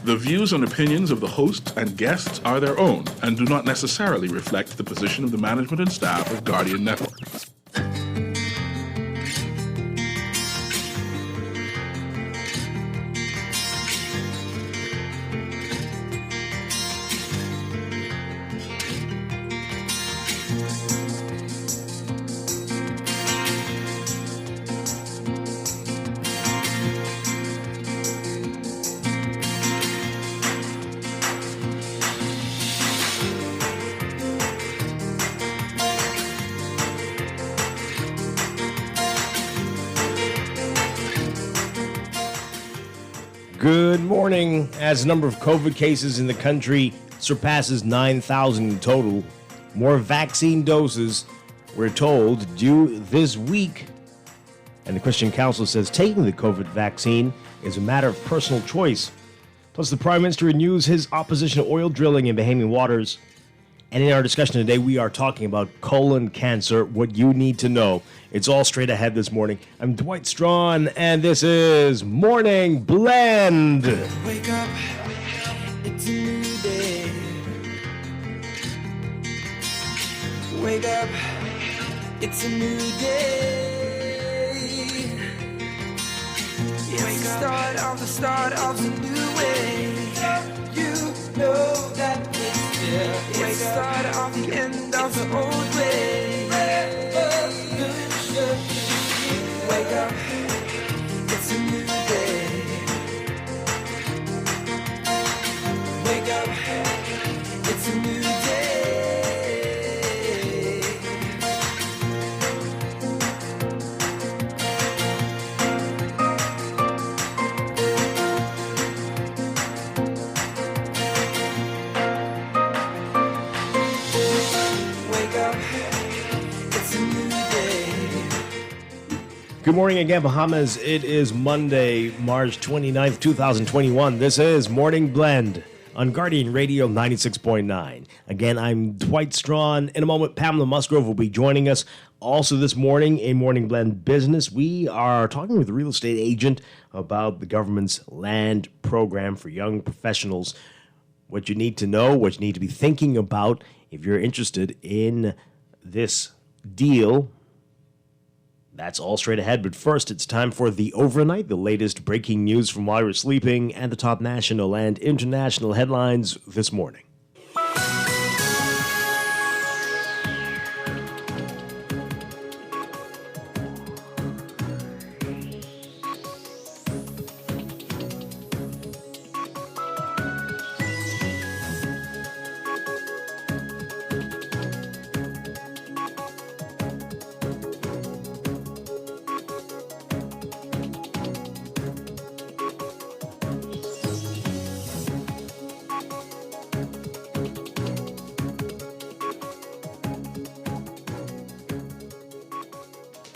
The views and opinions of the host and guests are their own and do not necessarily reflect the position of the management and staff of Guardian Network. Good morning. As the number of COVID cases in the country surpasses 9,000 in total, more vaccine doses, we're told, due this week. And the Christian Council says taking the COVID vaccine is a matter of personal choice. Plus, the Prime Minister renews his opposition to oil drilling in Bahamian waters. And in our discussion today, we are talking about colon cancer, what you need to know. It's all straight ahead this morning. I'm Dwight Strachan, and this is Morning Blend. Wake up, it's a new day. Wake up, it's a new day. It's the start of a new way. You know that it's here. It's the start of the end of the old way. Wake up, it's a new day. Wake up, it's a new day. Wake up, it's a new day. Good morning again, Bahamas. It is Monday, March 29th, 2021. This is Morning Blend on Guardian Radio 96.9. Again, I'm Dwight Strachan. In a moment, Pamela Musgrove will be joining us. Also this morning, in Morning Blend Business, we are talking with a real estate agent about the government's land program for young professionals. What you need to know, what you need to be thinking about if you're interested in this deal. That's all straight ahead, but first it's time for the overnight, the latest breaking news from while you're sleeping, and the top national and international headlines this morning.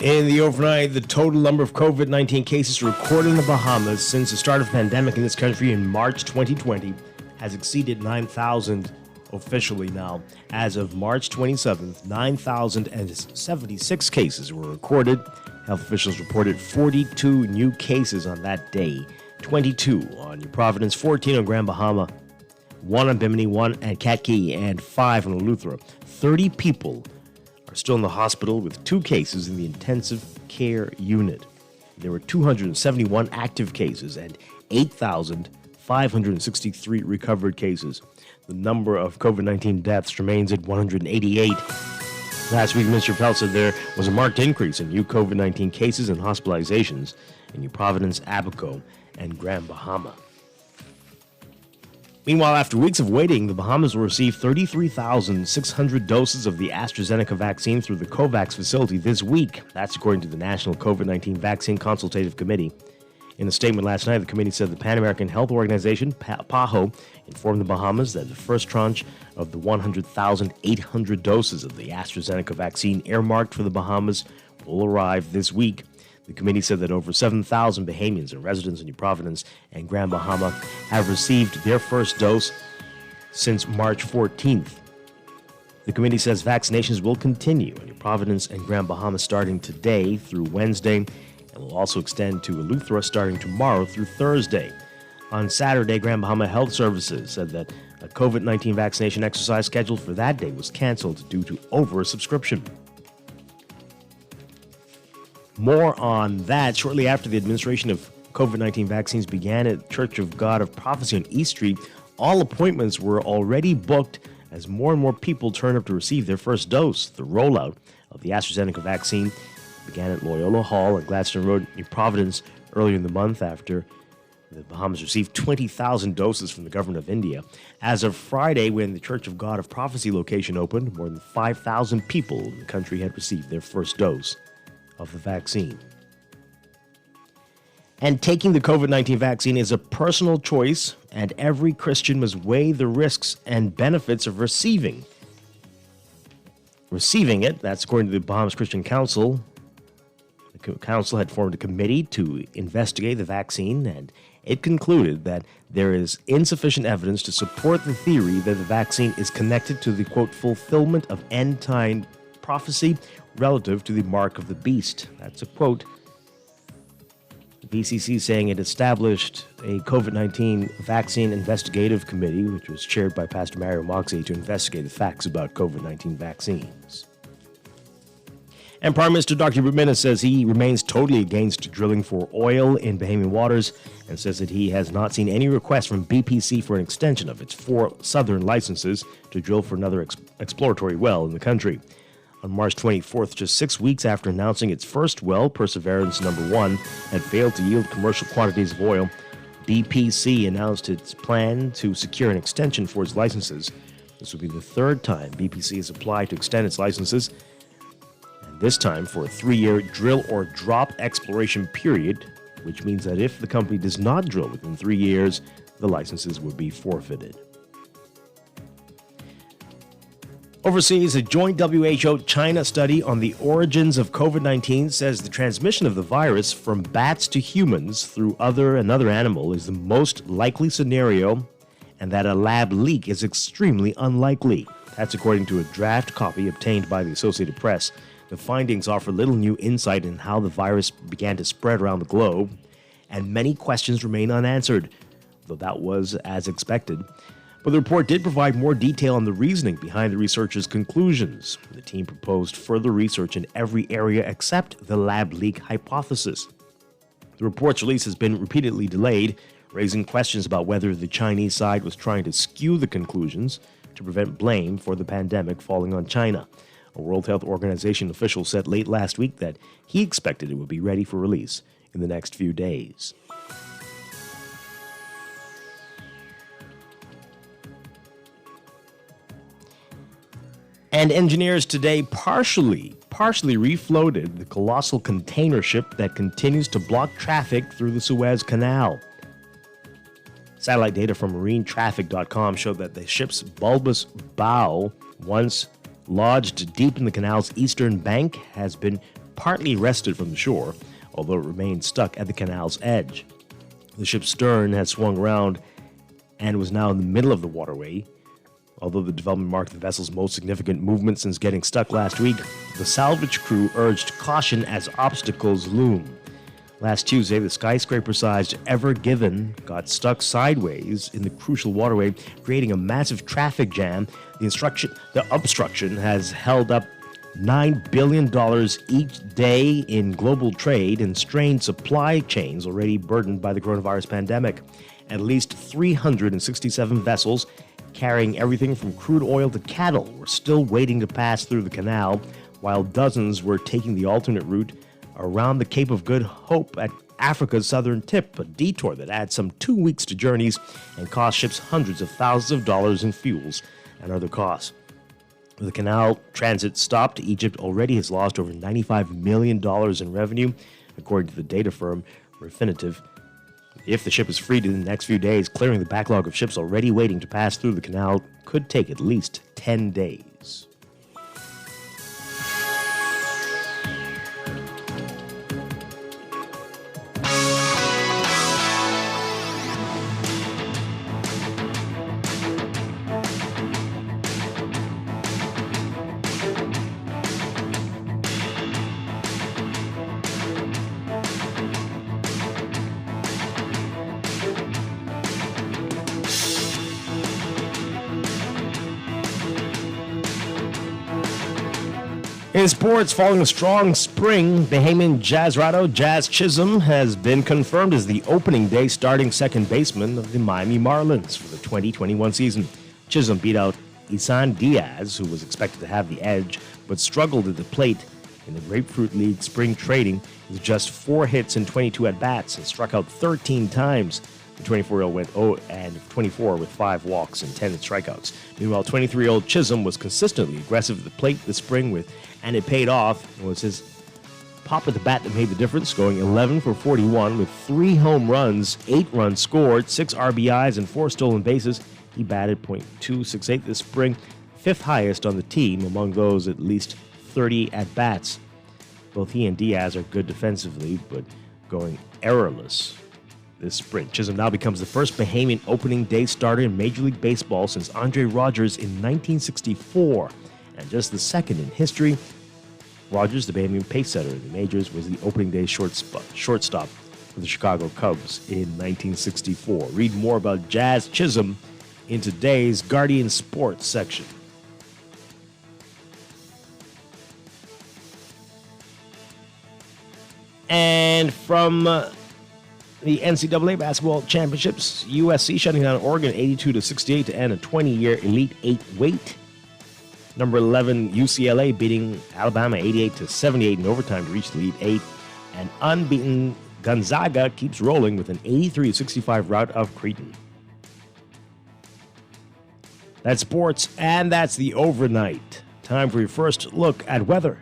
In the overnight, the total number of COVID-19 cases recorded in the Bahamas since the start of the pandemic in this country in March 2020 has exceeded 9,000 officially now. As of March 27th, 9,076 cases were recorded. Health officials reported 42 new cases on that day, 22 on New Providence, 14 on Grand Bahama, 1 on Bimini, 1 at Cat Key, and 5 on Eleuthera. 30 people are still in the hospital with 2 cases in the intensive care unit. There were 271 active cases and 8,563 recovered cases. The number of COVID-19 deaths remains at 188. Last week, Minister of Health said there was a marked increase in new COVID-19 cases and hospitalizations in New Providence, Abaco, and Grand Bahama. Meanwhile, after weeks of waiting, the Bahamas will receive 33,600 doses of the AstraZeneca vaccine through the COVAX facility this week. That's according to the National COVID-19 Vaccine Consultative Committee. In a statement last night, the committee said the Pan American Health Organization, PAHO, informed the Bahamas that the first tranche of the 100,800 doses of the AstraZeneca vaccine earmarked for the Bahamas will arrive this week. The committee said that over 7,000 Bahamians and residents in New Providence and Grand Bahama have received their first dose since March 14th. The committee says vaccinations will continue in New Providence and Grand Bahama starting today through Wednesday and will also extend to Eleuthera starting tomorrow through Thursday. On Saturday, Grand Bahama Health Services said that a COVID-19 vaccination exercise scheduled for that day was canceled due to oversubscription. More on that shortly after the administration of COVID-19 vaccines began at Church of God of Prophecy on East Street. All appointments were already booked as more and more people turned up to receive their first dose. The rollout of the AstraZeneca vaccine began at Loyola Hall at Gladstone Road in Providence earlier in the month after the Bahamas received 20,000 doses from the government of India. As of Friday, when the Church of God of Prophecy location opened, more than 5,000 people in the country had received their first dose of the vaccine. And taking the COVID-19 vaccine is a personal choice, and every Christian must weigh the risks and benefits of receiving it. That's according to the Bahamas Christian Council. The council had formed a committee to investigate the vaccine, and it concluded that there is insufficient evidence to support the theory that the vaccine is connected to the, quote, fulfillment of end-time prophecy relative to the mark of the beast. That's a quote. The BCC saying it established a COVID-19 vaccine investigative committee, which was chaired by Pastor Mario Moxie, to investigate the facts about COVID-19 vaccines. And Prime Minister Dr. Bumina says he remains totally against drilling for oil in Bahamian waters and says that he has not seen any request from BPC for an extension of its 4 southern licenses to drill for another exploratory well in the country. On March 24th, just 6 weeks after announcing its first well, Perseverance No. 1, had failed to yield commercial quantities of oil, BPC announced its plan to secure an extension for its licenses. This would be the third time BPC has applied to extend its licenses, and this time for a 3-year drill or drop exploration period, which means that if the company does not drill within 3 years, the licenses would be forfeited. Overseas, a joint WHO-China study on the origins of COVID-19 says the transmission of the virus from bats to humans through another animal is the most likely scenario, and that a lab leak is extremely unlikely. That's according to a draft copy obtained by the Associated Press. The findings offer little new insight in how the virus began to spread around the globe, and many questions remain unanswered, though that was as expected. But the report did provide more detail on the reasoning behind the researchers' conclusions. The team proposed further research in every area except the lab leak hypothesis. The report's release has been repeatedly delayed, raising questions about whether the Chinese side was trying to skew the conclusions to prevent blame for the pandemic falling on China. A World Health Organization official said late last week that he expected it would be ready for release in the next few days. And engineers today partially refloated the colossal container ship that continues to block traffic through the Suez Canal. Satellite data from marinetraffic.com showed that the ship's bulbous bow, once lodged deep in the canal's eastern bank, has been partly wrested from the shore, although it remains stuck at the canal's edge. The ship's stern has swung around and was now in the middle of the waterway. Although the development marked the vessel's most significant movement since getting stuck last week, the salvage crew urged caution as obstacles loom. Last Tuesday, the skyscraper-sized Ever Given got stuck sideways in the crucial waterway, creating a massive traffic jam. The obstruction has held up $9 billion each day in global trade and strained supply chains already burdened by the coronavirus pandemic. At least 367 vessels carrying everything from crude oil to cattle were still waiting to pass through the canal, while dozens were taking the alternate route around the Cape of Good Hope at Africa's southern tip, a detour that adds some 2 weeks to journeys and costs ships hundreds of thousands of dollars in fuels and other costs. With the canal transit stopped, Egypt already has lost over $95 million in revenue, according to the data firm Refinitiv. If the ship is freed in the next few days, clearing the backlog of ships already waiting to pass through the canal could take at least 10 days. In sports, following a strong spring, Bahamian Jazzrado Jazz Chisholm has been confirmed as the opening day starting second baseman of the Miami Marlins for the 2021 season. Chisholm beat out Isan Diaz, who was expected to have the edge, but struggled at the plate in the Grapefruit League spring trading with just 4 hits and 22 at-bats and struck out 13 times. The 24-year-old went 0-24 with 5 walks and 10 strikeouts. Meanwhile, 23-year-old Chisholm was consistently aggressive at the plate this spring, and it paid off. It was his pop at the bat that made the difference, going 11 for 41 with 3 home runs, 8 runs scored, 6 RBIs, and 4 stolen bases. He batted .268 this spring, 5th highest on the team among those at least 30 at-bats. Both he and Diaz are good defensively, but going errorless this spring. Chisholm now becomes the first Bahamian opening day starter in Major League Baseball since Andre Rogers in 1964, and just the second in history. Rogers, the Bahamian pace setter in the majors, was the opening day shortstop for the Chicago Cubs in 1964. Read more about Jazz Chisholm in today's Guardian Sports section. And from the NCAA basketball championships, USC shutting down Oregon 82-68 to end a 20-year Elite 8 wait. Number 11 UCLA beating Alabama 88-78 in overtime to reach the Elite 8. And unbeaten Gonzaga keeps rolling with an 83-65 rout of Creighton. That's sports, and that's the overnight. Time for your first look at weather.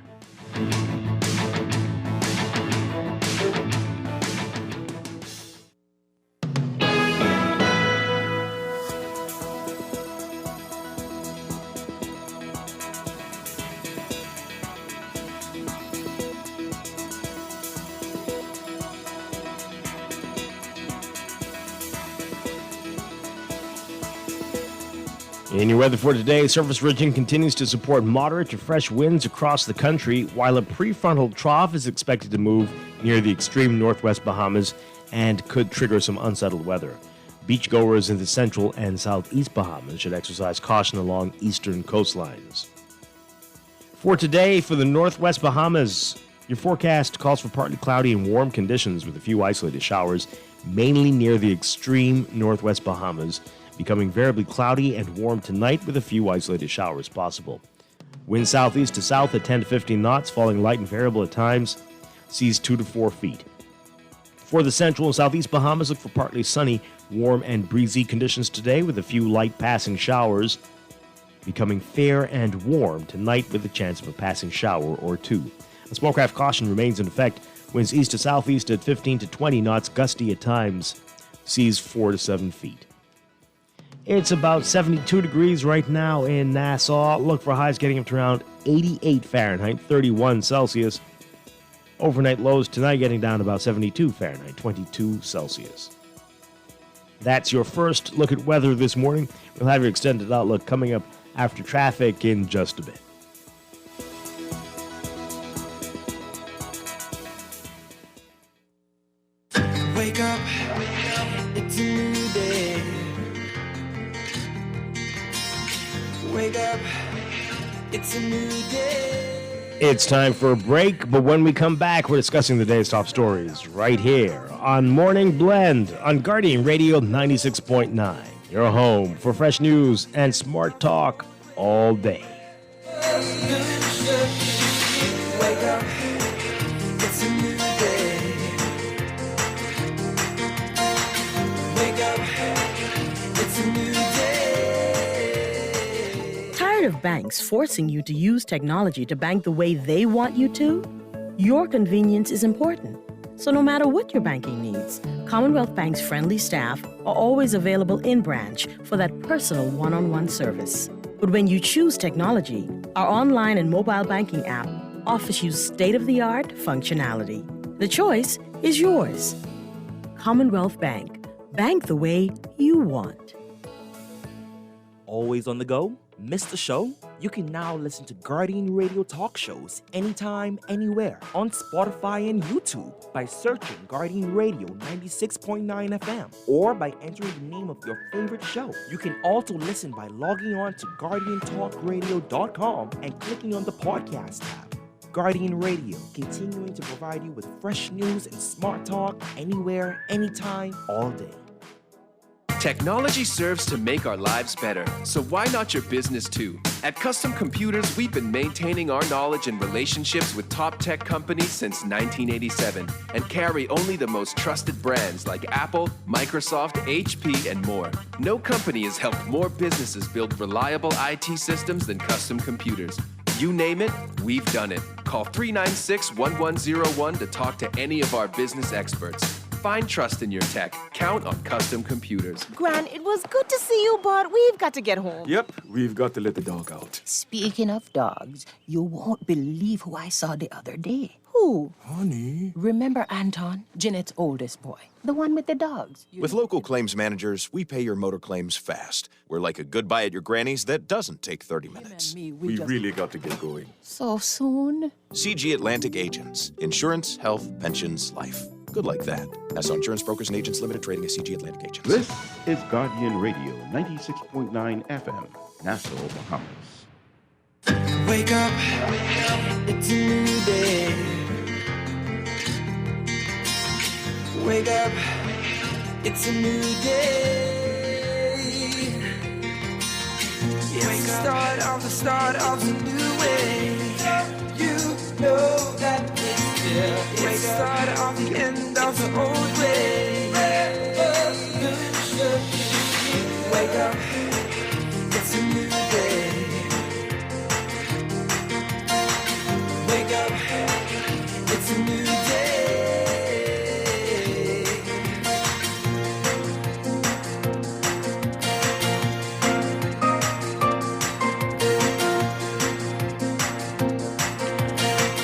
In your weather for today, surface ridging continues to support moderate to fresh winds across the country, while a prefrontal trough is expected to move near the extreme northwest Bahamas and could trigger some unsettled weather. Beachgoers in the central and southeast Bahamas should exercise caution along eastern coastlines. For today, for the northwest Bahamas, your forecast calls for partly cloudy and warm conditions with a few isolated showers, mainly near the extreme northwest Bahamas, becoming variably cloudy and warm tonight with a few isolated showers possible. Wind southeast to south at 10 to 15 knots, falling light and variable at times, seas 2 to 4 feet. For the central and southeast Bahamas, look for partly sunny, warm and breezy conditions today with a few light passing showers, becoming fair and warm tonight with a chance of a passing shower or two. A small craft caution remains in effect, winds east to southeast at 15 to 20 knots, gusty at times, seas 4 to 7 feet. It's about 72 degrees right now in Nassau. Look for highs getting up to around 88 Fahrenheit, 31 Celsius. Overnight lows tonight getting down to about 72 Fahrenheit, 22 Celsius. That's your first look at weather this morning. We'll have your extended outlook coming up after traffic in just a bit. Wake up, it's a new day. Wake up, it's a new day. It's time for a break, but when we come back, we're discussing the day's top stories right here on Morning Blend on Guardian Radio 96.9. Your home for fresh news and smart talk all day. Wake up, it's a new day. Wake up, it's a new day. Tired of banks forcing you to use technology to bank the way they want you to? Your convenience is important. So no matter what your banking needs, Commonwealth Bank's friendly staff are always available in branch for that personal one-on-one service. But when you choose technology, our online and mobile banking app offers you state-of-the-art functionality. The choice is yours. Commonwealth Bank. Bank the way you want. Always on the go? Missed the show? You can now listen to Guardian Radio talk shows anytime, anywhere on Spotify and YouTube by searching Guardian Radio 96.9 FM or by entering the name of your favorite show. You can also listen by logging on to GuardianTalkRadio.com and clicking on the podcast tab. Guardian Radio, continuing to provide you with fresh news and smart talk anywhere, anytime, all day. Technology serves to make our lives better, so why not your business too? At Custom Computers, we've been maintaining our knowledge and relationships with top tech companies since 1987 and carry only the most trusted brands like Apple, Microsoft, HP, and more. No company has helped more businesses build reliable IT systems than Custom Computers. You name it, we've done it. Call 396-1101 to talk to any of our business experts. Find trust in your tech. Count on Custom Computers. Gran, it was good to see you, but we've got to get home. Yep, we've got to let the dog out. Speaking of dogs, you won't believe who I saw the other day. Who? Honey. Remember Anton, Jeanette's oldest boy? The one with the dogs. With local claims managers, we pay your motor claims fast. We're like a goodbye at your granny's that doesn't take 30 minutes. Me, We just... really got to get going. So soon? CG Atlantic Agents. Insurance, health, pensions, life. Good like that. Nassau Insurance Brokers and Agents Limited, trading as CG Atlantic Agents. This is Guardian Radio, 96.9 FM, Nassau, Bahamas. Wake up, it's a new day. Wake up, it's a new day. It's the start of a new way. You know that it's the start of the end of the old way. Wake up, it's a new day. Wake up, it's a new day.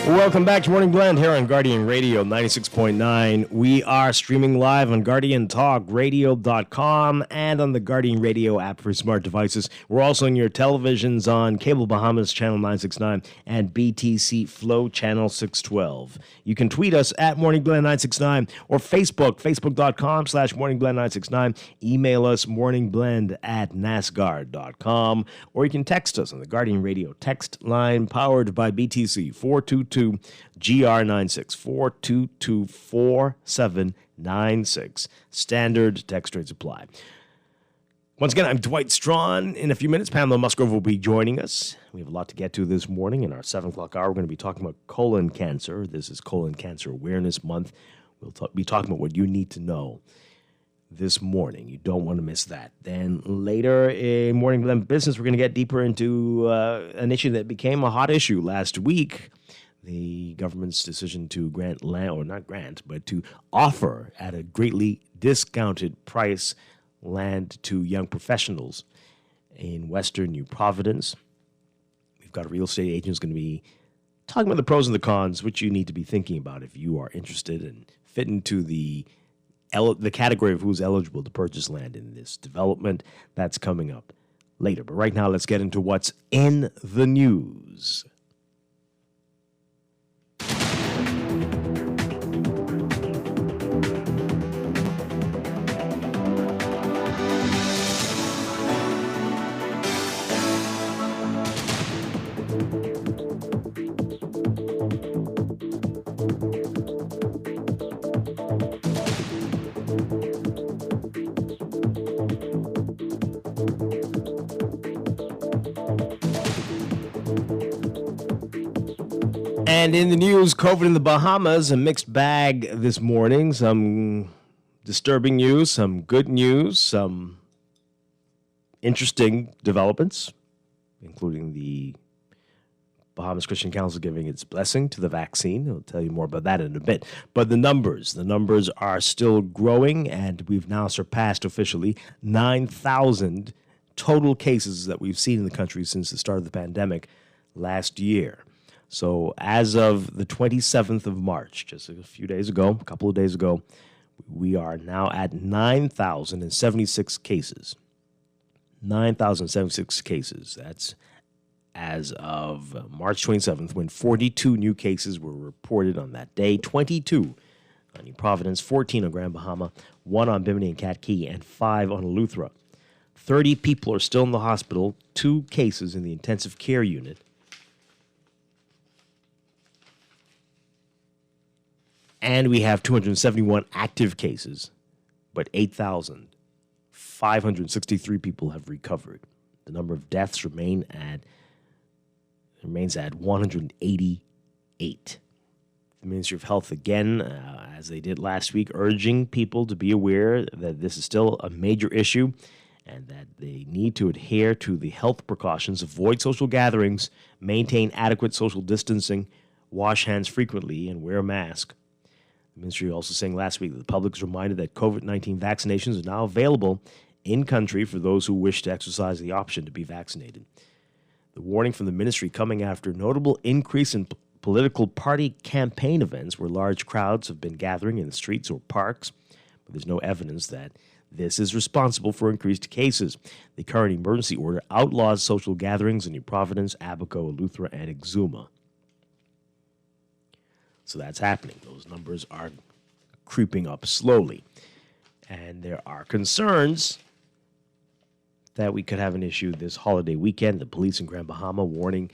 Welcome back to Morning Blend here on Guardian Radio 96.9. We are streaming live on GuardianTalkRadio.com and on the Guardian Radio app for smart devices. We're also on your televisions on Cable Bahamas Channel 969 and BTC Flow Channel 612. You can tweet us at Morning Blend 969 or Facebook.com/Morning Blend 969. Email us morningblend@nasguard.com, or you can text us on the Guardian Radio text line powered by BTC 422-GR96, 422-4796. Standard text rates apply. Once again, I'm Dwight Strachan. In a few minutes, Pamela Musgrove will be joining us. We have a lot to get to this morning. In our 7 o'clock hour, we're going to be talking about colon cancer. This is Colon Cancer Awareness Month. We'll be talking about what you need to know this morning. You don't want to miss that. Then later in Morning Blend Business, we're going to get deeper into an issue that became a hot issue last week. The government's decision to grant land, or not grant, but to offer at a greatly discounted price land to young professionals in Western New Providence. We've got a real estate agent who's going to be talking about the pros and the cons, which you need to be thinking about if you are interested and fit into the category of who's eligible to purchase land in this development. That's coming up later. But right now, let's get into what's in the news. And in the news, COVID in the Bahamas, a mixed bag this morning. Some disturbing news, some good news, some interesting developments, including the Bahamas Christian Council giving its blessing to the vaccine. I'll tell you more about that in a bit. But the numbers are still growing, and we've now surpassed officially 9,000 total cases that we've seen in the country since the start of the pandemic last year. So as of the 27th of March, just a couple of days ago, we are now at 9,076 cases. 9,076 cases. That's as of March 27th, when 42 new cases were reported on that day. 22 on New Providence, 14 on Grand Bahama, 1 on Bimini and Cat Key, and 5 on Eleuthera. 30 people are still in the hospital, 2 cases in the intensive care unit. And we have 271 active cases, but 8,563 people have recovered. The number of deaths remains at 188. The Ministry of Health, again, as they did last week, urging people to be aware that this is still a major issue and that they need to adhere to the health precautions, avoid social gatherings, maintain adequate social distancing, wash hands frequently, and wear a mask. The ministry also saying last week that the public is reminded that COVID-19 vaccinations are now available in country for those who wish to exercise the option to be vaccinated. The warning from the ministry coming after notable increase in political party campaign events where large crowds have been gathering in the streets or parks, but there's no evidence that this is responsible for increased cases. The current emergency order outlaws social gatherings in New Providence, Abaco, Eleuthera, and Exuma. So that's happening. Those numbers are creeping up slowly. And there are concerns that we could have an issue this holiday weekend. The police in Grand Bahama warning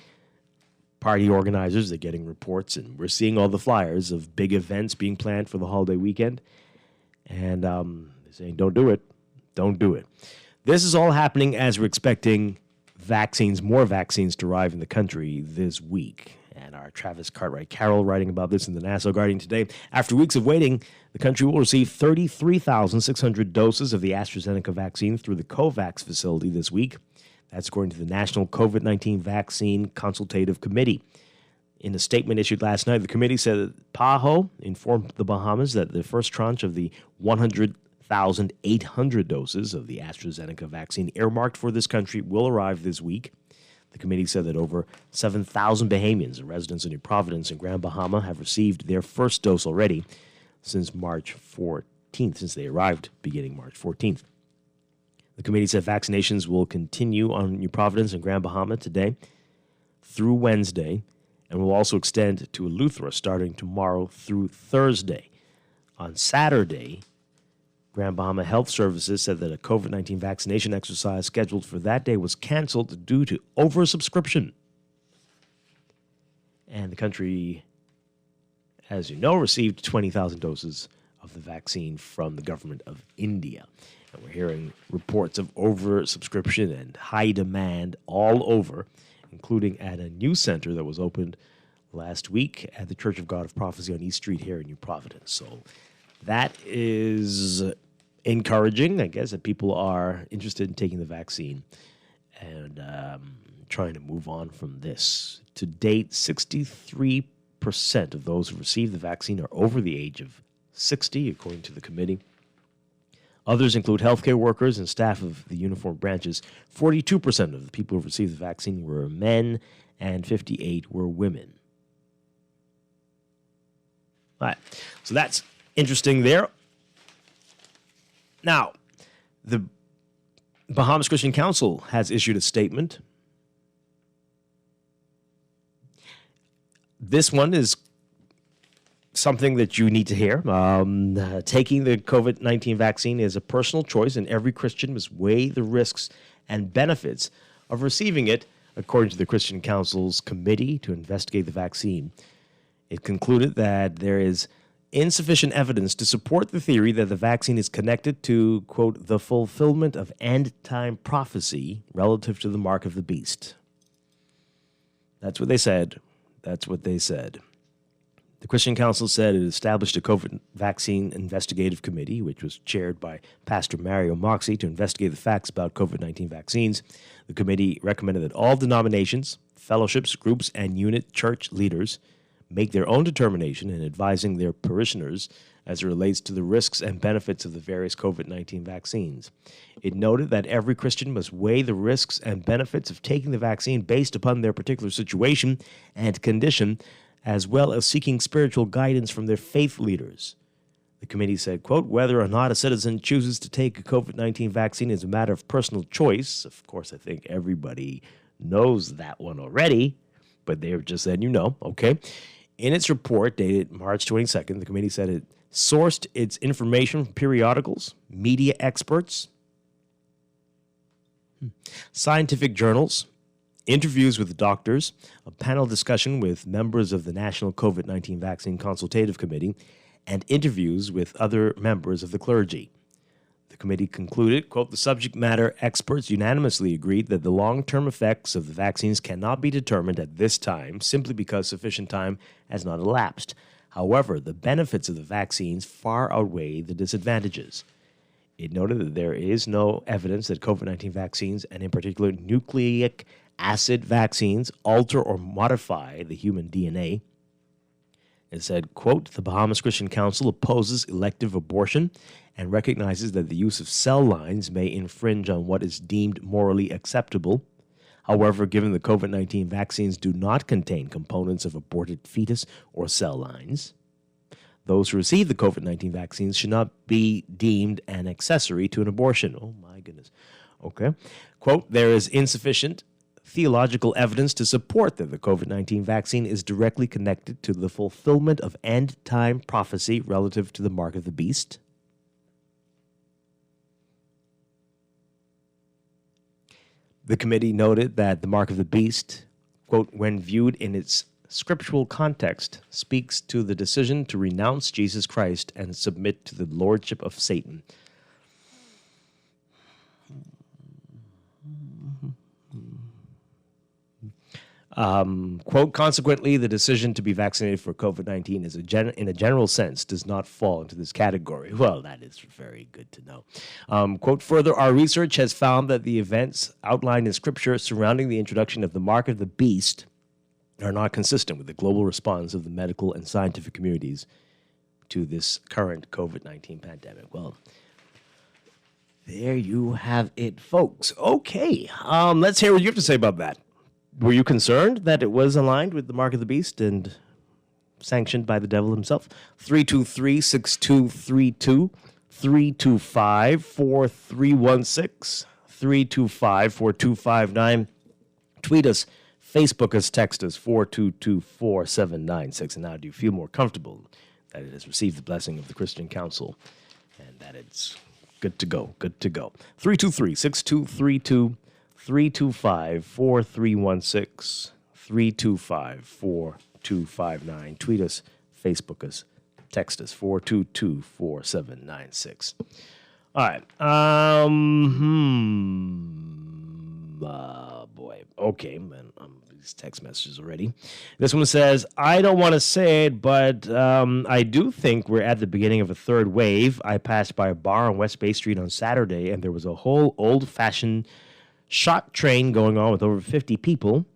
party organizers. They're getting reports, and we're seeing all the flyers of big events being planned for the holiday weekend. And they're saying, don't do it. Don't do it. This is all happening as we're expecting more vaccines to arrive in the country this week. And our Travis Cartwright Carroll writing about this in the Nassau Guardian today. After weeks of waiting, the country will receive 33,600 doses of the AstraZeneca vaccine through the COVAX facility this week. That's according to the National COVID-19 Vaccine Consultative Committee. In a statement issued last night, the committee said that PAHO informed the Bahamas that the first tranche of the 100,800 doses of the AstraZeneca vaccine earmarked for this country will arrive this week. The committee said that over 7,000 Bahamians and residents in New Providence and Grand Bahama have received their first dose already since March 14th, since they arrived beginning March 14th. The committee said vaccinations will continue on New Providence and Grand Bahama today through Wednesday and will also extend to Eleuthera starting tomorrow through Thursday. On Saturday, Grand Bahama Health Services said that a COVID-19 vaccination exercise scheduled for that day was canceled due to oversubscription. And the country, as you know, received 20,000 doses of the vaccine from the government of India. And we're hearing reports of oversubscription and high demand all over, including at a new center that was opened last week at the Church of God of Prophecy on East Street here in New Providence. So that is encouraging, I guess, that people are interested in taking the vaccine and trying to move on from this. To date, 63% of those who received the vaccine are over the age of 60, according to the committee. Others include healthcare workers and staff of the uniformed branches. 42% of the people who received the vaccine were men, and 58 were women. All right, so that's interesting there. Now, the Bahamas Christian Council has issued a statement. This one is something that you need to hear. Taking the COVID-19 vaccine is a personal choice, and every Christian must weigh the risks and benefits of receiving it, according to the Christian Council's committee to investigate the vaccine. It concluded that there is insufficient evidence to support the theory that the vaccine is connected to, quote, the fulfillment of end-time prophecy relative to the mark of the beast. That's what they said. That's what they said. The Christian Council said it established a COVID vaccine investigative committee, which was chaired by Pastor Mario Moxie, to investigate the facts about COVID-19 vaccines. The committee recommended that all denominations, fellowships, groups, and unit church leaders make their own determination in advising their parishioners as it relates to the risks and benefits of the various COVID-19 vaccines. It noted that every Christian must weigh the risks and benefits of taking the vaccine based upon their particular situation and condition, as well as seeking spiritual guidance from their faith leaders. The committee said, quote, whether or not a citizen chooses to take a COVID-19 vaccine is a matter of personal choice. Of course, I think everybody knows that one already, but they've just said, okay. In its report dated March 22nd, the committee said it sourced its information from periodicals, media experts, scientific journals, interviews with doctors, a panel discussion with members of the National COVID-19 Vaccine Consultative Committee, and interviews with other members of the clergy. The committee concluded, quote, the subject matter experts unanimously agreed that the long-term effects of the vaccines cannot be determined at this time simply because sufficient time has not elapsed. However, the benefits of the vaccines far outweigh the disadvantages. It noted that there is no evidence that COVID-19 vaccines, and in particular nucleic acid vaccines, alter or modify the human DNA. It said, quote, the Bahamas Christian Council opposes elective abortion and recognizes that the use of cell lines may infringe on what is deemed morally acceptable. However, given the COVID-19 vaccines do not contain components of aborted fetus or cell lines, those who receive the COVID-19 vaccines should not be deemed an accessory to an abortion. Oh, my goodness. Okay. Quote, there is insufficient theological evidence to support that the COVID-19 vaccine is directly connected to the fulfillment of end-time prophecy relative to the mark of the beast. The committee noted that the mark of the beast, quote, when viewed in its scriptural context, speaks to the decision to renounce Jesus Christ and submit to the lordship of Satan. Quote, consequently, the decision to be vaccinated for COVID-19 is in a general sense does not fall into this category. Well, that is very good to know. Quote, further, our research has found that the events outlined in Scripture surrounding the introduction of the mark of the beast are not consistent with the global response of the medical and scientific communities to this current COVID-19 pandemic. Well, there you have it, folks. Okay, let's hear what you have to say about that. Were you concerned that it was aligned with the mark of the beast and sanctioned by the devil himself? 323-6232, 325-4316, 325-4259. Tweet us, Facebook us, text us, 422-4796. And now do you feel more comfortable that it has received the blessing of the Christian Council and that it's good to go, good to go? 323-6232. 325-4316, 325-4259. Tweet us, Facebook us, text us, 422-4796. All right. Boy. Okay, man. These text messages already. This one says, I don't want to say it, but I do think we're at the beginning of a third wave. I passed by a bar on West Bay Street on Saturday, and there was a whole old-fashioned shot train going on with over 50 people,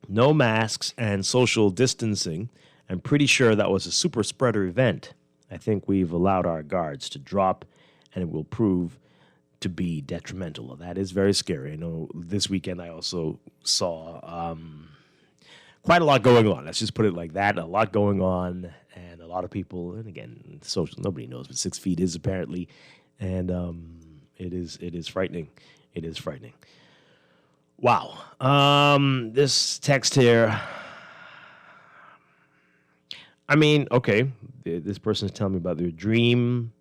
no masks and social distancing. I'm pretty sure that was a super spreader event. I think we've allowed our guards to drop, and it will prove to be detrimental. Well, that is very scary. I know this weekend I also saw quite a lot going on. Let's just put it like that. A lot going on, and a lot of people, and again, social, nobody knows what 6 feet is apparently, and it is frightening. It is frightening. Wow. This text here. I mean, okay, this person is telling me about their dream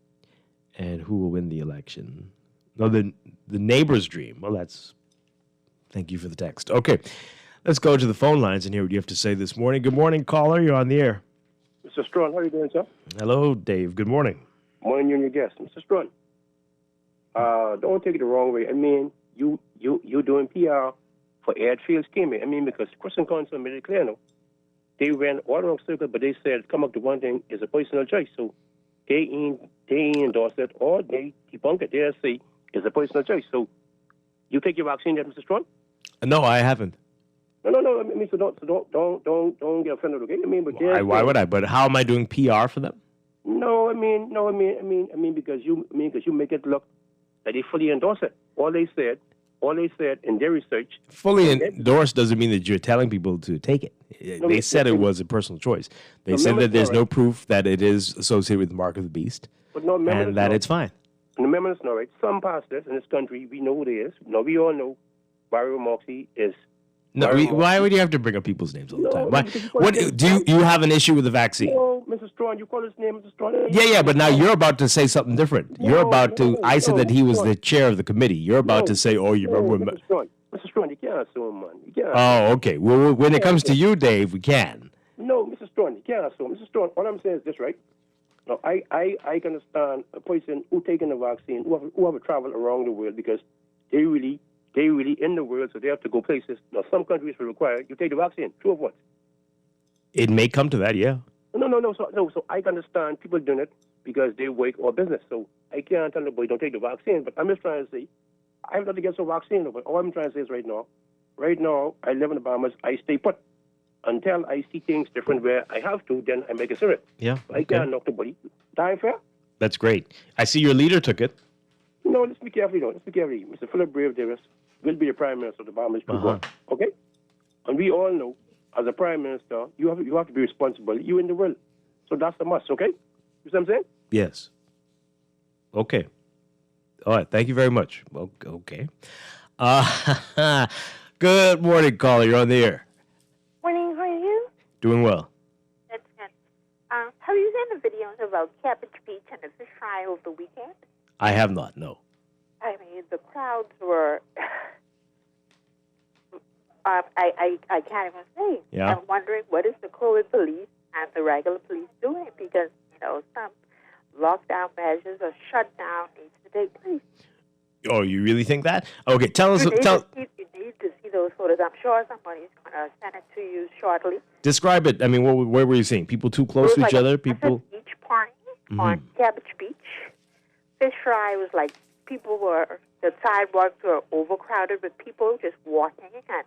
and who will win the election. No, the neighbor's dream. Well, thank you for the text. Okay, let's go to the phone lines and hear what you have to say this morning. Good morning, caller. You're on the air. Mr. Strachan, how are you doing, sir? Hello, Dave. Good morning. Morning, you and your guest. Mr. Strachan, don't take it the wrong way. I mean, you doing PR for Edfield scheming. I mean, because Christian Council made it clear, no? They ran all around circle, but they said come up to one thing is a personal choice. So they ain't endorse it or they debunk it. They say it's a personal choice. So you take your vaccine yet, Mr. Strachan? No, I haven't. No. I mean, so don't get offended, okay? I mean, but why would I? But how am I doing PR for them? No, I mean, because you make it look that they fully endorse it. All they said in their research. Fully endorsed doesn't mean that you're telling people to take it. They said it was a personal choice. They said that there's no proof that it is associated with the mark of the beast, and that it's fine. Remember, it's not right. Some pastors in this country, we know who they is. No, we all know Barry Moxie is. No, why would you have to bring up people's names all the time? What do you have an issue with the vaccine? No, Mr. Strachan, you call his name Mr. Strachan. Yeah, but now you're about to say something different. I said that he was the chair of the committee. You're about to say, oh, you remember. Mr. Strachan, you can't assume, man. Oh, okay. Well, when it comes to you, Dave, we can. No, Mr. Strachan, you can't assume. Mr. Strachan, all I'm saying is this, right? Now, I can understand a person who taking the vaccine, who have traveled around the world because they really in the world, so they have to go places. Now, some countries will require you take the vaccine. True of what? It may come to that, yeah. No. So I can understand people doing it because they work or business. So I can't tell nobody don't take the vaccine. But I'm just trying to say, I have not to get some vaccine. But all I'm trying to say is right now, I live in the Bahamas. I stay put until I see things different where I have to. Then I make a serious. Yeah. I can't knock nobody. Time fair? That's great. I see your leader took it. No, let's be careful. Let's be careful. Mr. Philip Brave Davis will be the Prime Minister of the Bahamas. Okay? And we all know, as a Prime Minister, you have to be responsible. You in the world. So that's a must, okay? You see what I'm saying? Yes. Okay. All right. Thank you very much. Okay. Good morning, caller. You're on the air. Morning, how are you? Doing well. That's good. Have you seen the videos about Cabbage Beach and the fish fry over the weekend? I have not, no. I mean, the crowds were... I can't even say. Yeah. I'm wondering what is the COVID police and the regular police doing because, some lockdown measures or shutdown needs to take place. Oh, you really think that? Okay, tell us. You need to see those photos. I'm sure somebody's going to send it to you shortly. Describe it. I mean, where were you seeing? People too close to each other? People. Beach party on Cabbage Beach. Fish fry was like the sidewalks were overcrowded with people just walking and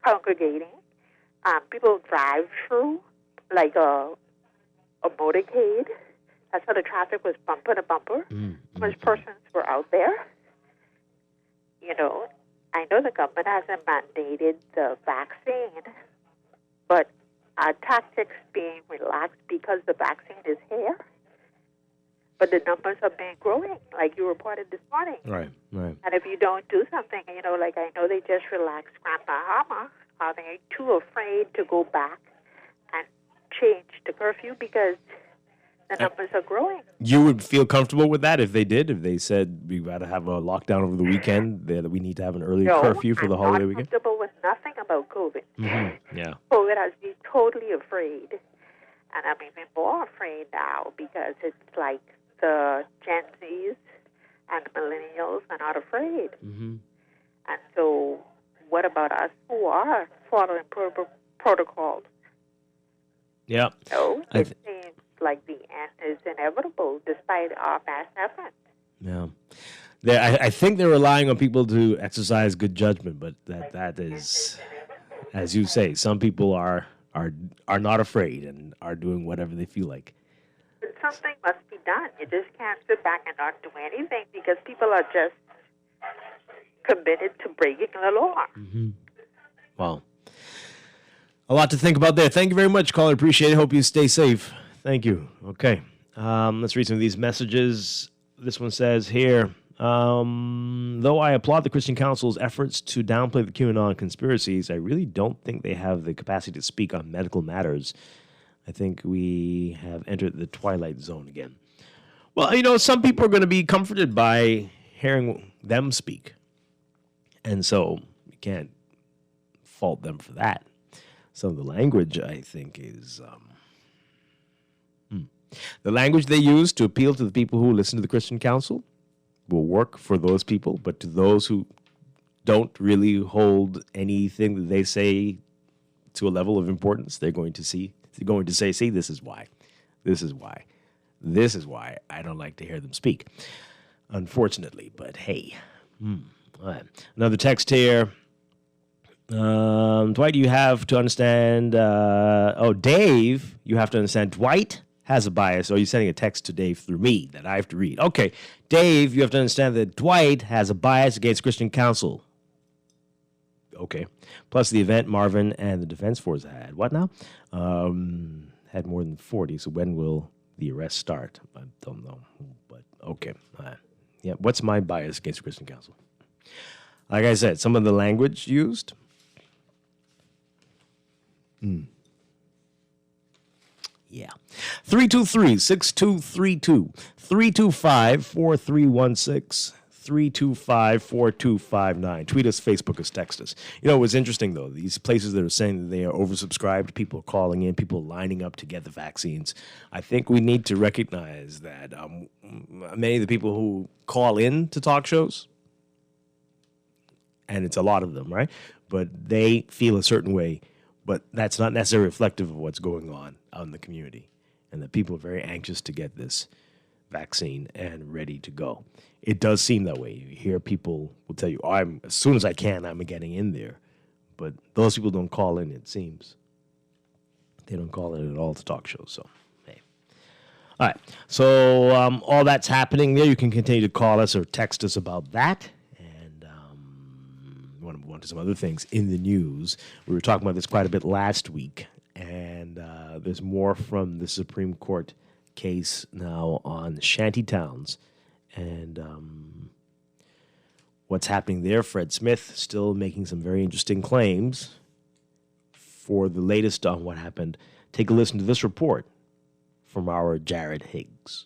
congregating. People drive through like a motorcade. That's how the traffic was bumper to bumper. Most persons were out there. I know the government hasn't mandated the vaccine, but our tactics being relaxed because the vaccine is here. But the numbers have been growing, like you reported this morning. Right. And if you don't do something, like I know they just relaxed Grand Bahama, are they too afraid to go back and change the curfew because the numbers are growing? You would feel comfortable with that if they did? If they said we got to have a lockdown over the weekend, that we need to have an early curfew for the holiday weekend? I'm not comfortable with nothing about COVID. Yeah. COVID has me totally afraid. And I'm even more afraid now because it's like the Gen Zs and millennials are not afraid. And so what about us who are following protocols? Yeah. It seems like the end is inevitable despite our best efforts. Yeah. I think they're relying on people to exercise good judgment, but that is, as you say, some people are not afraid and are doing whatever they feel like. But something must be done. You just can't sit back and not do anything because people are just committed to breaking the law. Well, a lot to think about there. Thank you very much, caller. Appreciate it. Hope you stay safe. Thank you. Okay. Let's read some of these messages. This one says here, though I applaud the Christian Council's efforts to downplay the QAnon conspiracies, I really don't think they have the capacity to speak on medical matters. I think we have entered the twilight zone again. Well, some people are going to be comforted by hearing them speak. And so you can't fault them for that. Some of the language, I think, is... The language they use to appeal to the people who listen to the Christian Council will work for those people, but to those who don't really hold anything that they say to a level of importance, they're going to say, see, this is why I don't like to hear them speak. Unfortunately, but hey. All right. Another text here. Dwight, you have to understand. Dave, you have to understand. Dwight has a bias. Or you're sending a text to Dave through me that I have to read. Okay, Dave, you have to understand that Dwight has a bias against Christian Council. Okay. Plus the event Marvin and the Defense Force had. What now? Had more than 40. So when will the arrest start? I don't know. But okay. Yeah. What's my bias against Christian Council? Like I said, some of the language used. Yeah. 323-6232. 325-4316. 325-4259. Tweet us, Facebook us, text us. You know, what's interesting, though, these places that are saying that they are oversubscribed, people are calling in, people lining up to get the vaccines. I think we need to recognize that many of the people who call in to talk shows, and it's a lot of them, right? But they feel a certain way, but that's not necessarily reflective of what's going on out in the community, and that people are very anxious to get this vaccine and ready to go. It does seem that way. You hear people will tell you, as soon as I can, I'm getting in there. But those people don't call in, it seems. They don't call in at all to talk shows, so hey. All right, so all that's happening there. You can continue to call us or text us about that. And we want to move on to some other things in the news. We were talking about this quite a bit last week, and there's more from the Supreme Court case now on shanty towns and what's happening there. Fred Smith still making some very interesting claims. For the latest on what happened, take a listen to this report from our Jared Higgs.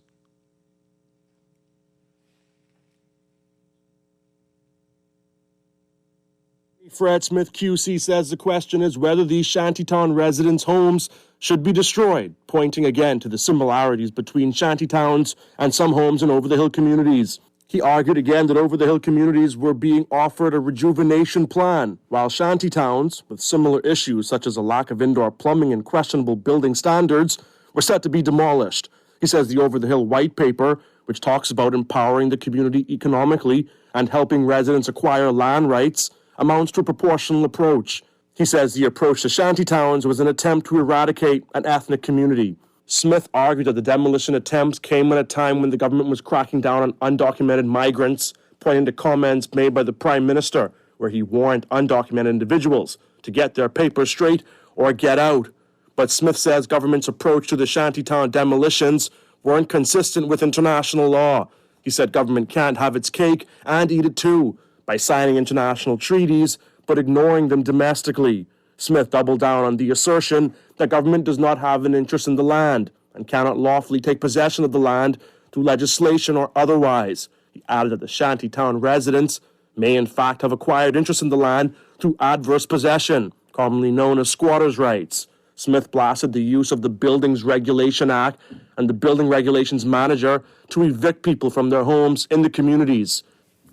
Fred Smith QC says the question is whether these shantytown residents' homes should be destroyed, pointing again to the similarities between shantytowns and some homes in over-the-hill communities. He argued again that over-the-hill communities were being offered a rejuvenation plan, while shantytowns, with similar issues such as a lack of indoor plumbing and questionable building standards, were set to be demolished. He says the over-the-hill white paper, which talks about empowering the community economically and helping residents acquire land rights, amounts to a proportional approach. He says the approach to shantytowns was an attempt to eradicate an ethnic community. Smith argued that the demolition attempts came at a time when the government was cracking down on undocumented migrants, pointing to comments made by the Prime Minister, where he warned undocumented individuals to get their papers straight or get out. But Smith says government's approach to the shantytown demolitions weren't consistent with international law. He said government can't have its cake and eat it too, by signing international treaties but ignoring them domestically. Smith doubled down on the assertion that government does not have an interest in the land and cannot lawfully take possession of the land through legislation or otherwise. He added that the shantytown residents may in fact have acquired interest in the land through adverse possession, commonly known as squatters' rights. Smith blasted the use of the Buildings Regulation Act and the Building Regulations Manager to evict people from their homes in the communities.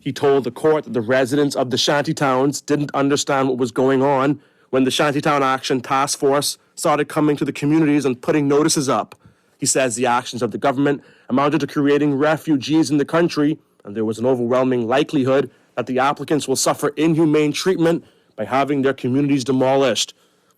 He told the court that the residents of the shantytowns didn't understand what was going on when the Shantytown Action Task Force started coming to the communities and putting notices up. He says the actions of the government amounted to creating refugees in the country, and there was an overwhelming likelihood that the applicants will suffer inhumane treatment by having their communities demolished.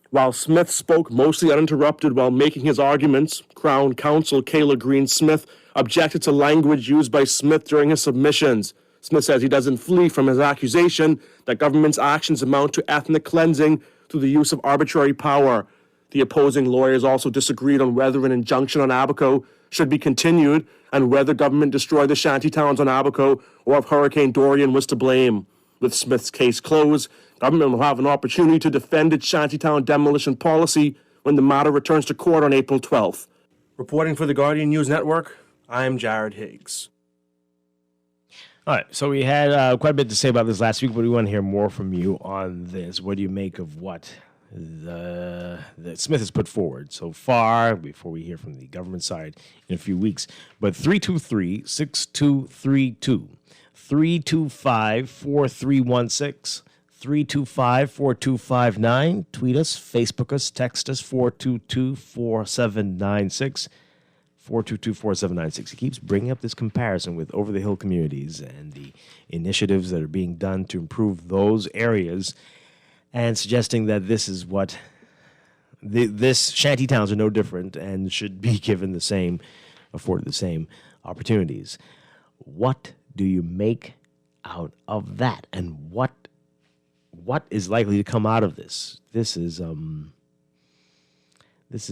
While Smith spoke mostly uninterrupted while making his arguments, Crown Counsel Kayla Green Smith objected to language used by Smith during his submissions. Smith says he doesn't flee from his accusation that government's actions amount to ethnic cleansing through the use of arbitrary power. The opposing lawyers also disagreed on whether an injunction on Abaco should be continued and whether government destroyed the shantytowns on Abaco or if Hurricane Dorian was to blame. With Smith's case closed, government will have an opportunity to defend its shantytown demolition policy when the matter returns to court on April 12th. Reporting for the Guardian News Network, I'm Jared Higgs. All right, so we had quite a bit to say about this last week, but we want to hear more from you on this. What do you make of what that Smith has put forward so far before we hear from the government side in a few weeks? But 323-6232, 325-4316, 325-4259. Tweet us, Facebook us, text us, 422-4796. 422-4796. He keeps bringing up this comparison with over-the-hill communities and the initiatives that are being done to improve those areas and suggesting that this is what this shanty towns are no different and should be given the same, afforded the same opportunities. What do you make out of that? And what is likely to come out of this? This is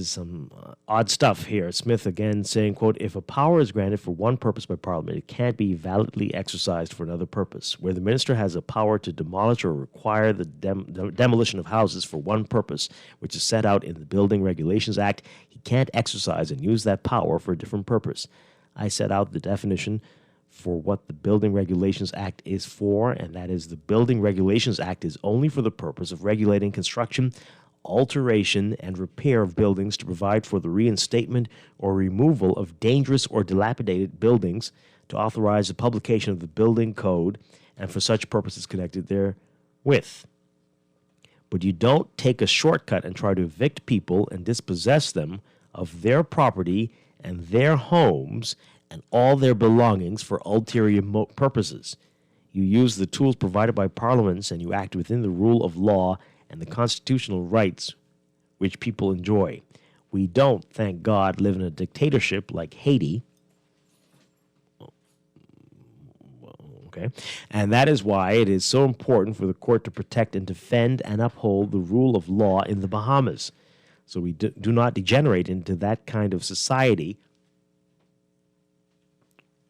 some odd stuff here. Smith again saying, quote, if a power is granted for one purpose by Parliament, it can't be validly exercised for another purpose. Where the minister has a power to demolish or require the demolition of houses for one purpose, which is set out in the Building Regulations Act, he can't exercise and use that power for a different purpose. I set out the definition for what the Building Regulations Act is for, and that is the Building Regulations Act is only for the purpose of regulating construction, alteration, and repair of buildings to provide for the reinstatement or removal of dangerous or dilapidated buildings, to authorize the publication of the building code, and for such purposes connected therewith. But you don't take a shortcut and try to evict people and dispossess them of their property and their homes and all their belongings for ulterior purposes. You use the tools provided by parliaments, and you act within the rule of law and the constitutional rights which people enjoy. We don't, thank God, live in a dictatorship like Haiti. Okay. And that is why it is so important for the court to protect and defend and uphold the rule of law in the Bahamas. So we do not degenerate into that kind of society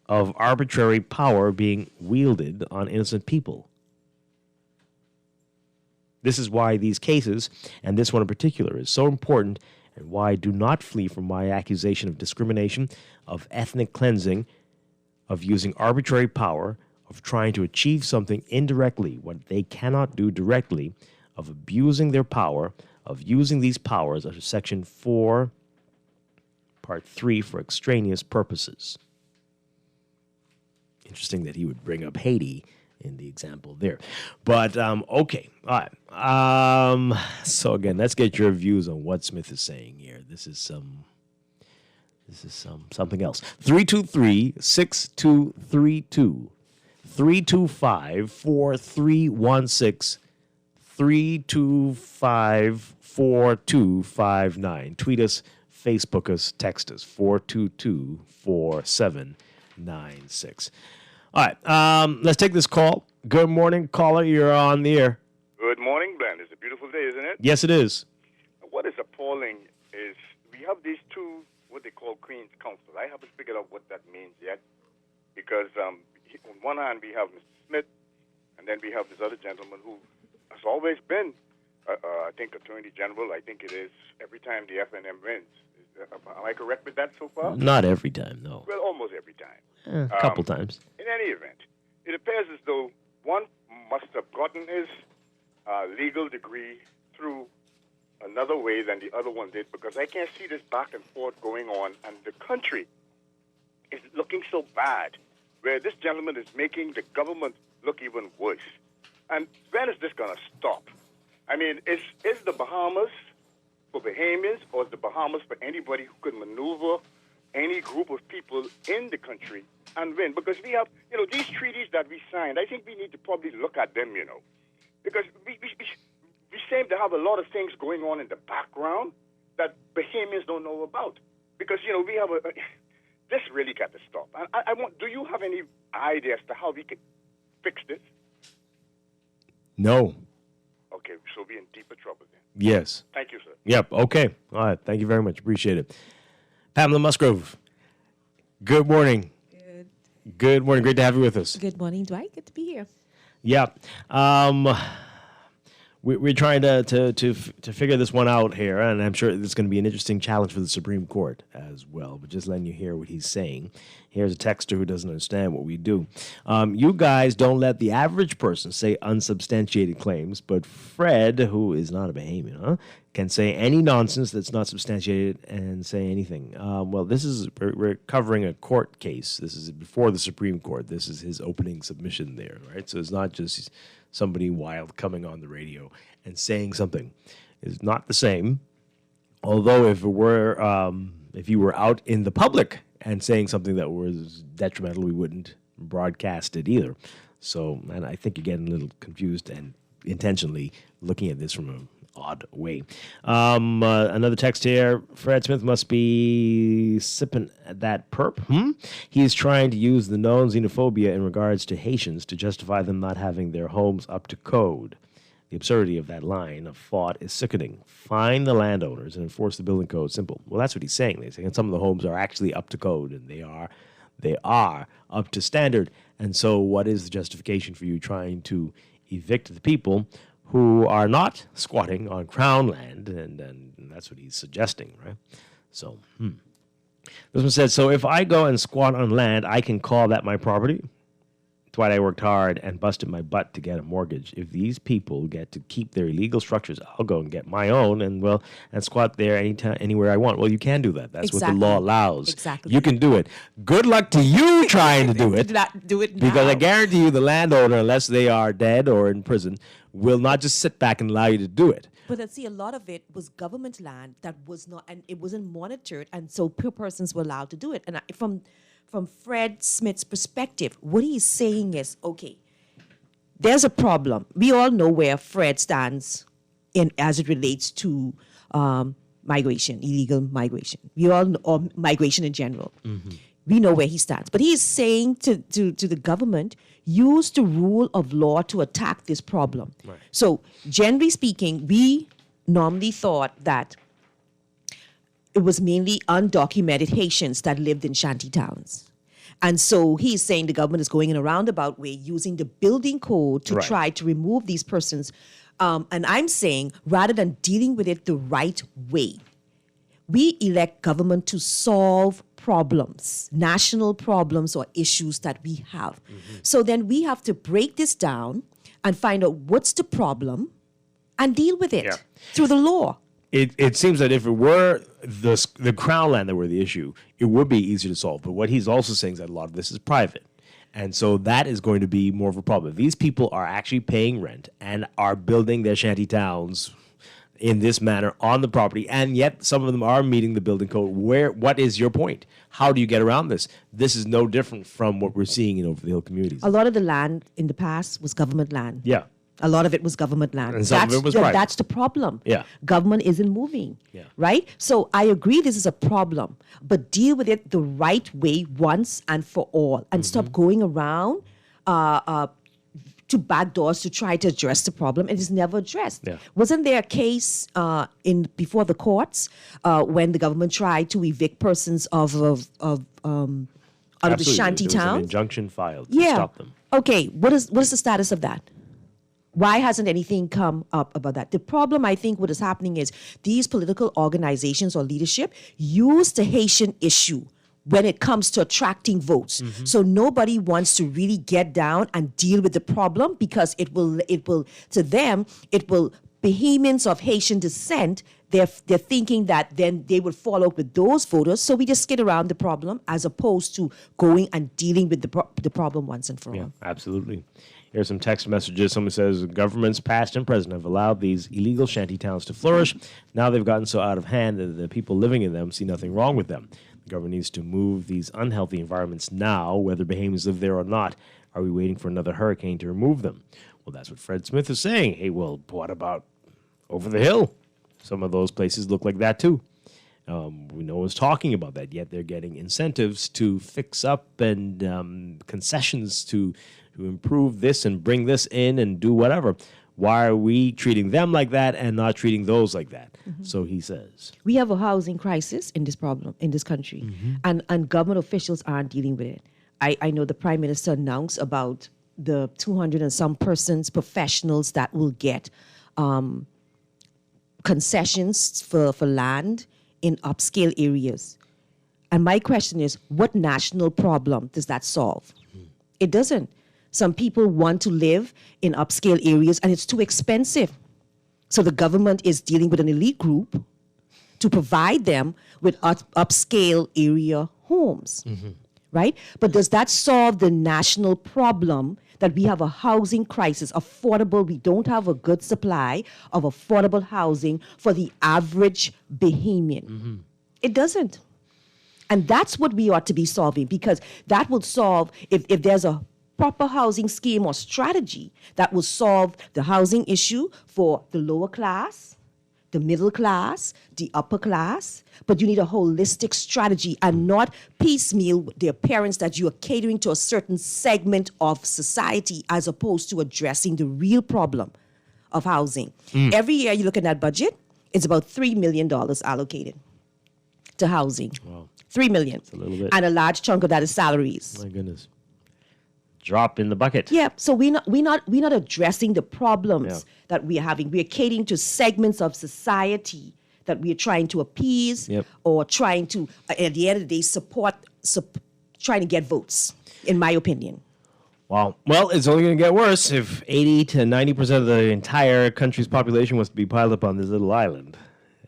of arbitrary power being wielded on innocent people. This is why these cases, and this one in particular, is so important, and why I do not flee from my accusation of discrimination, of ethnic cleansing, of using arbitrary power, of trying to achieve something indirectly, what they cannot do directly, of abusing their power, of using these powers under Section 4, Part 3 for extraneous purposes. Interesting that he would bring up Haiti in the example there. But, okay. All right. So, again, let's get your views on what Smith is saying here. This is something else. 323-6232. 325-4316. 325-4259. Tweet us, Facebook us, text us, 422-4796. All right, let's take this call. Good morning, caller. You're on the air. Good morning, Ben. It's a beautiful day, isn't it? Yes, it is. What is appalling is we have these two, what they call Queen's Counsel. I haven't figured out what that means yet, because on one hand we have Mr. Smith, and then we have this other gentleman who has always been, I think, Attorney General. I think it is every time the FNM wins. Am I correct with that so far? Not every time, no. Well, almost every time. A couple times. In any event, it appears as though one must have gotten his legal degree through another way than the other one did, because I can't see this back and forth going on, and the country is looking so bad, where this gentleman is making the government look even worse. And when is this going to stop? I mean, is the Bahamas for Bahamians, or is the Bahamas for anybody who could maneuver any group of people in the country and win? Because we have, these treaties that we signed, I think we need to probably look at them, because we seem to have a lot of things going on in the background that Bahamians don't know about. Because, we have this really got to stop. Do you have any idea as to how we can fix this? No. Okay, so we're in deeper trouble then. Yes. Thank you, sir. Yep, okay. All right, thank you very much. Appreciate it. Pamela Musgrove, good morning. Good morning. Great to have you with us. Good morning, Dwight. Good to be here. Yeah. We're trying to figure this one out here, and I'm sure it's going to be an interesting challenge for the Supreme Court as well, but just letting you hear what he's saying. Here's a texter who doesn't understand what we do. You guys don't let the average person say unsubstantiated claims, but Fred, who is not a Bahamian, can say any nonsense that's not substantiated and say anything. Well, we're covering a court case. This is before the Supreme Court. This is his opening submission there, right? So it's not just somebody wild coming on the radio and saying something. It's not the same. Although if you were out in the public and saying something that was detrimental, we wouldn't broadcast it either. So, and I think you're getting a little confused and intentionally looking at this from an odd way. Another text here. Fred Smith must be sipping at that perp. He's trying to use the known xenophobia in regards to Haitians to justify them not having their homes up to code. The absurdity of that line of thought is sickening. Fine the landowners and enforce the building code. Simple. Well, that's what he's saying. He's saying some of the homes are actually up to code, and they are up to standard. And so what is the justification for you trying to evict the people who are not squatting on Crown land? And that's what he's suggesting, right? So, This one said, so if I go and squat on land, I can call that my property? Dwight, I worked hard and busted my butt to get a mortgage. If these people get to keep their illegal structures, I'll go and get my own and squat there anytime, anywhere I want. Well, you can do that. That's what the law allows. Exactly. You can do it. Good luck to you trying to do it. Do it now. Because I guarantee you the landowner, unless they are dead or in prison, will not just sit back and allow you to do it. But see, a lot of it was government land that was not, and it wasn't monitored, and so poor persons were allowed to do it. And from Fred Smith's perspective, what he's saying is, okay, there's a problem. We all know where Fred stands in as it relates to migration, illegal migration. We all know, or migration in general. Mm-hmm. We know where he stands. But he's saying to the government, use the rule of law to attack this problem. Right. So generally speaking, we normally thought that it was mainly undocumented Haitians that lived in shanty towns. And so he's saying the government is going in a roundabout way using the building code to try to remove these persons. And I'm saying rather than dealing with it the right way, we elect government to solve problems, national problems or issues that we have. Mm-hmm. So then we have to break this down and find out what's the problem and deal with it through the law. It seems that if it were the Crown land that were the issue, it would be easier to solve. But what he's also saying is that a lot of this is private. And so that is going to be more of a problem. These people are actually paying rent and are building their shanty towns in this manner on the property, and yet some of them are meeting the building code. What is your point? How do you get around this? This is no different from what we're seeing in over-the-hill communities. A lot of the land in the past was government land. Yeah. A lot of it was government land. And some of it was private. That's the problem. Yeah. Government isn't moving. Yeah. Right? So I agree this is a problem, but deal with it the right way once and for all, and stop going around to back doors to try to address the problem. It is never addressed. Yeah. Wasn't there a case before the courts when the government tried to evict persons out of the shanty town? There was an injunction filed to stop them. Okay, what is the status of that? Why hasn't anything come up about that? The problem, I think, what is happening is these political organizations or leadership use the Haitian issue when it comes to attracting votes. Mm-hmm. So nobody wants to really get down and deal with the problem because it will to them, it will, Bahamians of Haitian descent, they're thinking that then they would fall out with those voters. So we just skid around the problem as opposed to going and dealing with the problem once and for all. Yeah, absolutely. Here's some text messages. Someone says, governments past and present have allowed these illegal shanty towns to flourish. Now they've gotten so out of hand that the people living in them see nothing wrong with them. The government needs to move these unhealthy environments now, whether Bahamians live there or not. Are we waiting for another hurricane to remove them? Well, that's what Fred Smith is saying. Hey, well, what about over the hill? Some of those places look like that too. No one's talking about that, yet they're getting incentives to fix up and concessions to improve this and bring this in and do whatever. Why are we treating them like that and not treating those like that? Mm-hmm. So he says. We have a housing crisis in this country, and government officials aren't dealing with it. I know the Prime Minister announced about the 200 and some persons, professionals that will get concessions for land in upscale areas. And my question is, what national problem does that solve? It doesn't. Some people want to live in upscale areas and it's too expensive. So the government is dealing with an elite group to provide them with upscale area homes, right? But does that solve the national problem that we have a housing crisis, affordable, we don't have a good supply of affordable housing for the average Bahamian? It doesn't. And that's what we ought to be solving, because that will solve, if there's a proper housing scheme or strategy that will solve the housing issue for the lower class, the middle class, the upper class. But you need a holistic strategy and not piecemeal the appearance that you are catering to a certain segment of society as opposed to addressing the real problem of housing. Every year you look at that budget, it's about $3 million allocated to housing. Wow. $3 million. That's a little bit. And a large chunk of that is salaries. My goodness. Drop in the bucket. Yeah, so we're not addressing the problems that we are having. We are catering to segments of society that we are trying to appease or trying to, at the end of the day, trying to get votes, in my opinion. Well, it's only going to get worse if 80 to 90% of the entire country's population was to be piled up on this little island.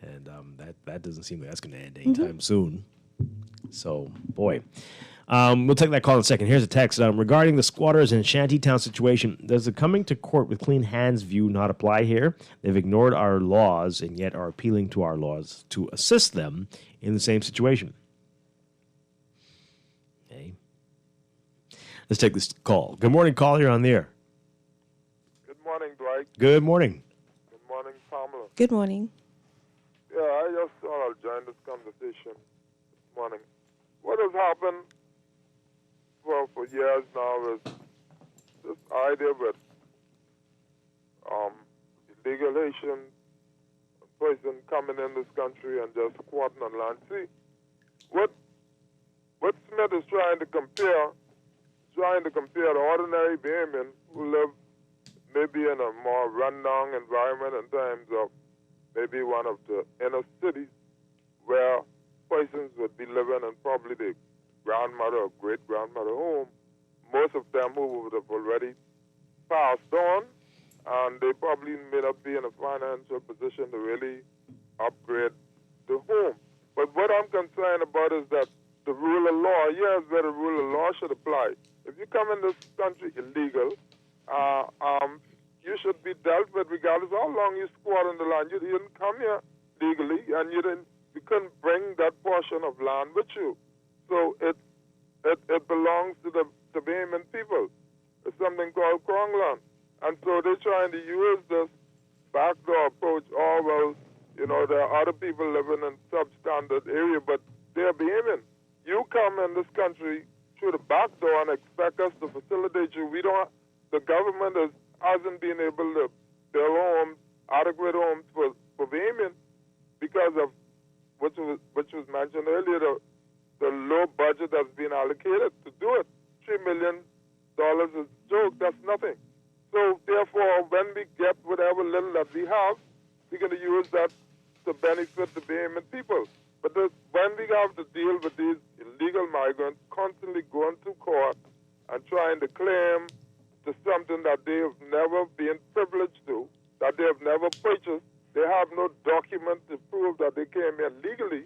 And that doesn't seem like that's going to end anytime soon. So, boy. We'll take that call in a second. Here's a text. Regarding the squatters and shantytown situation, does the coming to court with clean hands view not apply here? They've ignored our laws and yet are appealing to our laws to assist them in the same situation. Okay. Let's take this call. Good morning, call. You're on the air. Good morning, Dwight. Good morning. Good morning, Pamela. Good morning. Yeah, I just thought I'll join this conversation this morning. What has happened for years now is this idea with illegal Haitian person coming in this country and just squatting on land. See, what Smith is trying to compare the ordinary Bahamian who live maybe in a more run-down environment in terms of maybe one of the inner cities where persons would be living in probably the grandmother or great-grandmother home, most of them who would have already passed on, and they probably may not be in a financial position to really upgrade the home. But what I'm concerned about is that the rule of law, yes, where the rule of law should apply. If you come in this country illegal, you should be dealt with regardless of how long you squat on the land. You didn't come here legally, and you couldn't bring that portion of land with you. So it belongs to the Bahamian people. It's something called Krongland. And so they're trying to use this backdoor approach. Oh, well, there are other people living in substandard area, but they're Bahamian. You come in this country through the back door and expect us to facilitate you. The government hasn't been able to build homes, adequate homes for Bahamian because of which was mentioned earlier, the low budget that's been allocated to do it. $3 million is a joke. That's nothing. So therefore, when we get whatever little that we have, we're going to use that to benefit the Bahamian people. But when we have to deal with these illegal migrants constantly going to court and trying to claim to something that they have never been privileged to, that they have never purchased, they have no document to prove that they came here legally,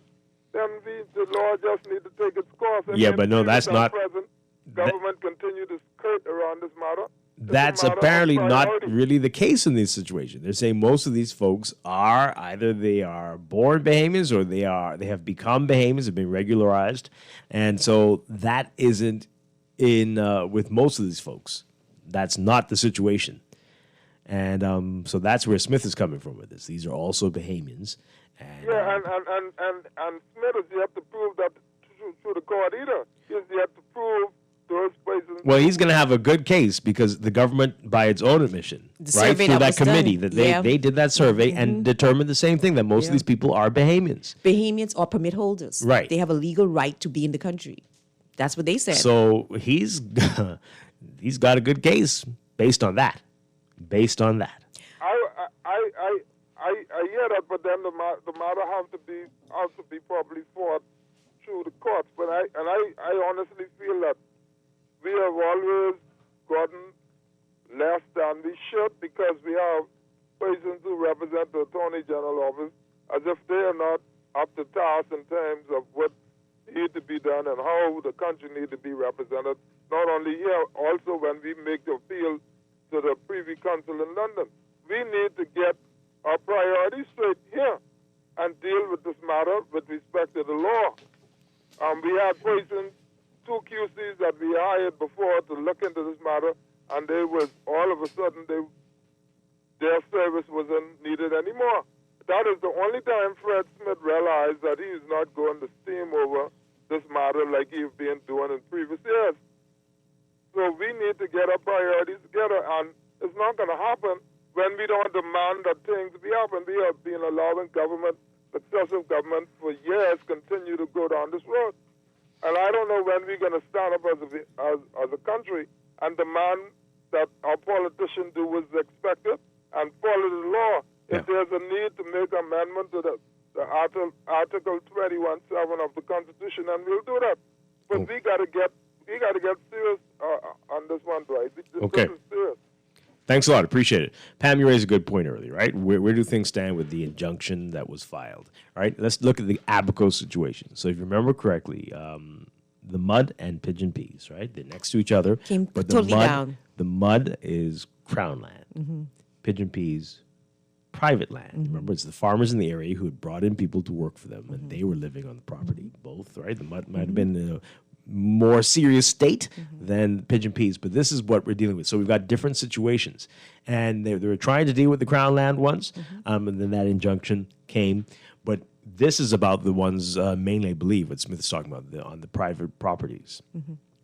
then the law just needs to take its course. And Yeah, but no, that's not. Present, government continue to skirt around this matter. That's apparently not really the case in this situation. They're saying most of these folks are either they are born Bahamians or they have become Bahamians, have been regularized, and so that isn't in with most of these folks. That's not the situation, and so that's where Smith is coming from with this. These are also Bahamians. And, and Smith is yet to prove that through the court either. He's yet to prove those persons. Well, he's going to have a good case because the government, by its own admission, right, through that committee, that they did that survey and determined the same thing, that most of these people are Bahamians. Bahamians or permit holders. Right. They have a legal right to be in the country. That's what they said. So he's got a good case based on that. I hear that, but then the matter has to be probably fought through the courts. But I honestly feel that we have always gotten less than we should because we have persons who represent the Attorney General office as if they are not up to task in terms of what needs to be done and how the country needs to be represented. Not only here, also when we make the appeal to the Privy Council in London. We need to get our priorities straight here and deal with this matter with respect to the law. We had persons, 2 QCs that we hired before to look into this matter, and they was all of a sudden their service wasn't needed anymore. That is the only time Fred Smith realized that he is not going to steam over this matter like he's been doing in previous years. So we need to get our priorities together, and it's not going to happen when we don't demand that things be happen. We have been allowing successive government for years continue to go down this road. And I don't know when we're going to stand up as a country and demand that our politicians do what's expected and follow the law. If there's a need to make amendment to the the Article 21(7) of the Constitution, and we'll do that. But we gotta get serious on this one, Dwight. This Okay. is serious. Thanks a lot. Appreciate it. Pam, you raised a good point earlier, right? Where do things stand with the injunction that was filed? All right, let's look at the Abaco situation. So if you remember correctly, the mud and pigeon peas, right? They're next to each other. Came but totally down. The mud is crown land. Mm-hmm. Pigeon peas, private land. Mm-hmm. Remember, it's the farmers in the area who had brought in people to work for them, and they were living on the property. Both, right? The mud might have been in a more serious state than pigeon peas, but this is what we're dealing with. So we've got different situations, and they were trying to deal with the crown land ones, and then that injunction came. But this is about the ones mainly, I believe, what Smith is talking about, on the private properties,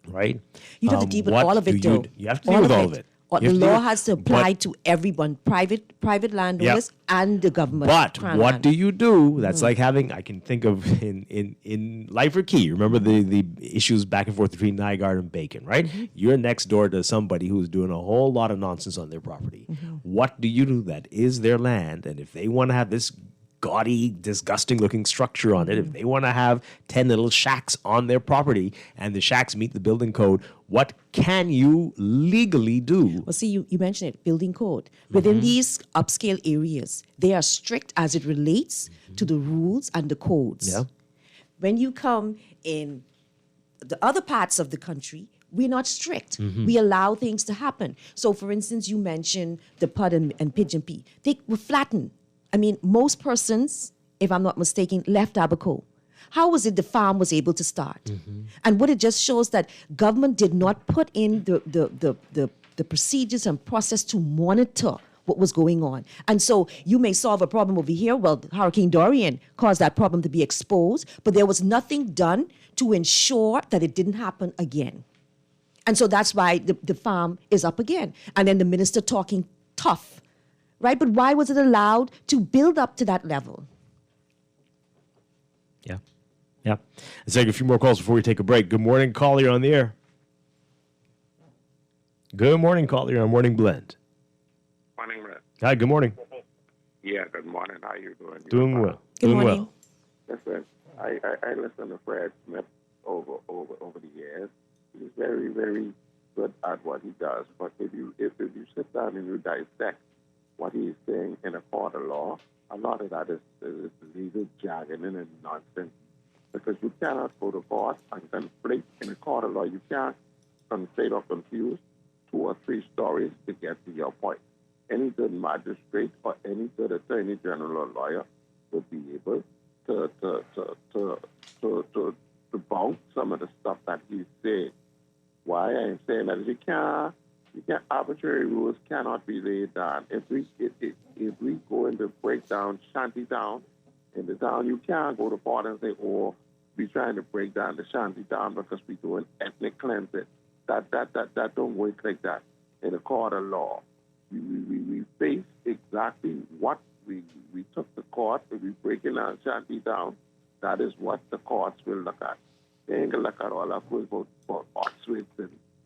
right? You have to deal with what all of it, do you though. do? You have to deal with all of it. The You have to deal law with- has to apply but- to everyone, private landowners and the government. But crown what land. do you do? That's like having, I can think of in Life or Key, remember the issues back and forth between Nygaard and Bacon, right? You're next door to somebody who's doing a whole lot of nonsense on their property. What do you do? That is their land, and if they want to have this gaudy, disgusting looking structure on it, if they want to have 10 little shacks on their property and the shacks meet the building code, what can you legally do? Well, see, you mentioned it, building code. Within these upscale areas, they are strict as it relates to the rules and the codes. Yeah. When you come in the other parts of the country, we're not strict. Mhm. We allow things to happen. So, for instance, you mentioned the pud and pigeon pea. They were flattened. I mean, most persons, if I'm not mistaken, left Abaco. How was it the farm was able to start? And what it just shows that government did not put in the procedures and process to monitor what was going on. And so you may solve a problem over here. Well, Hurricane Dorian caused that problem to be exposed, but there was nothing done to ensure that it didn't happen again. And so that's why the farm is up again. And then the minister talking tough, right? But why was it allowed to build up to that level? Yeah. Let's take a few more calls before we take a break. Good morning, caller. You're on the air. Good morning, caller. You're on Morning Blend. Morning, Red. Hi, good morning. Yeah, good morning. How you doing? Doing well. Doing well. Listen, I listen to Fred Smith over the years. He's very, very good at what he does. But if you sit down and you dissect what he's saying in a court of law, a lot of that is legal jargon and nonsense. Because you cannot go to court and conflate in a court of law. You can't conflate or confuse 2 or 3 stories to get to your point. Any good magistrate or any good attorney general or lawyer would be able to bounce some of the stuff that he's saying. Why I'm saying that is you can't arbitrary rules cannot be laid down. If we go into break down shanty town in the town, you can't go to court and say, oh, we're trying to break down the shanty town because we're doing ethnic cleansing. That don't work like that in a court of law. We face exactly what we took to court. If we breaking down shanty town, that is what the courts will look at. They ain't gonna look at all that about Auschwitz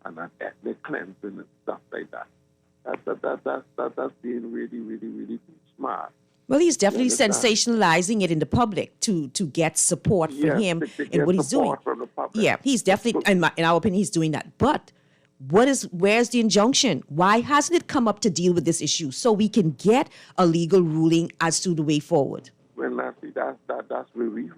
and that ethnic cleansing and stuff like that. That's being really, really, really smart. Well, he's definitely You understand? sensationalizing it in the public to get support for Yes, him to in get what he's doing. support from the public. Yeah, he's definitely, in our opinion, he's doing that. But where's the injunction? Why hasn't it come up to deal with this issue so we can get a legal ruling as to the way forward? Well, Nancy, that's where we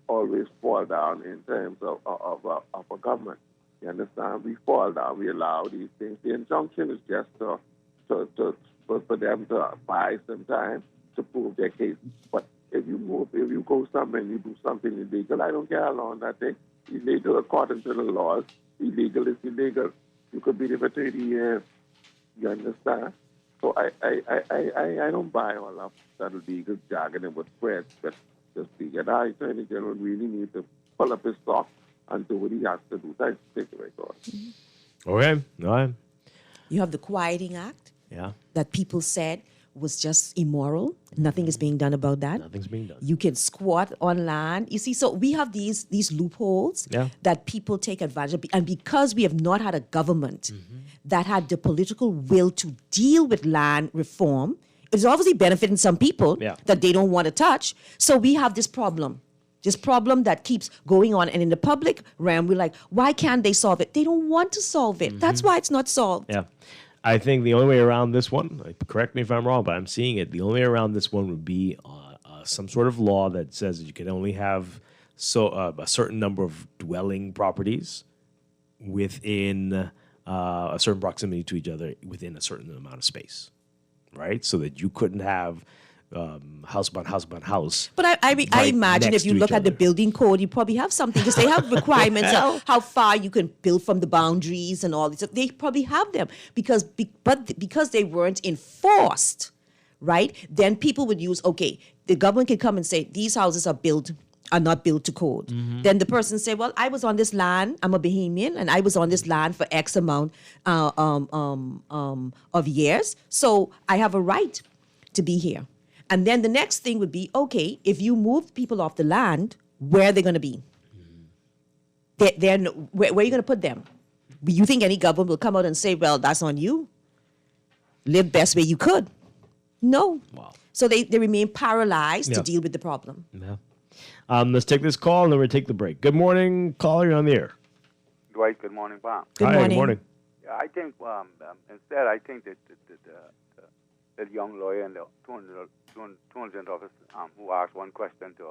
always fall down in terms of a government. You understand? We fall down. We allow these things. The injunction is just for them to buy some time to prove their case. But if you go somewhere and you do something illegal, I don't care how long that takes. Illegal according to the laws. Illegal is illegal. You could be there for 30 years. You understand? So I don't buy all of that legal jargon and what Fred just be. And our Attorney General really need to pull up his socks and do what he has to do. Thanks for taking my call. Okay. All right. You have the Quieting Act Yeah. that people said was just immoral. Nothing is being done about that. Nothing's being done. You can squat on land. You see, so we have these loopholes Yeah. that people take advantage of. And because we have not had a government that had the political will to deal with land reform It's obviously benefiting some people Yeah. that they don't want to touch. So we have this problem that keeps going on. And in the public realm, we're like, why can't they solve it? They don't want to solve it. That's why it's not solved. Yeah. I think the only way around this one, correct me if I'm wrong, but I'm seeing it, the only way around this one would be some sort of law that says that you can only have a certain number of dwelling properties within a certain proximity to each other within a certain amount of space, right? So that you couldn't have house upon house upon house. But I imagine if you look at the building code, you probably have something because they have requirements of how far you can build from the boundaries and all this. They probably have them because they weren't enforced, right? Then people would use, okay, the government can come and say these houses are not built to code. Then the person say, well, I was on this land, I'm a Bahamian, and I was on this land for X amount of years, so I have a right to be here. And then the next thing would be, okay, if you move people off the land, where are they going to be? Where are you going to put them? You think any government will come out and say, well, that's on you? Live best way you could. No. Wow. So they remain paralyzed to Yeah. deal with the problem. Yeah. Let's take this call and then we'll take the break. Good morning, caller. You're on the air. Dwight, good morning, Bob. Hi, good morning. Yeah, I think instead, I think that the young lawyer in the 200 office who asked one question to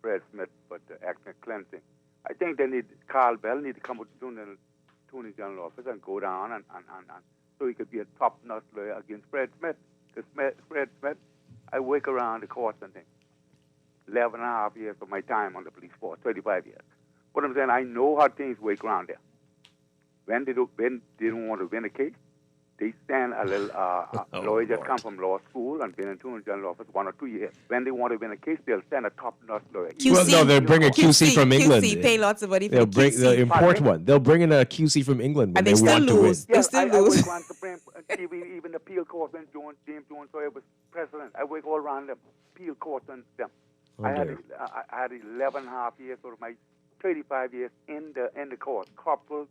Fred Smith for the acting cleansing, I think Carl Bell need to come to the Attorney General office and go down and so he could be a top-notch lawyer against Fred Smith. Because Fred Smith, I work around the courts and things. 11 and a half years of my time on the police force, 35 years. What I'm saying, I know how things work around there. When they don't want to win a case, they send a little lawyer just come from law school and been in Attorney General office 1 or 2 years. When they want to win a case, they'll send a top-notch lawyer. Well, no, they'll bring a QC from England. QC, pay lots of money for They'll import one. They'll bring in a QC from England when And they they still want lose. to win. Yes, I work on Supreme, even the appeal court when James Jones Sawyer was president. I work all around the appeal court and them. I had 11 and a half years out of my 35 years in the court, constable,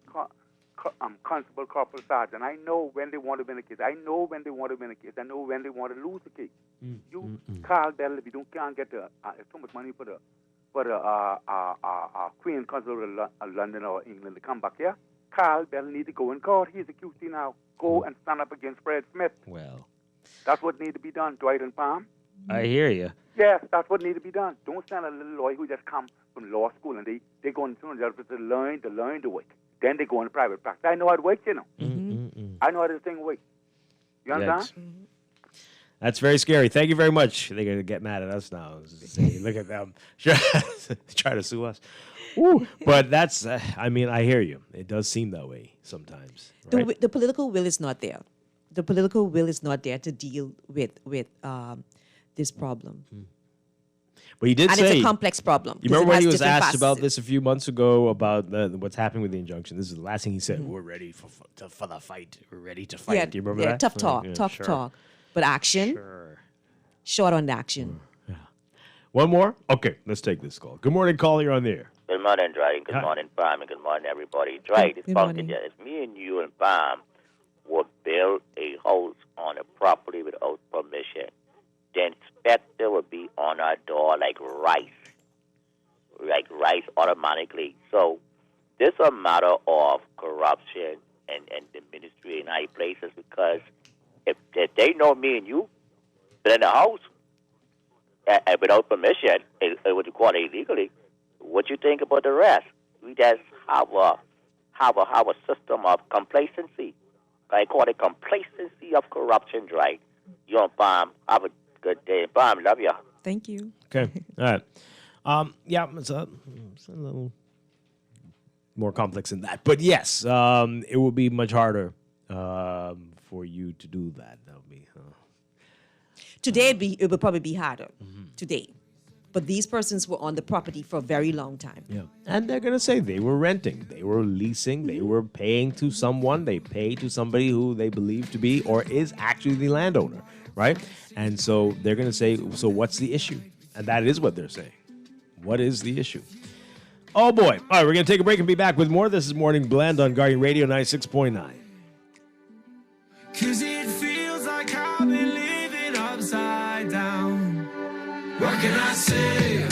corporal, sergeant. I know when they want to win a case. I know when they want to win a case. I know when they want to lose a case. Carl Bell, if you can't get so much money for the Queen Consort of London or England to come back here, Carl Bell need to go in court. He's a QC now. Go and stand up against Fred Smith. Well, that's what need to be done, Dwight and Palm. I hear you. Yes, that's what needs to be done. Don't send a little lawyer who just come from law school and they go into to learn the work. Then they go into private practice. I know how it works, you know. I know how this thing works. You understand? That's very scary. Thank you very much. They're going to get mad at us now. Say, look at them. Try to sue us. Ooh. But that's, I hear you. It does seem that way sometimes. Right? The political will is not there. The political will is not there to deal with this problem. But he did and say... it's a complex problem. You remember when he was asked about this a few months ago, about what's happening with the injunction? This is the last thing he said. We're ready for the fight. We're ready to fight. Yeah, Do you remember that? Tough talk. But action, short on action. Yeah. One more? Okay, let's take this call. Good morning, caller. You're on the air. Good morning, Dwight. Good morning, Pam. And good morning, everybody. Dwight, it's funky there. It's me and you and Pam would build a house on a property without permission. The inspector would be on our door like rice automatically. So this is a matter of corruption and the ministry in high places, because if they know me and you build a house without permission, it would be called illegally. What you think about the rest? We just have a system of complacency. I call it complacency of corruption, right? You and Pam, have a good day. Pam, love you. Thank you. Okay. All right. It's a little more complex than that. But yes, it will be much harder for you to do that. That would be... Today, it would probably be harder. Today. But these persons were on the property for a very long time. Yeah. And they're going to say they were renting, they were leasing, they were paying to someone, they paid to somebody who they believe to be or is actually the landowner, right? And so they're going to say, so what's the issue? And that is what they're saying. What is the issue? Oh, boy. All right, we're going to take a break and be back with more. This is Morning Blend on Guardian Radio 96.9. Cause it feels like I've been living upside down. What can I say?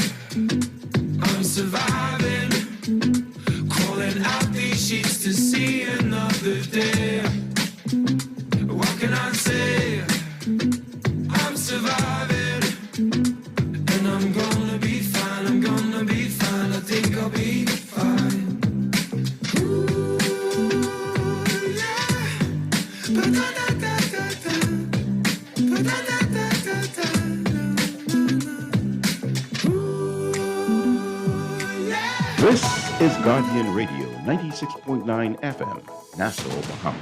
I'm surviving, crawling out these sheets to see another day. What can I say? I'm surviving, and I'm gonna be fine, I'm gonna be fine, I think I'll be fine. Ooh, yeah. Ba-da-da-da-da-da. Ba-da-da-da-da-da. This is Guardian Radio 96.9 FM, Nassau, Bahamas.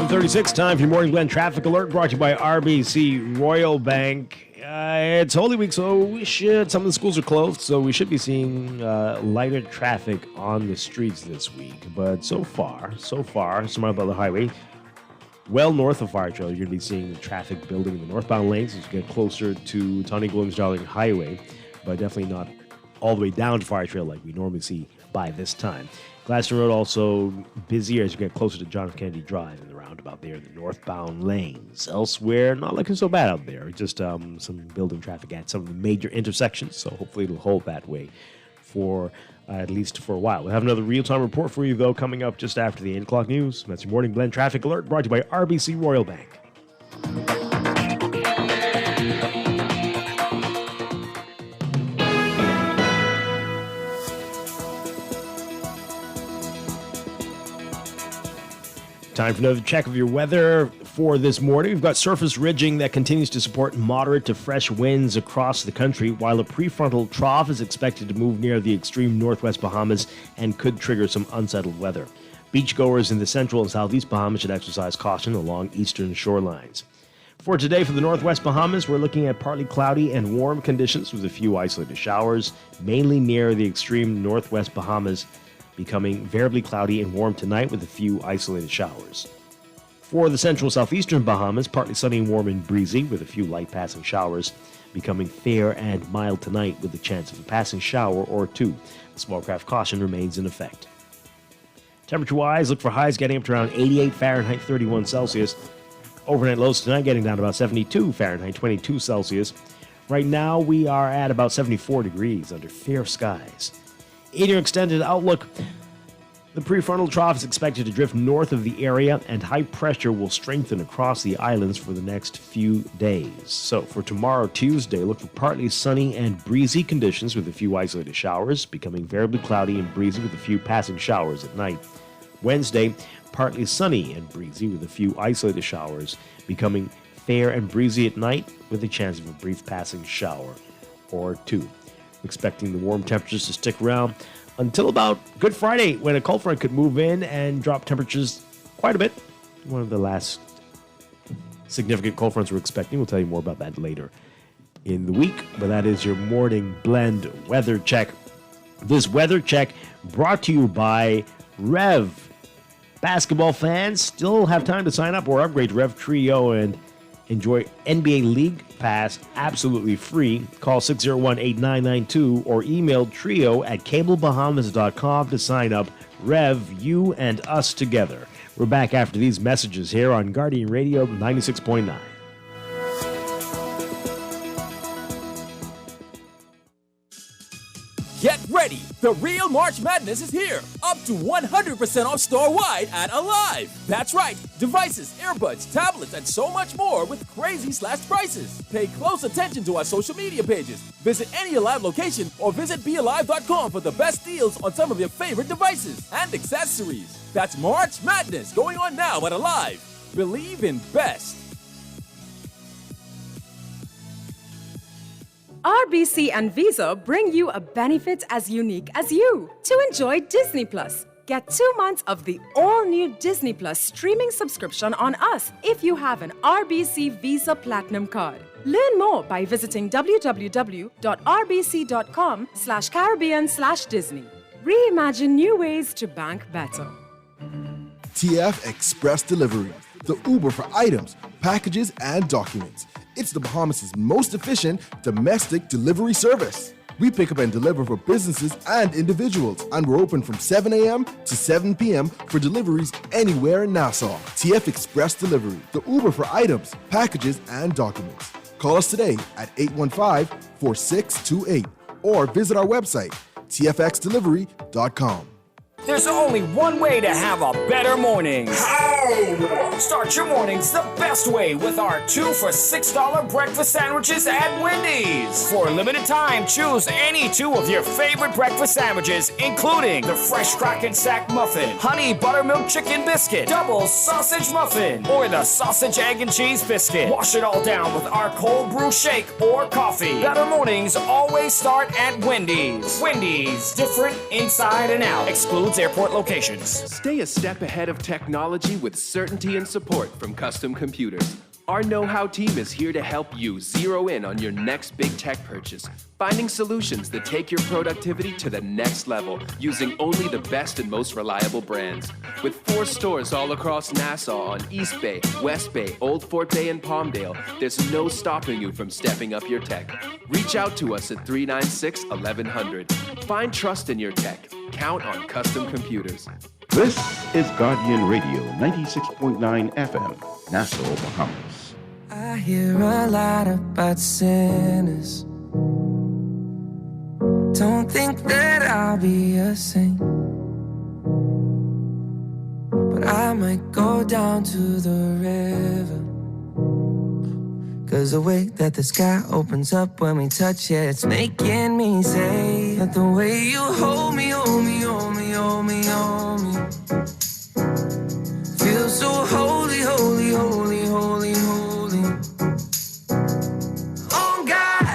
.36, time for your Morning Blend Traffic Alert, brought to you by RBC Royal Bank. It's Holy Week, so some of the schools are closed, so we should be seeing lighter traffic on the streets this week. But so far, somewhere about the highway, well north of Fire Trail, you're going to be seeing the traffic building in the northbound lanes as you get closer to Tony Williams-Darling Highway, but definitely not all the way down to Fire Trail like we normally see by this time. Gladstone Road also busier as you get closer to John F. Kennedy Drive in the roundabout there in the northbound lanes. Elsewhere, not looking so bad out there. Just some building traffic at some of the major intersections, so hopefully it'll hold that way for at least for a while. We'll have another real-time report for you, though, coming up just after the 8 o'clock news. That's your Morning Blend Traffic Alert, brought to you by RBC Royal Bank. Time for another check of your weather for this morning. We've got surface ridging that continues to support moderate to fresh winds across the country, while a prefrontal trough is expected to move near the extreme northwest Bahamas and could trigger some unsettled weather. Beachgoers in the central and southeast Bahamas should exercise caution along eastern shorelines. For today, for the northwest Bahamas, we're looking at partly cloudy and warm conditions with a few isolated showers, mainly near the extreme northwest Bahamas, becoming variably cloudy and warm tonight with a few isolated showers. For the central southeastern Bahamas, partly sunny and warm and breezy with a few light passing showers, becoming fair and mild tonight with a chance of a passing shower or two. The small craft caution remains in effect. Temperature-wise, look for highs getting up to around 88 Fahrenheit, 31 Celsius. Overnight lows tonight getting down to about 72 Fahrenheit, 22 Celsius. Right now, we are at about 74 degrees under fair skies. In your extended outlook, the prefrontal trough is expected to drift north of the area, and high pressure will strengthen across the islands for the next few days. So for tomorrow, Tuesday, look for partly sunny and breezy conditions with a few isolated showers, becoming variably cloudy and breezy with a few passing showers at night. Wednesday, partly sunny and breezy with a few isolated showers, becoming fair and breezy at night with a chance of a brief passing shower or two. Expecting the warm temperatures to stick around until about Good Friday, when a cold front could move in and drop temperatures quite a bit. One of the last significant cold fronts we're expecting. We'll tell you more about that later in the week. But that is your Morning Blend weather check. This weather check brought to you by Rev. Basketball fans still have time to sign up or upgrade to Rev Trio and enjoy NBA League Pass absolutely free. Call 601-8992 or email trio@cablebahamas.com to sign up. Rev, you and us together. We're back after these messages here on Guardian Radio 96.9. Get ready! The real March Madness is here! Up to 100% off store-wide at Alive! That's right! Devices, earbuds, tablets, and so much more with crazy slashed prices! Pay close attention to our social media pages. Visit any Alive location or visit BeAlive.com for the best deals on some of your favorite devices and accessories. That's March Madness going on now at Alive. Believe in best. RBC and Visa bring you a benefit as unique as you to enjoy Disney Plus. Get 2 months of the all-new Disney Plus streaming subscription on us if you have an RBC Visa Platinum card. Learn more by visiting www.rbc.com/Caribbean/Disney. Reimagine new ways to bank better. TF Express Delivery, the Uber for items, packages, and documents. It's the Bahamas' most efficient domestic delivery service. We pick up and deliver for businesses and individuals, and we're open from 7 a.m. to 7 p.m. for deliveries anywhere in Nassau. TF Express Delivery, the Uber for items, packages, and documents. Call us today at 815-4628 or visit our website, tfxdelivery.com. There's only one way to have a better morning. How? Start your mornings the best way with our 2 for $6 breakfast sandwiches at Wendy's. For a limited time, choose any 2 of your favorite breakfast sandwiches, including the fresh Strachan sack muffin, honey buttermilk chicken biscuit, double sausage muffin, or the sausage egg and cheese biscuit. Wash it all down with our cold brew shake or coffee. Better mornings always start at Wendy's. Wendy's, different inside and out. Excludes airport locations. Stay a step ahead of technology with certainty and support from Custom Computers. Our know-how team is here to help you zero in on your next big tech purchase, finding solutions that take your productivity to the next level using only the best and most reliable brands. With 4 stores all across Nassau on East Bay, West Bay, Old Fort Bay, and Palmdale, there's no stopping you from stepping up your tech. Reach out to us at 396-1100. Find trust in your tech. Count on Custom Computers. This is Guardian Radio 96.9 FM, Nassau, Bahamas. I hear a lot about sinners. Don't think that I'll be a saint, but I might go down to the river. 'Cause the way that the sky opens up when we touch it, it's making me say that the way you hold me, hold me, hold me, hold me, hold me, feels so holy, holy, holy, holy, holy. Oh God,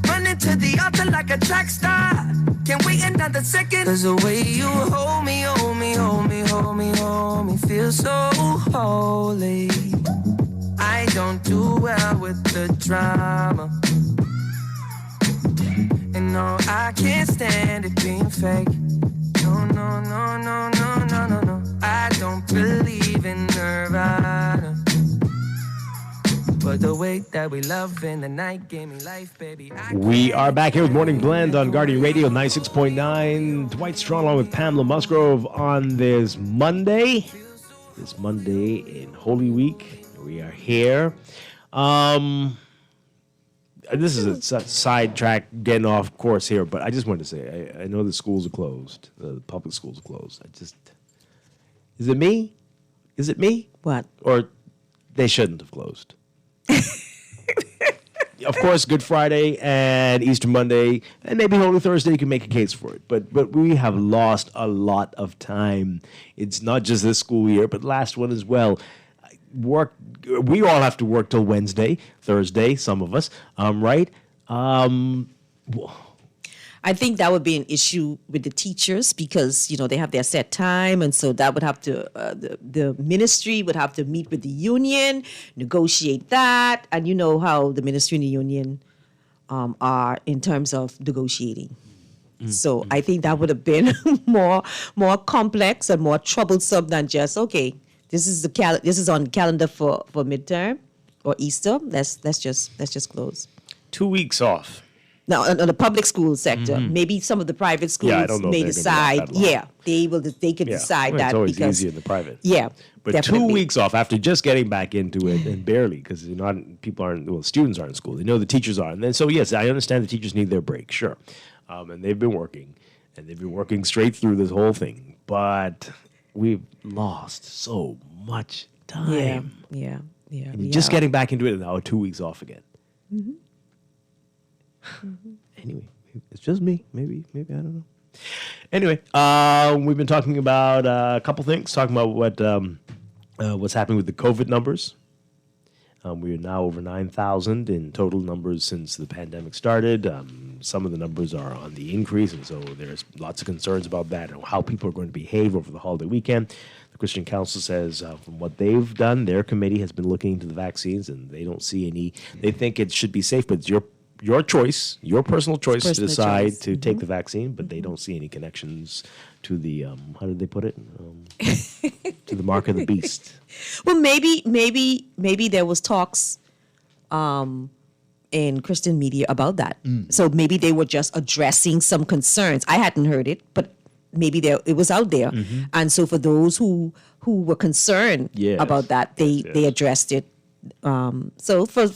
running to the altar like a track star. Can't wait another second. 'Cause the way you hold me, hold me, hold me, hold me, hold me, feels so holy. I don't do well with the drama, and no, I can't stand it being fake. No, no, no, no, no, no, no, no. I don't believe in Nirvana, but the way that we love in the night gave me life, baby. We are back here with Morning Blend on Guardian Radio 96.9. Dwight Strachan along with Pamela Musgrove on this Monday in Holy Week. We are here. This is a sidetrack, getting off course here, but I just wanted to say, I know the schools are closed. The public schools are closed. Is it me? Is it me? What? Or they shouldn't have closed. Of course, Good Friday and Easter Monday, and maybe Holy Thursday, you can make a case for it. But we have lost a lot of time. It's not just this school year, but last one as well. We all have to work till Wednesday, Thursday, some of us, right? I think that would be an issue with the teachers because, they have their set time. And so that would have to, the ministry would have to meet with the union, negotiate that. And you know how the ministry and the union are in terms of negotiating. So I think that would have been more complex and more troublesome than just, okay, this is on the calendar for midterm or Easter. Let's just close. 2 weeks off. Now, on the public school sector, maybe some of the private schools may decide. They can decide that. It's always because easier in the private. Yeah, but definitely. 2 weeks off after just getting back into it and barely because students aren't in school. They know the teachers are, and then so yes, I understand the teachers need their break, sure, and they've been working straight through this whole thing, but we've lost so much time. Yeah. And just getting back into it now, 2 weeks off again. Mm-hmm. Anyway, it's just me. Maybe I don't know. Anyway, we've been talking about a couple things. Talking about what's happening with the COVID numbers. We are now over 9,000 in total numbers since the pandemic started. Some of the numbers are on the increase, and so there's lots of concerns about that and how people are going to behave over the holiday weekend. The Christian Council says from what they've done, their committee has been looking into the vaccines, and they don't see any. They think it should be safe, but it's your choice, your personal choice to decide to take the vaccine, but they don't see any connections to the, how did they put it? To the mark of the beast. Well, maybe there was talks in Christian media about that. So maybe they were just addressing some concerns. I hadn't heard it, but maybe it was out there. And so for those who were concerned about that, they addressed it. So for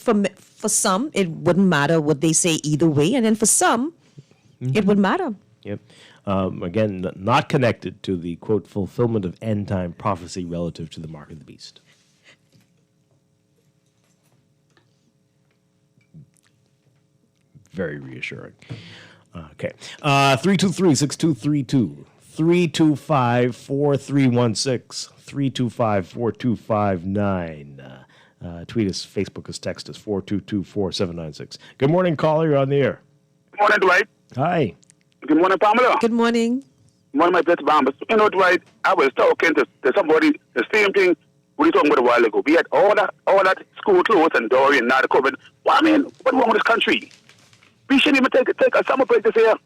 some, it wouldn't matter what they say either way, and then for some, it would matter. Yep. Again, not connected to the, quote, fulfillment of end-time prophecy relative to the mark of the beast. Very reassuring. Okay. 323-6232. 325-4316. 325-4259. Tweet us, Facebook us, text us, 422-4796. Good morning, caller. You're on the air. Good morning, Dwight. Hi. Good morning, Pamela. Good morning. One of my best bombers. You know, Dwight, I was talking to somebody, the same thing we were talking about a while ago. We had all that school clothes and Dory and now the COVID. Well, I mean, what's wrong with this country? We shouldn't even take a summer break this year.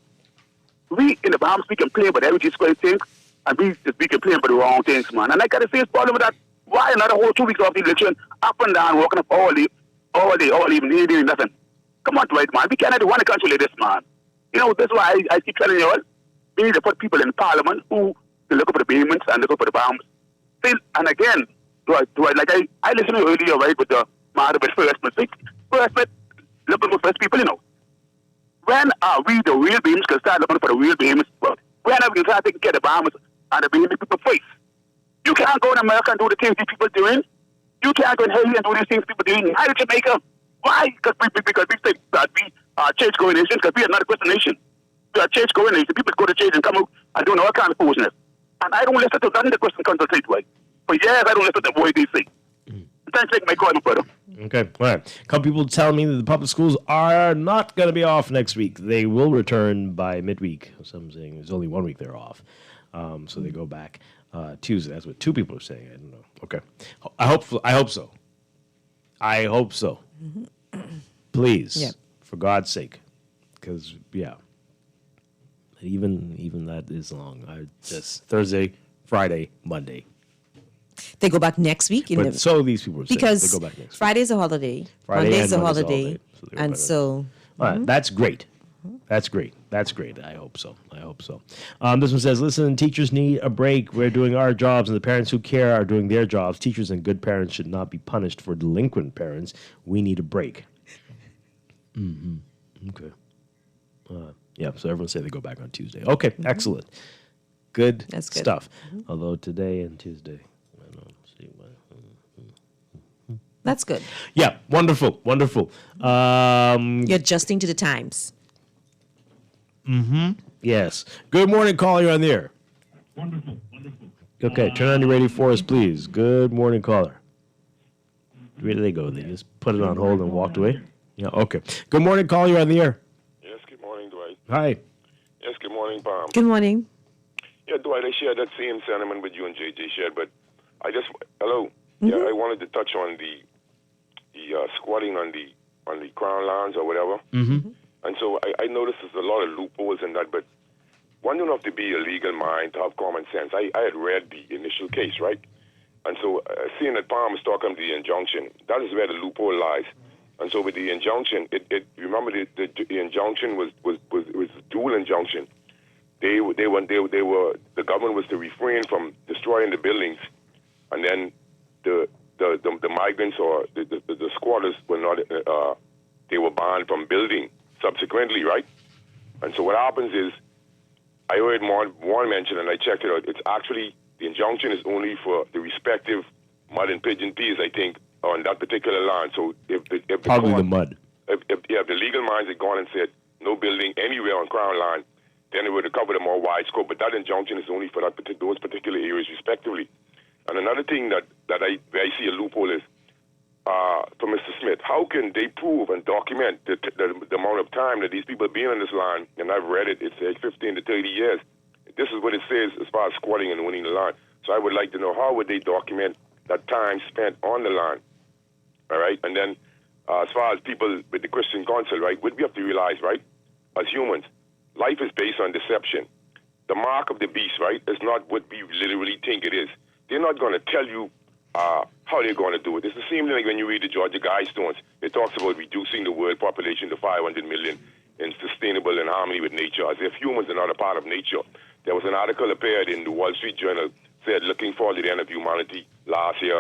We in the Bahamas, we complain about every great thing, and we complain about the wrong things, man. And I got a serious problem with that. Why another whole 2 weeks off the election, up and down, walking up all evening, doing nothing? Come on, Dwight, man. We cannot run a country like this, man. You know, that's why I keep telling you all, we need to put people in Parliament who can look up for the payments and look up for the Bahamas. And again, Dwight, like I listened to you earlier, right, with the matter with First Met, looking for first people, you know. When are we the real Bahamas can start looking for the real Bahamas? Well, when are we going to start taking care of the Bahamas and the Bahamas people face? You can't go in America and do the things these people doing. You can't go in Haiti and do these things people doing. Why Jamaica? Why? Because we think that we are church-going nations, because we are not a Christian nation. We are church-going nations. People go to church and come out and do all kinds of foolishness. And I don't listen to nothing the Christian Council say, right? For years, I don't listen to what they say. Thanks for taking my call, my brother. Okay, all right. A couple people tell me that the public schools are not going to be off next week. They will return by midweek. Some saying there's only 1 week they're off. So they go back Tuesday. That's what two people are saying. I don't know. Okay. I hope so. I hope so. Please, for God's sake. Because, even that is long. Just Thursday, Friday, Monday. They go back next week. So these people are saying because they go back next week. Friday's a holiday. Monday's a holiday. And so... All right, that's great. That's great. I hope so. This one says, listen, teachers need a break. We're doing our jobs, and the parents who care are doing their jobs. Teachers and good parents should not be punished for delinquent parents. We need a break. Okay. So everyone say they go back on Tuesday. Okay, excellent. Good stuff. Although today and Tuesday. That's good. Yeah, wonderful. You're adjusting to the times. Yes. Good morning, caller. You're on the air. Wonderful. Okay, turn on your radio for us, please. Good morning, caller. Where did they go? They just put it on hold and walked away? Yeah, okay. Good morning, caller. You're on the air. Yes, good morning, Dwight. Hi. Yes, good morning, Pam. Good morning. Yeah, Dwight, I share that same sentiment with you and JJ shared, but hello. Yeah, I wanted to touch on the squatting on the crown lands or whatever. And so I noticed there's a lot of loopholes in that, but one don't have to be a legal mind to have common sense. I had read the initial case, right? And so seeing that Palm was talking to the injunction, that is where the loophole lies. And so with the injunction, remember the injunction was a dual injunction. The government was to refrain from destroying the buildings, and then the migrants or the squatters were not they were banned from building subsequently, right? And so what happens is, I heard one mention and I checked it out. It's actually the injunction is only for the respective mud and pigeon peas, I think, on that particular land. So if the mud. If the legal minds had gone and said no building anywhere on Crown land, then it would have covered a more wide scope. But that injunction is only for those particular areas respectively. And another thing that I see a loophole is, for Mr. Smith, how can they prove and document the amount of time that these people have been on this line? And I've read it. It's like 15 to 30 years. This is what it says as far as squatting and winning the line. So I would like to know, how would they document that time spent on the line? All right? And then as far as people with the Christian Council, right, what we have to realize, right, as humans, life is based on deception. The mark of the beast, right, is not what we literally think it is. They're not going to tell you how they're going to do it. It's the same thing like when you read the Georgia Guidestones. It talks about reducing the world population to 500 million and sustainable in harmony with nature, as if humans are not a part of nature. There was an article appeared in the Wall Street Journal said looking forward to the end of humanity last year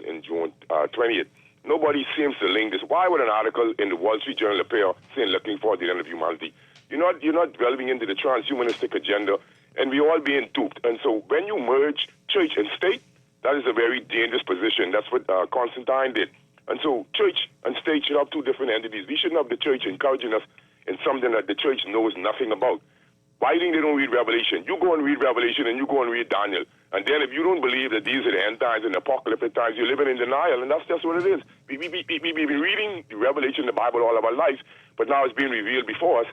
in June 20th. Nobody seems to link this. Why would an article in the Wall Street Journal appear saying looking forward to the end of humanity? You're not delving into the transhumanistic agenda, and we're all being duped. And so when you merge church and state, that is a very dangerous position. That's what Constantine did. And so church and state should have two different entities. We shouldn't have the church encouraging us in something that the church knows nothing about. Why do you think they don't read Revelation? You go and read Revelation and you go and read Daniel. And then if you don't believe that these are the end times and apocalyptic times, you're living in denial, and that's just what it is. We've been reading the Revelation, the Bible, all of our lives, but now it's being revealed before us.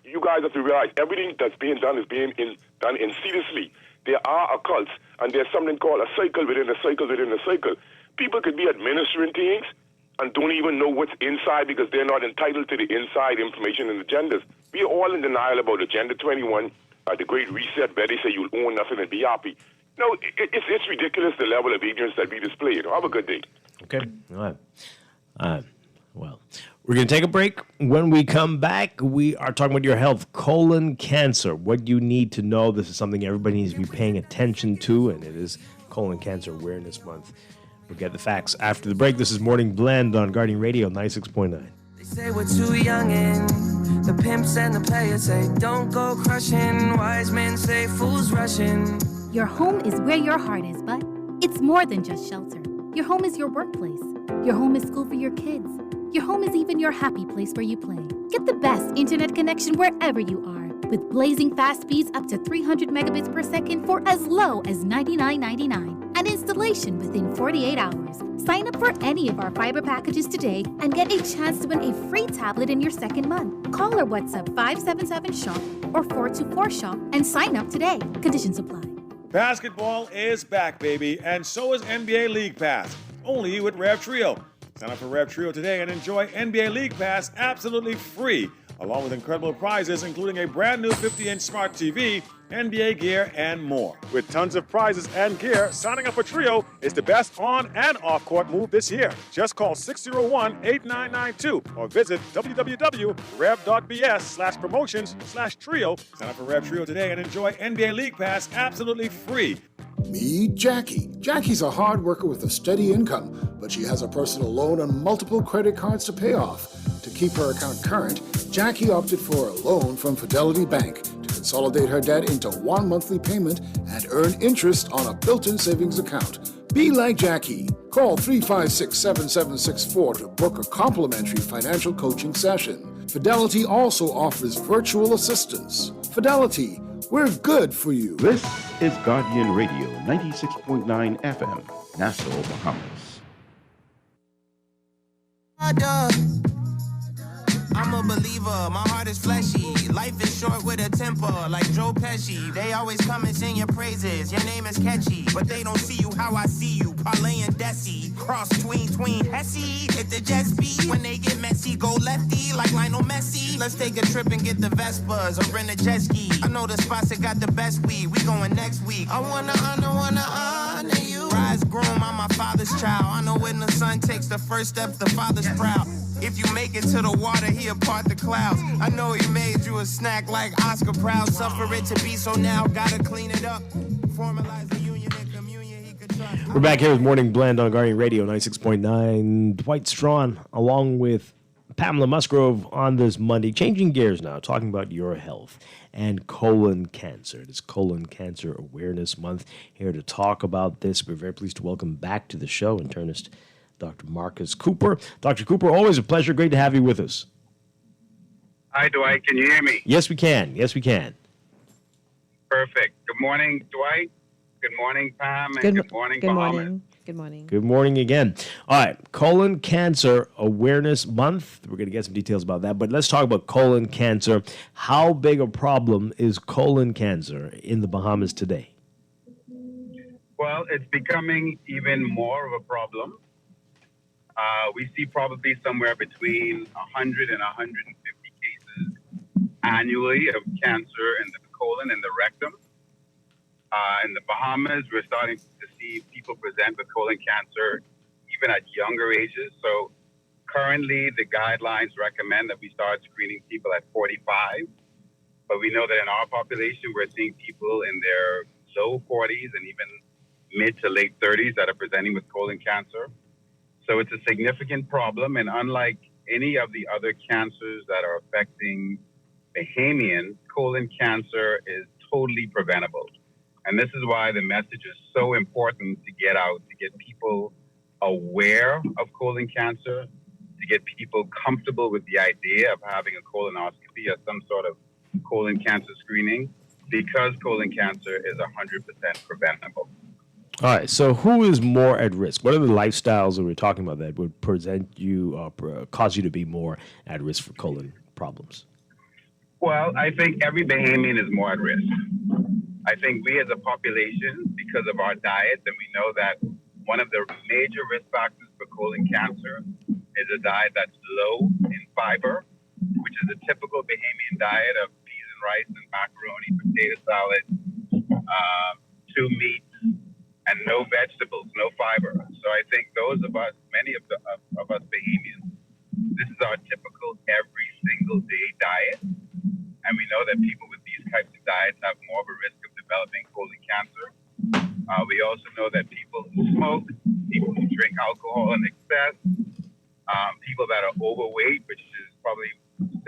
You guys have to realize everything that's being done is being done insidiously. There are occults, and there's something called a cycle within a cycle within a cycle. People could be administering things and don't even know what's inside because they're not entitled to the inside information and agendas. We are all in denial about Agenda 21, the Great Reset, where they say you'll own nothing and be happy. No, it's ridiculous, the level of ignorance that we display. Have a good day. Okay. All right. Well, we're going to take a break. When we come back, we are talking about your health, colon cancer, what you need to know. This is something everybody needs to be paying attention to, and it is Colon Cancer Awareness Month. We'll get the facts after the break. This is Morning Blend on Guardian Radio 96.9. They say we're too young and the pimps and the players say don't go crushing. Wise men say fools rushing. Your home is where your heart is, but it's more than just shelter. Your home is your workplace. Your home is school for your kids. Your home is even your happy place where you play. Get the best internet connection wherever you are with blazing fast speeds up to 300 megabits per second for as low as $99.99 and installation within 48 hours. Sign up for any of our fiber packages today and get a chance to win a free tablet in your second month. Call or WhatsApp 577-SHOP or 424-SHOP and sign up today. Conditions apply. Basketball is back, baby, and so is NBA League Pass, only with Rev Trio. Sign up for Rev Trio today and enjoy NBA League Pass absolutely free, along with incredible prizes, including a brand new 50-inch smart TV, NBA gear, and more. With tons of prizes and gear, signing up for Trio is the best on- and off-court move this year. Just call 601-8992 or visit www.rev.bs/promotions/trio. Sign up for Rev Trio today and enjoy NBA League Pass absolutely free. Meet Jackie. Jackie's a hard worker with a steady income, but she has a personal loan and multiple credit cards to pay off. To keep her account current, Jackie opted for a loan from Fidelity Bank to consolidate her debt into one monthly payment and earn interest on a built-in savings account. Be like Jackie. Call 356-7764 to book a complimentary financial coaching session. Fidelity also offers virtual assistance. Fidelity, we're good for you. This is Guardian Radio 96.9 FM, Nassau, Bahamas. I'm a believer, my heart is fleshy. Life is short with a temper, like Joe Pesci. They always come and sing your praises, your name is catchy. But they don't see you how I see you, Parlay and Desi. Cross tween, Hesse. Hit the jet speed, when they get messy, go lefty, like Lionel Messi. Let's take a trip and get the Vespas, or rent a jet ski. I know the spots that got the best weed, we going next week. I wanna honor you. Rise groom, I'm my father's child. I know when the son takes the first step, the father's proud. If you make it to the water, he'll part the clouds. I know he made you a snack like Oscar Proud. Suffer it to be, so now gotta clean it up. Formalize the union and communion he could trust. We're back here with Morning Blend on Guardian Radio 96.9. Dwight Strachan along with Pamela Musgrove on this Monday. Changing gears now, talking about your health and colon cancer. It is Colon Cancer Awareness Month. Here to talk about this, we're very pleased to welcome back to the show internist Dr. Marcus Cooper. Dr. Cooper, always a pleasure. Great to have you with us. Hi, Dwight. Can you hear me? Yes, we can. Yes, we can. Perfect. Good morning, Dwight. Good morning, Pam. And good morning, Bahamas. Good morning. Good morning again. All right, Colon Cancer Awareness Month. We're going to get some details about that, but let's talk about colon cancer. How big a problem is colon cancer in the Bahamas today? Well, it's becoming even more of a problem. We see probably somewhere between 100 and 150 cases annually of cancer in the colon and the rectum. In the Bahamas, we're starting to see people present with colon cancer even at younger ages. So currently, the guidelines recommend that we start screening people at 45. But we know that in our population, we're seeing people in their low 40s and even mid to late 30s that are presenting with colon cancer. So it's a significant problem. And unlike any of the other cancers that are affecting Bahamians, colon cancer is totally preventable. And this is why the message is so important to get out, to get people aware of colon cancer, to get people comfortable with the idea of having a colonoscopy or some sort of colon cancer screening, because colon cancer is 100% preventable. All right, so who is more at risk? What are the lifestyles that we're talking about that would present you, cause you to be more at risk for colon problems? Well, I think every Bahamian is more at risk. I think we as a population, because of our diet, and we know that one of the major risk factors for colon cancer is a diet that's low in fiber, which is a typical Bahamian diet of peas and rice and macaroni, potato salad, 2 meats, and no vegetables, no fiber. So I think those of us, many of us Bahamians, this is our typical every single day diet. And we know that people with these types of diets have more of a risk of developing colon cancer. We also know that people who smoke, people who drink alcohol in excess, people that are overweight, which is probably 65%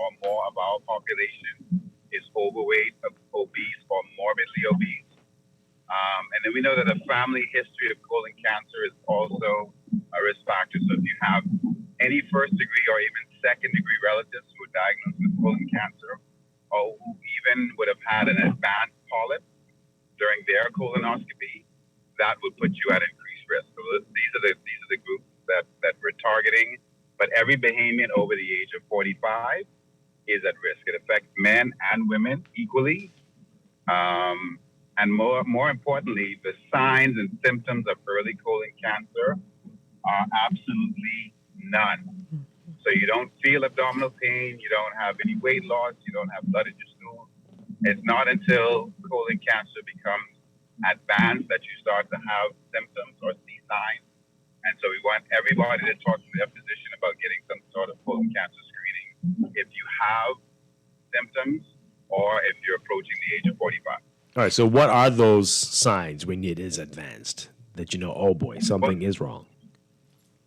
or more of our population is overweight, obese, or morbidly obese. And then we know that a family history of colon cancer is also a risk factor. So if you have any first degree or even second degree relatives who are diagnosed with colon cancer, or who even would have had an advanced polyp during their colonoscopy, that would put you at increased risk. So these are the groups that we're targeting. But every Bahamian over the age of 45 is at risk. It affects men and women equally. And more importantly, the signs and symptoms of early colon cancer are absolutely none. So you don't feel abdominal pain, you don't have any weight loss, you don't have blood in your stool. It's not until colon cancer becomes advanced that you start to have symptoms or see signs. And so we want everybody to talk to their physician about getting some sort of colon cancer screening if you have symptoms or if you're approaching the age of 45. All right, so what are those signs when it is advanced that you know, oh boy, something is wrong?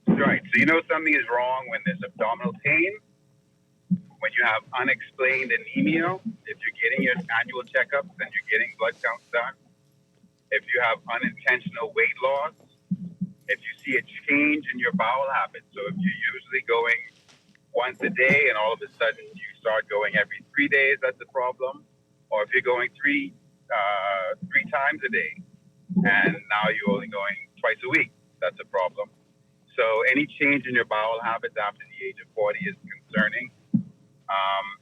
Right. So you know something is wrong when there's abdominal pain, when you have unexplained anemia, if you're getting your annual checkups and you're getting blood counts done, if you have unintentional weight loss, if you see a change in your bowel habits. So if you're usually going once a day and all of a sudden you start going every 3 days, that's a problem. Or if you're going three times a day and now you're only going twice a week, that's a problem. So any change in your bowel habits after the age of 40 is concerning.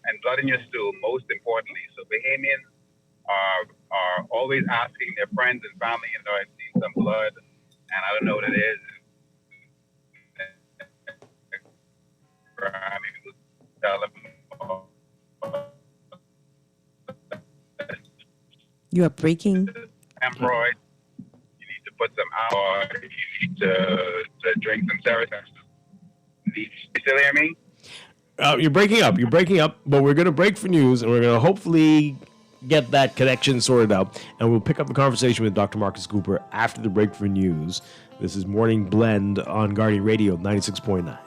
And blood in your stool, most importantly. So Bahamians are always asking their friends and family, you know, I've seen some blood and I don't know what it is. You are breaking. Hemorrhoids. You need to put some out. You need to drink some Ceratol. You still hear me? You're breaking up, but we're going to break for news, and we're going to hopefully get that connection sorted out, and we'll pick up the conversation with Dr. Marcus Cooper after the break for news. This is Morning Blend on Guardian Radio 96.9.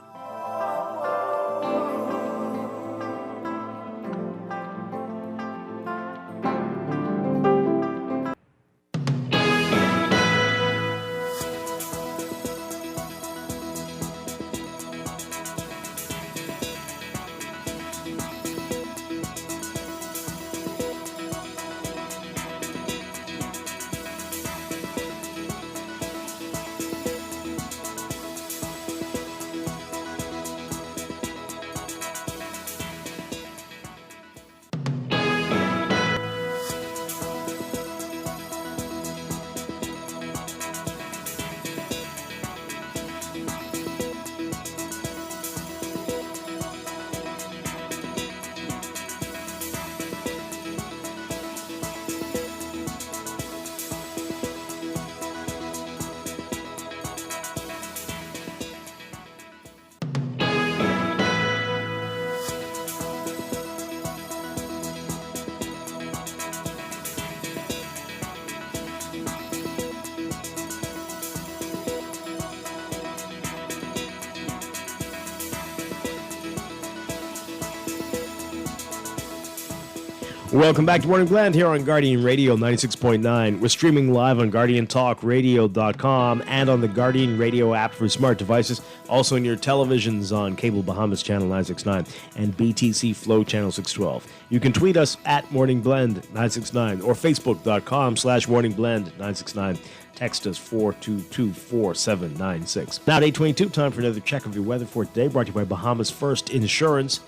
Welcome back to Morning Blend here on Guardian Radio 96.9. We're streaming live on GuardianTalkRadio.com and on the Guardian Radio app for smart devices. Also in your televisions on Cable Bahamas Channel 969 and BTC Flow Channel 612. You can tweet us at Morning Blend 969 or Facebook.com/Morning Blend 969. Text us 422-4796. Now at 8:22, time for another check of your weather for today, brought to you by Bahamas First Insurance.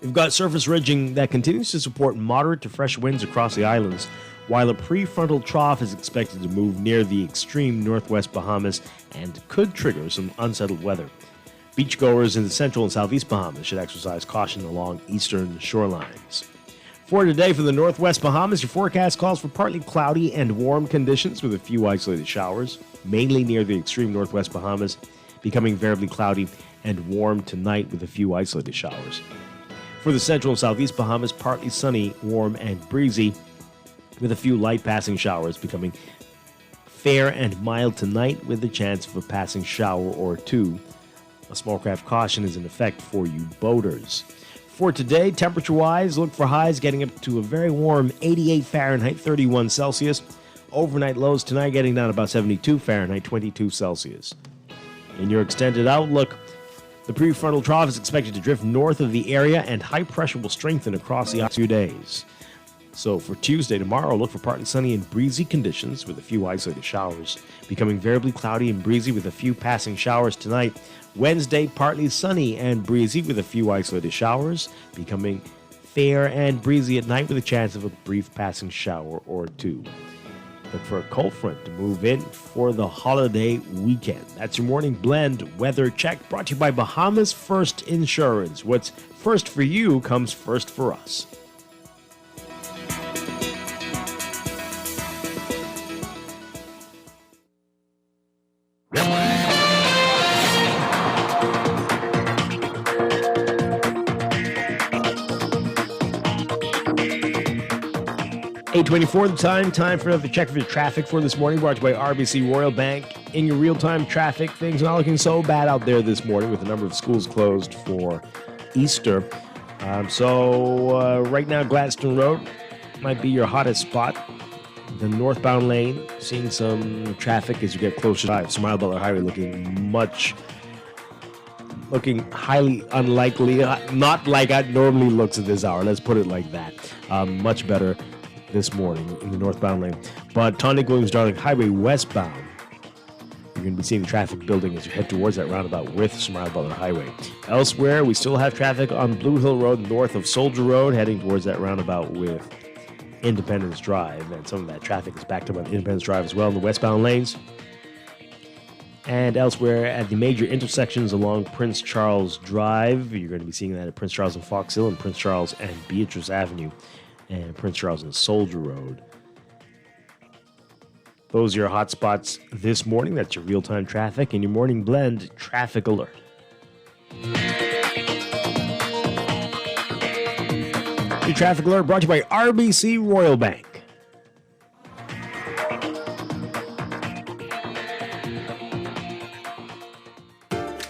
We've got surface ridging that continues to support moderate to fresh winds across the islands, while a prefrontal trough is expected to move near the extreme northwest Bahamas and could trigger some unsettled weather. Beachgoers in the central and southeast Bahamas should exercise caution along eastern shorelines. For today, for the northwest Bahamas, your forecast calls for partly cloudy and warm conditions with a few isolated showers, mainly near the extreme northwest Bahamas, becoming variably cloudy and warm tonight with a few isolated showers. For the central and southeast Bahamas, partly sunny, warm, and breezy, with a few light passing showers, becoming fair and mild tonight with a chance of a passing shower or two. A small craft caution is in effect for you boaters. For today, temperature-wise, look for highs getting up to a very warm 88 Fahrenheit, 31 Celsius. Overnight lows tonight getting down about 72 Fahrenheit, 22 Celsius. In your extended outlook, the prefrontal trough is expected to drift north of the area and high pressure will strengthen across the next few days. So for Tuesday, tomorrow, look for partly sunny and breezy conditions with a few isolated showers, becoming variably cloudy and breezy with a few passing showers tonight. Wednesday, partly sunny and breezy with a few isolated showers, becoming fair and breezy at night with a chance of a brief passing shower or two. Look for a cold front to move in for the holiday weekend. That's your Morning Blend weather check, brought to you by Bahamas First Insurance. What's first for you comes first for us. $8:24 the time for another check for your traffic for this morning, brought to you by RBC Royal Bank. In your real-time traffic, things not looking so bad out there this morning with a number of schools closed for Easter. Right now, Gladstone Road might be your hottest spot. The northbound lane, seeing some traffic as you get closer to Smile Butler Highway, looking highly unlikely, not like it normally looks at this hour. Let's put it like that. Much better this morning in the northbound lane. But Tonic Williams-Darling Highway westbound, you're going to be seeing the traffic building as you head towards that roundabout with Smile Butler Highway. Elsewhere, we still have traffic on Blue Hill Road north of Soldier Road, heading towards that roundabout with Independence Drive. And some of that traffic is backed up on Independence Drive as well in the westbound lanes. And elsewhere at the major intersections along Prince Charles Drive, you're going to be seeing that at Prince Charles and Fox Hill and Prince Charles and Beatrice Avenue and Prince Charles and Soldier Road. Those are your hot spots this morning. That's your real-time traffic and your Morning Blend traffic alert. Your traffic alert brought to you by RBC Royal Bank.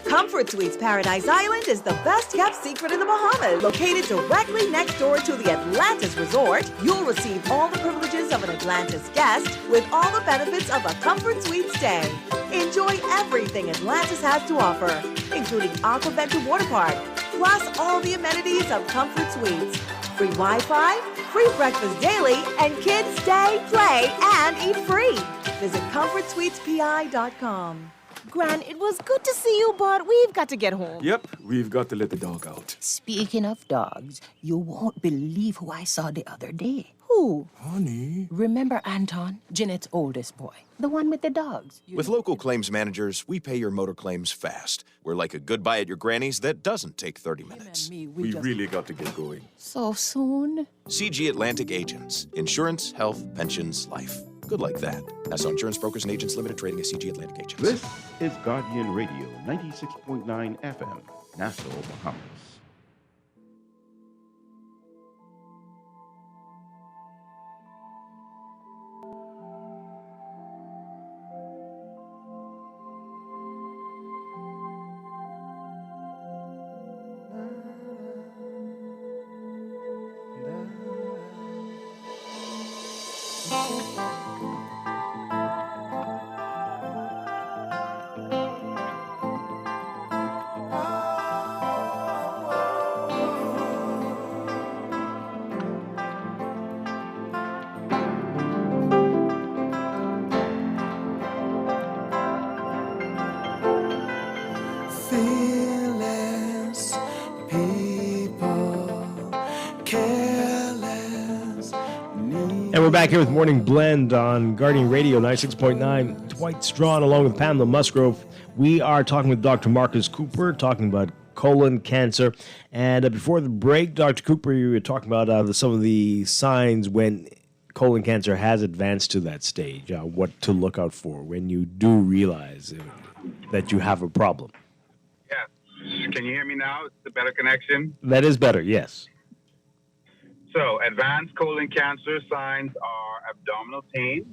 Comfort Suites Paradise Island is the best-kept secret in the Bahamas. Located directly next door to the Atlantis Resort, you'll receive all the privileges of an Atlantis guest with all the benefits of a Comfort Suite stay. Enjoy everything Atlantis has to offer, including Aquaventure Water Park, plus all the amenities of Comfort Suites. Free Wi-Fi, free breakfast daily, and kids stay, play, and eat free. Visit ComfortSuitesPI.com. Gran, it was good to see you, but we've got to get home. Yep, we've got to let the dog out. Speaking of dogs, you won't believe who I saw the other day. Who? Honey. Remember Anton, Jeanette's oldest boy, the one with the dogs? With local claims managers, we pay your motor claims fast. We're like a goodbye at your granny's that doesn't take 30 minutes. We really got to get going. So soon? CG Atlantic Agents. Insurance, health, pensions, life. Good like that. Nassau Insurance Brokers and Agents Limited, trading as CG Atlantic Agents. This is Guardian Radio 96.9 FM, Nassau, Bahamas. Fearless people, careless. And we're back here with Morning Blend on Guardian Radio 96.9. Dwight Strachan along with Pamela Musgrove. We are talking with Dr. Marcus Cooper, talking about colon cancer. And before the break, Dr. Cooper, you were talking about some of the signs when colon cancer has advanced to that stage, what to look out for when you do realize that you have a problem. Yeah. Can you hear me now? It's a better connection. That is better, yes. So, advanced colon cancer signs are abdominal pain,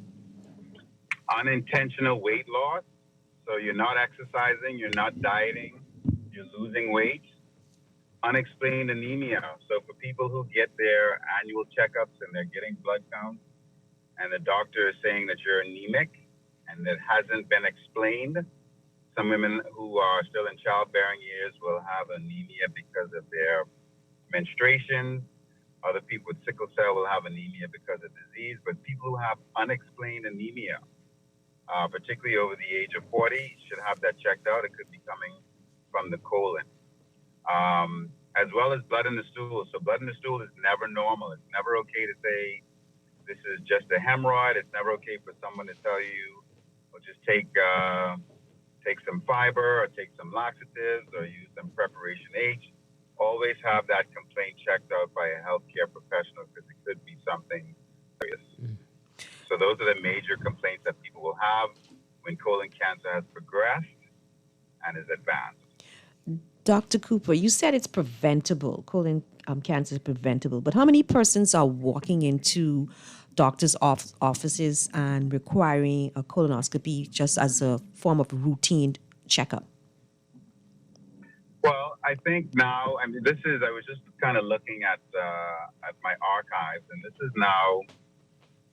unintentional weight loss. So, you're not exercising, you're not dieting, you're losing weight, unexplained anemia. So, for people who get their annual checkups and they're getting blood counts, and the doctor is saying that you're anemic and that hasn't been explained, some women who are still in childbearing years will have anemia because of their menstruation. Other people with sickle cell will have anemia because of disease, but people who have unexplained anemia, particularly over the age of 40, should have that checked out. It could be coming from the colon, as well as blood in the stool. So blood in the stool is never normal. It's never okay to say this is just a hemorrhoid. It's never okay for someone to tell you, well, just take some fiber or take some laxatives or use some preparation H. Always have that complaint checked out by a healthcare professional because it could be something serious. So those are the major complaints that people will have when colon cancer has progressed and is advanced. Dr. Cooper, you said it's preventable. Colon cancer is preventable. But how many persons are walking into doctors' offices and requiring a colonoscopy just as a form of routine checkup? Well, I think now, I was just kind of looking at my archives, and this is now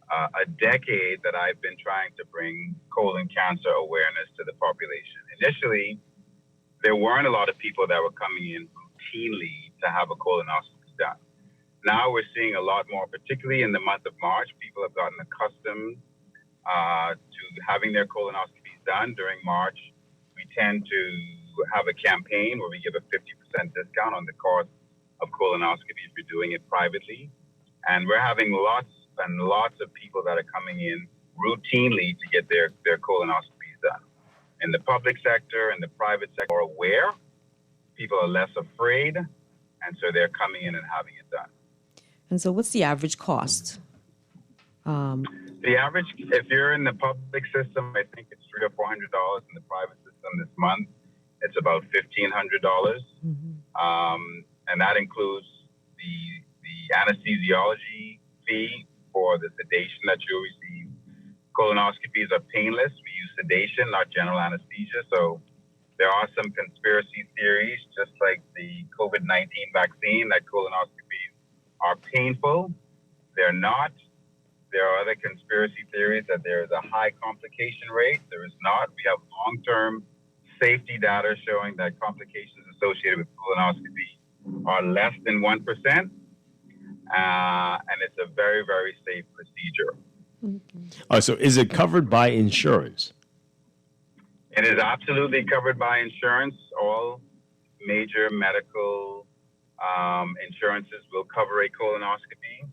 a decade that I've been trying to bring colon cancer awareness to the population. Initially, there weren't a lot of people that were coming in routinely to have a colonoscopy done. Now we're seeing a lot more, particularly in the month of March. People have gotten accustomed to having their colonoscopies done during March. We tend to have a campaign where we give a 50% discount on the cost of colonoscopy if you're doing it privately. And we're having lots and lots of people that are coming in routinely to get their colonoscopies done. In the public sector and the private sector are aware, people are less afraid, and so they're coming in and having it done. And so what's the average cost? The average, if you're in the public system, I think it's $300 or $400. In the private system this month, it's about $1,500. And that includes the anesthesiology fee for the sedation that you'll receive. Colonoscopies are painless. We use sedation, not general anesthesia. So there are some conspiracy theories, just like the COVID-19 vaccine, that colonoscopies are painful. They're not. There are other conspiracy theories that there is a high complication rate. There is not. We have long-term safety data showing that complications associated with colonoscopy are less than 1%. And it's a very, very safe procedure. So is it covered by insurance? It is absolutely covered by insurance. All major medical insurances will cover a colonoscopy.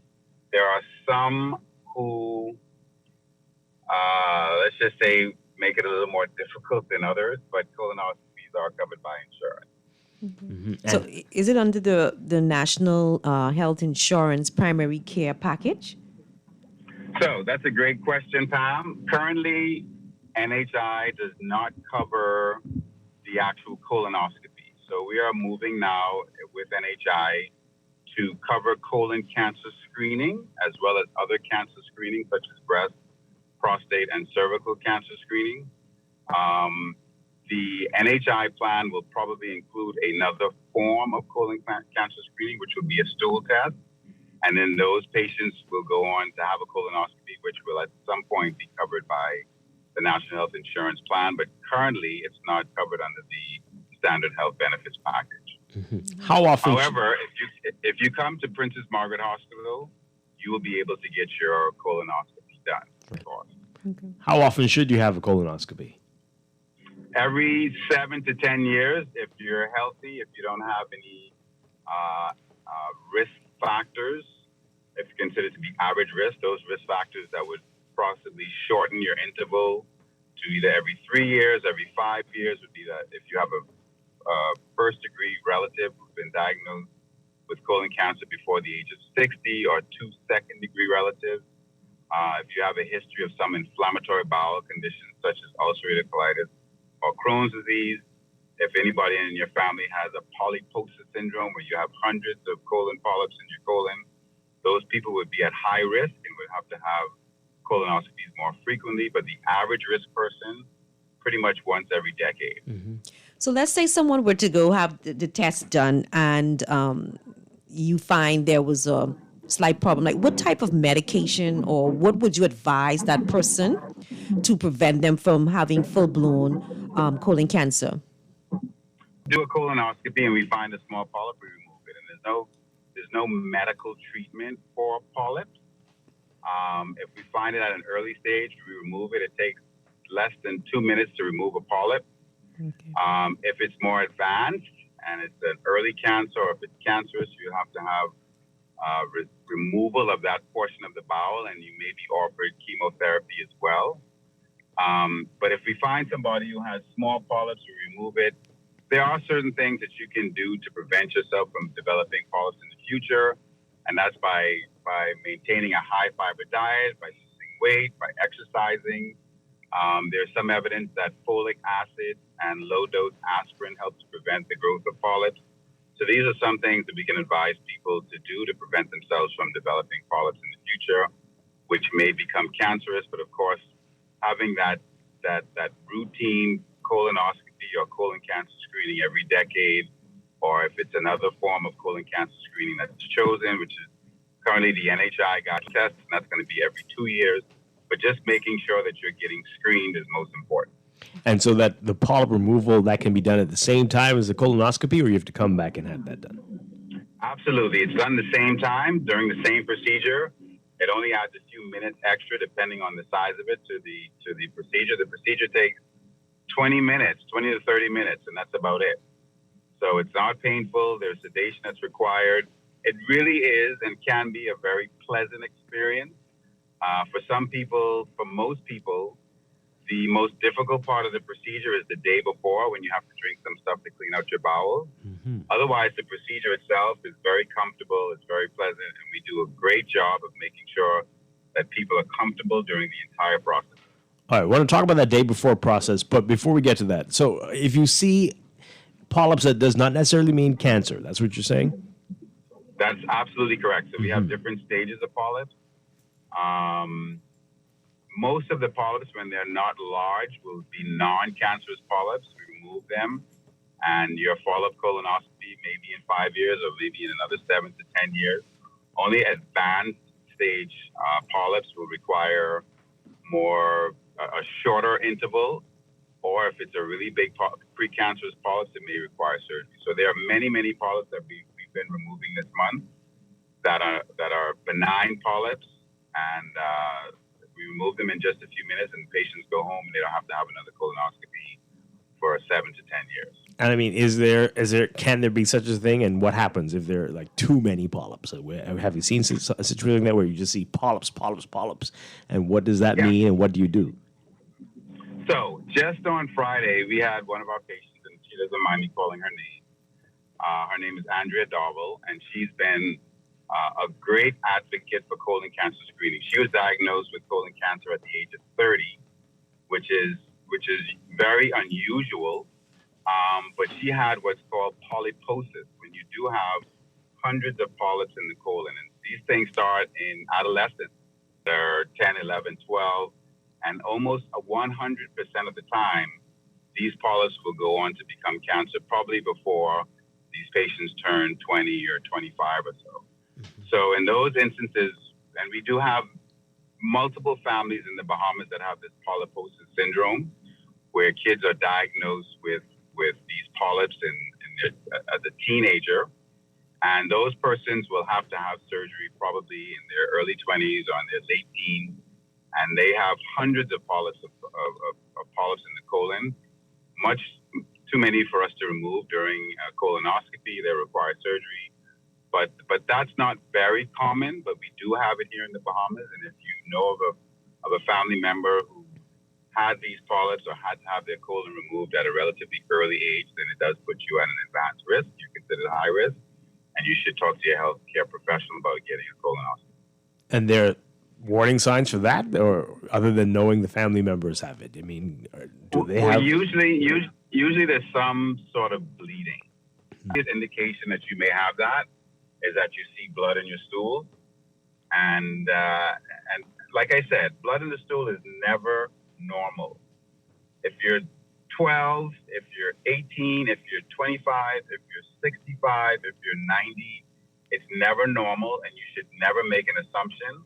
There are some who, let's just say, make it a little more difficult than others, but colonoscopies are covered by insurance. So is it under the National Health Insurance Primary Care Package? So that's a great question, Pam. Currently, NHI does not cover the actual colonoscopy. So we are moving now with NHI to cover colon cancer screening as well as other cancer screening such as breast, prostate, and cervical cancer screening. The NHI plan will probably include another form of colon cancer screening, which will be a stool test. And then those patients will go on to have a colonoscopy which will at some point be covered by the National Health Insurance Plan, but currently it's not covered under the Standard Health Benefits Package. How often? However, if you come to Princess Margaret Hospital, you will be able to get your colonoscopy done, of course. How often should you have a colonoscopy? Every 7 to 10 years, if you're healthy, if you don't have any risk factors, if you're considered to be average risk, those risk factors that would possibly shorten your interval to either every 3 years, every 5 years, would be that if you have a first-degree relative who's been diagnosed with colon cancer before the age of 60, or 2 second-degree relatives, if you have a history of some inflammatory bowel conditions such as ulcerative colitis or Crohn's disease, if anybody in your family has a polyposis syndrome where you have hundreds of colon polyps in your colon, those people would be at high risk and would have to have colonoscopies more frequently. But the average risk person, pretty much once every decade. So let's say someone were to go have the test done and you find there was a slight problem. Like, what type of medication or what would you advise that person to prevent them from having full-blown colon cancer? Do a colonoscopy and we find a small polyp, we remove it. And there's no medical treatment for polyps. If we find it at an early stage, we remove it. It takes less than 2 minutes to remove a polyp. If it's more advanced and it's an early cancer, or if it's cancerous, you have to have removal of that portion of the bowel, and you may be offered chemotherapy as well. But if we find somebody who has small polyps, we remove it. There are certain things that you can do to prevent yourself from developing polyps in the future, and that's by maintaining a high fiber diet, by losing weight, by exercising. There's some evidence that folic acid and low-dose aspirin help to prevent the growth of polyps. So these are some things that we can advise people to do to prevent themselves from developing polyps in the future, which may become cancerous. But of course, having that routine colonoscopy or colon cancer screening every decade, or if it's another form of colon cancer screening that's chosen, which is currently the NHI got test, and that's going to be every 2 years. But just making sure that you're getting screened is most important. And so that the polyp removal, that can be done at the same time as the colonoscopy, or you have to come back and have that done? Absolutely. It's done the same time during the same procedure. It only adds a few minutes extra depending on the size of it to the procedure. The procedure takes 20 to 30 minutes, and that's about it. So it's not painful. There's sedation that's required. It really is and can be a very pleasant experience. For some people, for most people, the most difficult part of the procedure is the day before, when you have to drink some stuff to clean out your bowels. Otherwise, the procedure itself is very comfortable, it's very pleasant, and we do a great job of making sure that people are comfortable during the entire process. All right, I want to talk about that day before process, but before we get to that, so if you see polyps, that does not necessarily mean cancer. That's what you're saying? That's absolutely correct. So we have different stages of polyps. Most of the polyps, when they're not large, will be non-cancerous polyps. We remove them, and your follow-up colonoscopy maybe in 5 years or maybe in another 7 to 10 years. Only advanced stage polyps will require a shorter interval, or if it's a really big precancerous polyps, it may require surgery. So there are many, many polyps that we've been removing this month that are benign polyps, and we remove them in just a few minutes, and patients go home and they don't have to have another colonoscopy for 7 to 10 years. And I mean, can there be such a thing? And what happens if there are like too many polyps? Have you seen a situation like that where you just see polyps? And what does that mean, and what do you do? So just on Friday, we had one of our patients, and she doesn't mind me calling her name. Her name is Andrea Darwell, and she's been a great advocate for colon cancer screening. She was diagnosed with colon cancer at the age of 30, which is very unusual. But she had what's called polyposis, when you do have hundreds of polyps in the colon. And these things start in adolescence. They're 10, 11, 12, and almost 100% of the time, these polyps will go on to become cancer, probably before these patients turn 20 or 25 or so. So in those instances, and we do have multiple families in the Bahamas that have this polyposis syndrome, where kids are diagnosed with these polyps as a teenager, and those persons will have to have surgery probably in their early 20s or in their late teens, and they have hundreds of polyps of polyps in the colon, much too many for us to remove during colonoscopy. They require surgery, but that's not very common. But we do have it here in the Bahamas, and if you know of a family member who had these polyps or had to have their colon removed at a relatively early age, then it does put you at an advanced risk. You're considered high risk, and you should talk to your healthcare professional about getting a colonoscopy. And there are warning signs for that, or other than knowing the family members have it? I mean, do they have? Usually there's some sort of bleeding. The indication that you may have that is that you see blood in your stool, and like I said, blood in the stool is never normal. If you're 12, if you're 18, if you're 25, if you're 65, if you're 90, it's never normal, and you should never make an assumption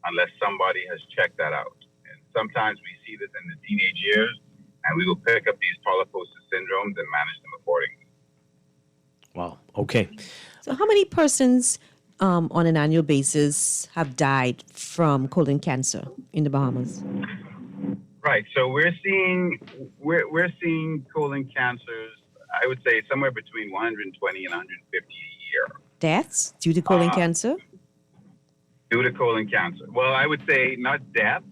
unless somebody has checked that out. And sometimes we see this in the teenage years, and we will pick up these polyposis syndromes and manage them accordingly. Wow. Okay. So how many persons on an annual basis have died from colon cancer in the Bahamas? Right. So we're seeing colon cancers, I would say somewhere between 120 and 150 a year. Deaths due to colon cancer? Due to colon cancer. Well, I would say not death,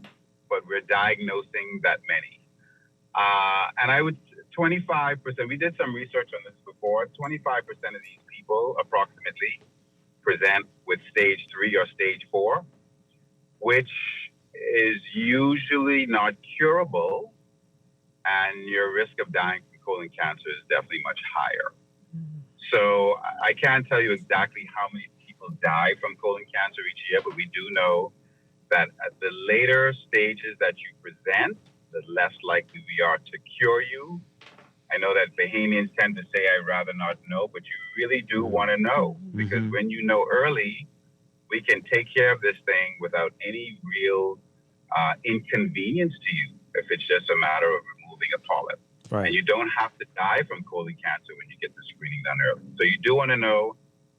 but we're diagnosing that many. And I would 25%, we did some research on this before, 25% of these people approximately present with stage 3 or stage 4, which is usually not curable, and your risk of dying from colon cancer is definitely much higher. So I can't tell you exactly how many people die from colon cancer each year, but we do know that at the later stages that you present, the less likely we are to cure you. I know that Bahamians tend to say, I'd rather not know, but you really do want to know, because when you know early, we can take care of this thing without any real inconvenience to you if it's just a matter of removing a polyp. Right. And you don't have to die from colon cancer when you get the screening done early. So you do want to know,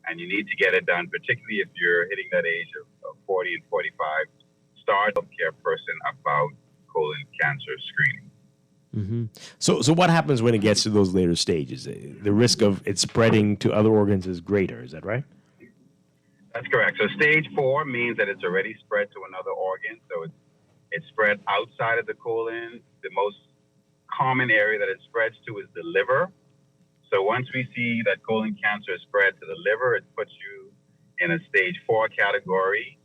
and you need to get it done, particularly if you're hitting that age of 40 and 45. Start a healthcare person about colon cancer screening. So what happens when it gets to those later stages? The risk of it spreading to other organs is greater. Is that right? That's correct. So stage 4 means that it's already spread to another organ. So it's spread outside of the colon. The most common area that it spreads to is the liver. So once we see that colon cancer spread to the liver, it puts you in a stage 4 category,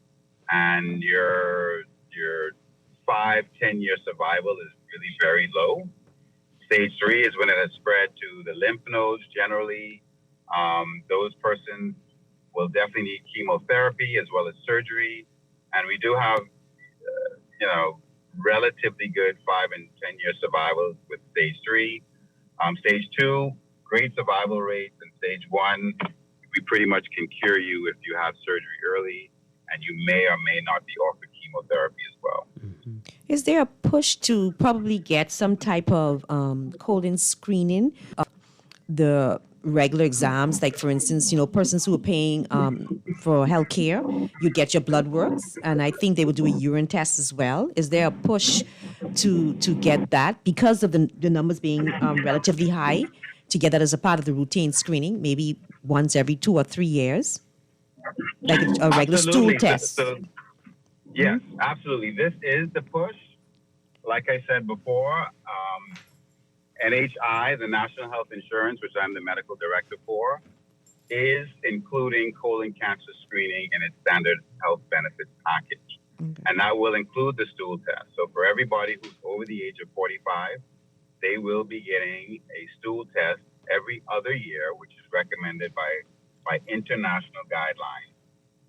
and your 5-10 year survival is really very low. Stage 3 is when it has spread to the lymph nodes. Generally, those persons will definitely need chemotherapy as well as surgery, and we do have, relatively good 5 and 10 year survival with stage 3. Stage 2, great survival rates, and stage 1, we pretty much can cure you if you have surgery early, and you may or may not be offered chemotherapy as well. Is there a push to probably get some type of colon screening? The regular exams, like for instance, persons who are paying for healthcare, you get your blood works, and I think they would do a urine test as well. Is there a push to get that because of the numbers being relatively high, to get that as a part of the routine screening, maybe once every 2 or 3 years, like a regular stool test? Yes, absolutely. This is the push. Like I said before, NHI, the National Health Insurance, which I'm the medical director for, is including colon cancer screening in its standard health benefits package. And that will include the stool test. So for everybody who's over the age of 45, they will be getting a stool test every other year, which is recommended by international guidelines.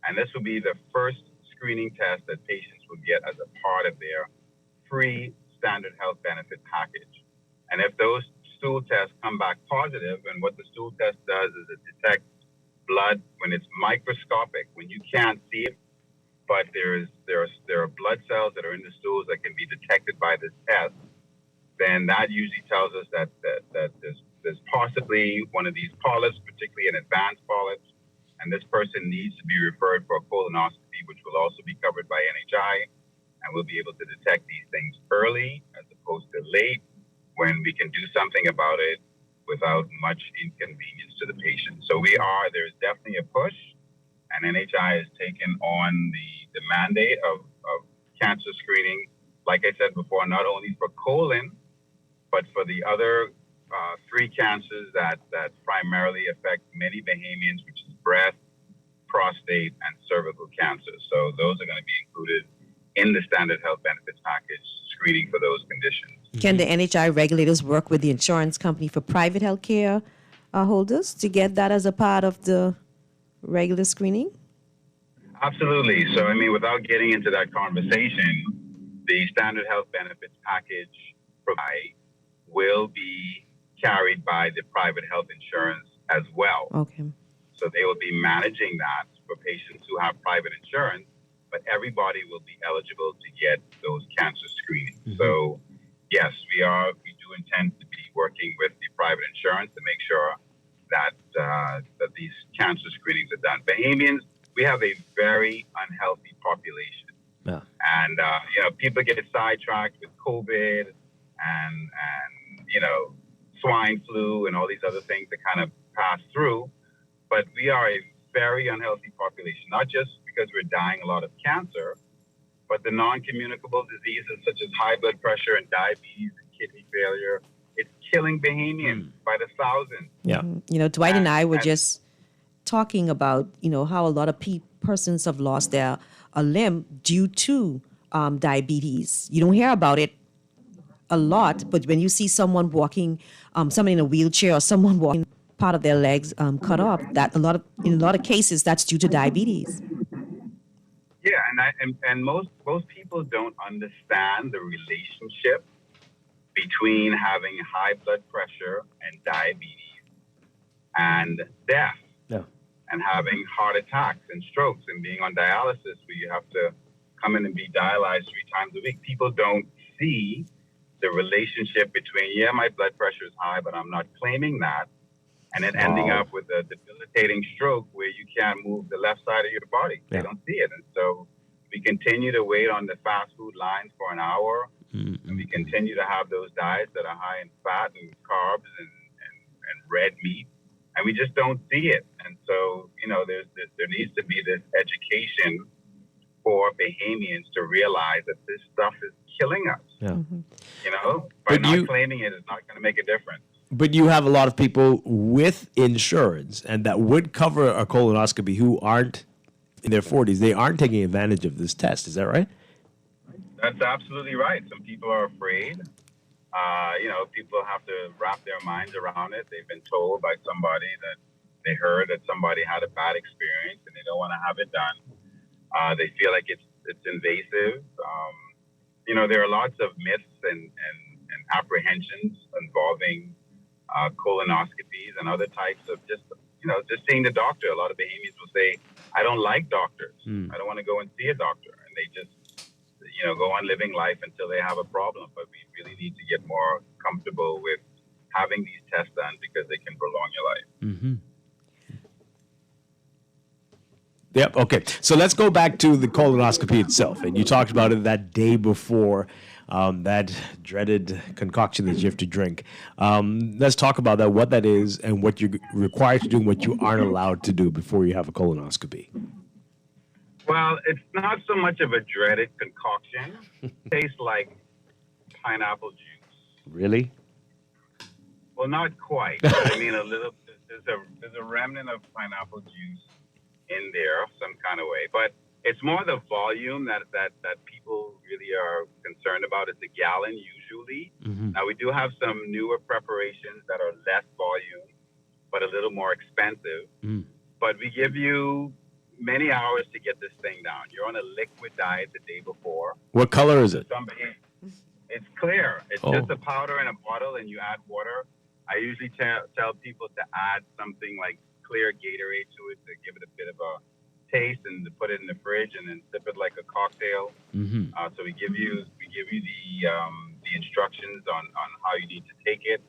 And this will be the first screening test that patients will get as a part of their free standard health benefit package. And if those stool tests come back positive, and what the stool test does is it detects blood when it's microscopic, when you can't see it, but there are blood cells that are in the stools that can be detected by this test, then that usually tells us that there's possibly one of these polyps, particularly an advanced polyps, and this person needs to be referred for a colonoscopy, which will also be covered by NHI, and we'll be able to detect these things early as opposed to late when we can do something about it without much inconvenience to the patient. So there's definitely a push, and NHI has taken on the mandate of cancer screening, like I said before, not only for colon, but for the other three cancers that primarily affect many Bahamians, which is breast, prostate, and cervical cancer. So those are going to be included in the standard health benefits package screening for those conditions. Can the NHI regulators work with the insurance company for private health care holders to get that as a part of the regular screening? Absolutely. So, I mean, without getting into that conversation, the standard health benefits package will be carried by the private health insurance as well. Okay. So they will be managing that for patients who have private insurance, but everybody will be eligible to get those cancer screenings. Mm-hmm. So yes, we do intend to be working with the private insurance to make sure that these cancer screenings are done. Bahamians, we have a very unhealthy population. Yeah. And people get sidetracked with COVID and swine flu and all these other things that kind of pass through. But we are a very unhealthy population, not just because we're dying a lot of cancer, but the non-communicable diseases such as high blood pressure and diabetes and kidney failure, it's killing Bahamians by the thousands. Yeah. Dwight and I were just talking about, how a lot of persons have lost a limb due to diabetes. You don't hear about it a lot, but when you see someone walking, someone in a wheelchair or someone walking part of their legs cut off, in a lot of cases, that's due to diabetes. Yeah, and most people don't understand the relationship between having high blood pressure and diabetes and death. Yeah. And having heart attacks and strokes and being on dialysis where you have to come in and be dialyzed 3 times a week. People don't see the relationship between, my blood pressure is high, but I'm not claiming that. And then ending up with a debilitating stroke where you can't move the left side of your body. Yeah. They don't see it. And so we continue to wait on the fast food lines for an hour. Mm-hmm. And we continue to have those diets that are high in fat and carbs and red meat. And we just don't see it. And so, there needs to be this education for Bahamians to realize that this stuff is killing us. Yeah. Mm-hmm. By not claiming it is not going to make a difference. But you have a lot of people with insurance and that would cover a colonoscopy who aren't in their 40s. They aren't taking advantage of this test. Is that right? That's absolutely right. Some people are afraid. People have to wrap their minds around it. They've been told by somebody that they heard that somebody had a bad experience and they don't want to have it done. They feel like it's invasive. There are lots of myths and apprehensions involving colonoscopies and other types of just seeing the doctor. A lot of Bahamians will say, I don't like doctors. I don't want to go and see a doctor. And they just, go on living life until they have a problem. But we really need to get more comfortable with having these tests done because they can prolong your life. Mm-hmm. Yep. Okay. So let's go back to the colonoscopy itself. And you talked about it that day before, that dreaded concoction that you have to drink. Let's talk about that, what that is and what you're required to do and what you aren't allowed to do before you have a colonoscopy. Well, it's not so much of a dreaded concoction. It tastes like pineapple juice. Really? Well, not quite. I mean, a little. There's a remnant of pineapple juice in there, some kind of way. But it's more the volume that people really are concerned about. It's a gallon usually. Mm-hmm. Now, we do have some newer preparations that are less volume, but a little more expensive. Mm. But we give you many hours to get this thing down. You're on a liquid diet the day before. What color is it? It's clear. It's Oh. just a powder in a bottle, and you add water. I usually tell people to add something like clear Gatorade to it to give it a bit of a taste and to put it in the fridge and then sip it like a cocktail. So we give you the instructions on how you need to take it.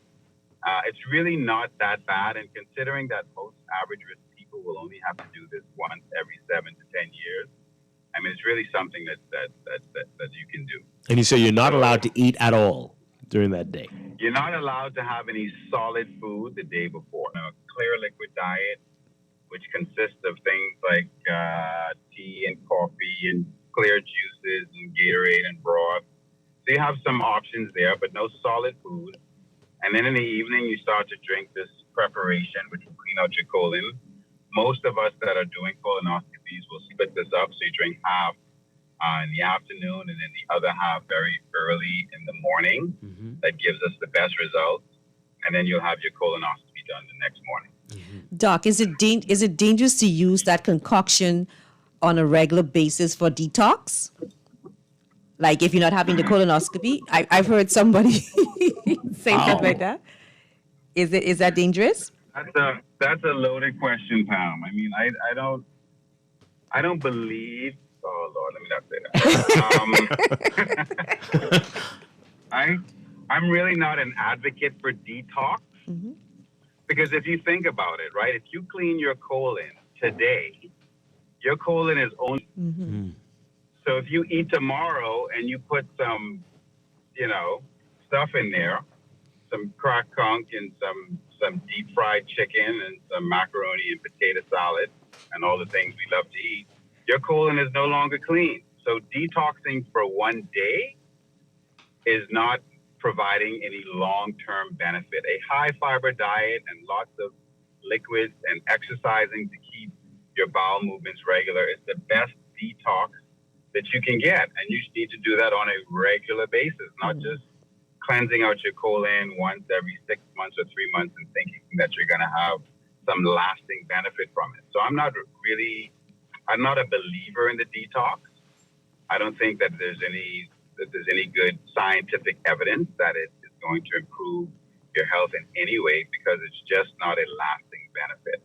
It's really not that bad, and considering that most average risk people will only have to do this once every 7 to 10 years, I mean, it's really something that you can do. And you say you're not allowed to eat at all during that day. You're not allowed to have any solid food the day before. A clear liquid diet, which consists of things like tea and coffee and clear juices and Gatorade and broth. So you have some options there, but no solid food. And then in the evening, you start to drink this preparation, which will clean out your colon. Most of us that are doing colonoscopies will split this up. So you drink half in the afternoon and then the other half very early in the morning. That gives us the best results. And then you'll have your colonoscopy done the next morning. Doc, is it dangerous to use that concoction on a regular basis for detox? Like if you're not having the colonoscopy? I've heard somebody say stuff like that. Is that dangerous? That's a loaded question, Pam. I mean, I don't believe. Oh Lord, let me not say that. I'm really not an advocate for detox because if you think about it, right? If you clean your colon today, your colon is only. So if you eat tomorrow and you put some, stuff in there, some cracked conch and some deep fried chicken and some macaroni and potato salad and all the things we love to eat, your colon is no longer clean. So detoxing for one day is not providing any long-term benefit. A high-fiber diet and lots of liquids and exercising to keep your bowel movements regular is the best detox that you can get. And you need to do that on a regular basis, not just cleansing out your colon once every 6 months or 3 months and thinking that you're going to have some lasting benefit from it. So I'm not a believer in the detox. I don't think that there's any good scientific evidence that it is going to improve your health in any way because it's just not a lasting benefit.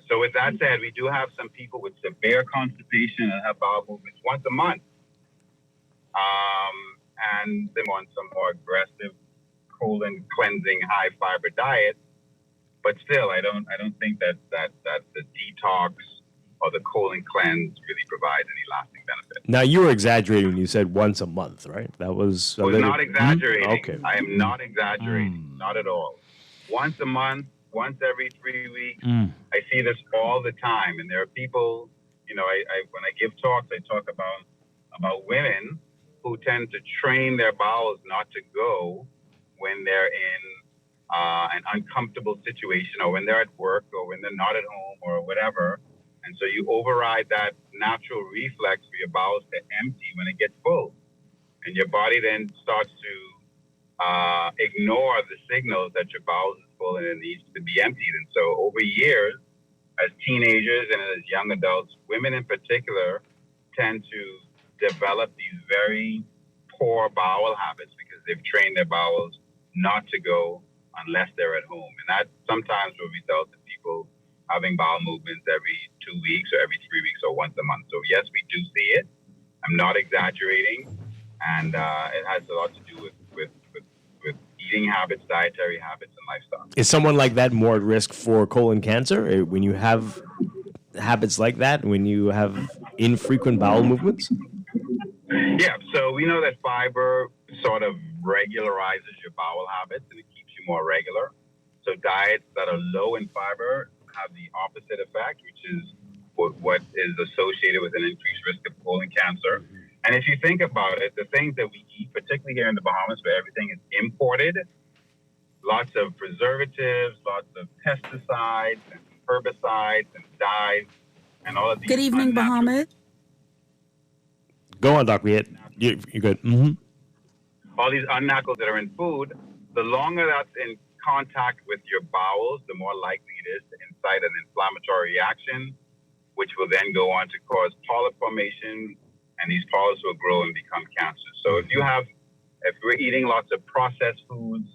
So with that said, we do have some people with severe constipation and have bowel movements once a month. And they want some more aggressive colon cleansing, high fiber diet. But still, I don't think that the detox or the colon cleanse really provides any lasting benefit. Now, you were exaggerating when you said once a month, right? That was... I was not exaggerating. Okay. I am not exaggerating. Not at all. Once a month, once every 3 weeks. I see this all the time. And there are people, when I give talks, I talk about women who tend to train their bowels not to go when they're in an uncomfortable situation or when they're at work or when they're not at home or whatever. And so you override that natural reflex for your bowels to empty when it gets full. And your body then starts to ignore the signals that your bowels is full and it needs to be emptied. And so over years, as teenagers and as young adults, women in particular tend to develop these very poor bowel habits because they've trained their bowels not to go unless they're at home. And that sometimes will result in people having bowel movements every 2 weeks or every 3 weeks or once a month. So yes, we do see it. I'm not exaggerating. And it has a lot to do with eating habits, dietary habits, and lifestyle. Is someone like that more at risk for colon cancer when you have habits like that, when you have infrequent bowel movements? Yeah, so we know that fiber sort of regularizes your bowel habits and it keeps you more regular. So diets that are low in fiber have the opposite effect, which is what is associated with an increased risk of colon cancer. And if you think about it, the things that we eat, particularly here in the Bahamas where everything is imported, lots of preservatives, lots of pesticides and herbicides and dyes and all of these. Good evening, Bahamas. Go on, Doc. You're good. All these unnatural that are in food, the longer that's in contact with your bowels, the more likely it is to incite an inflammatory reaction, which will then go on to cause polyp formation, and these polyps will grow and become cancer. So if we're eating lots of processed foods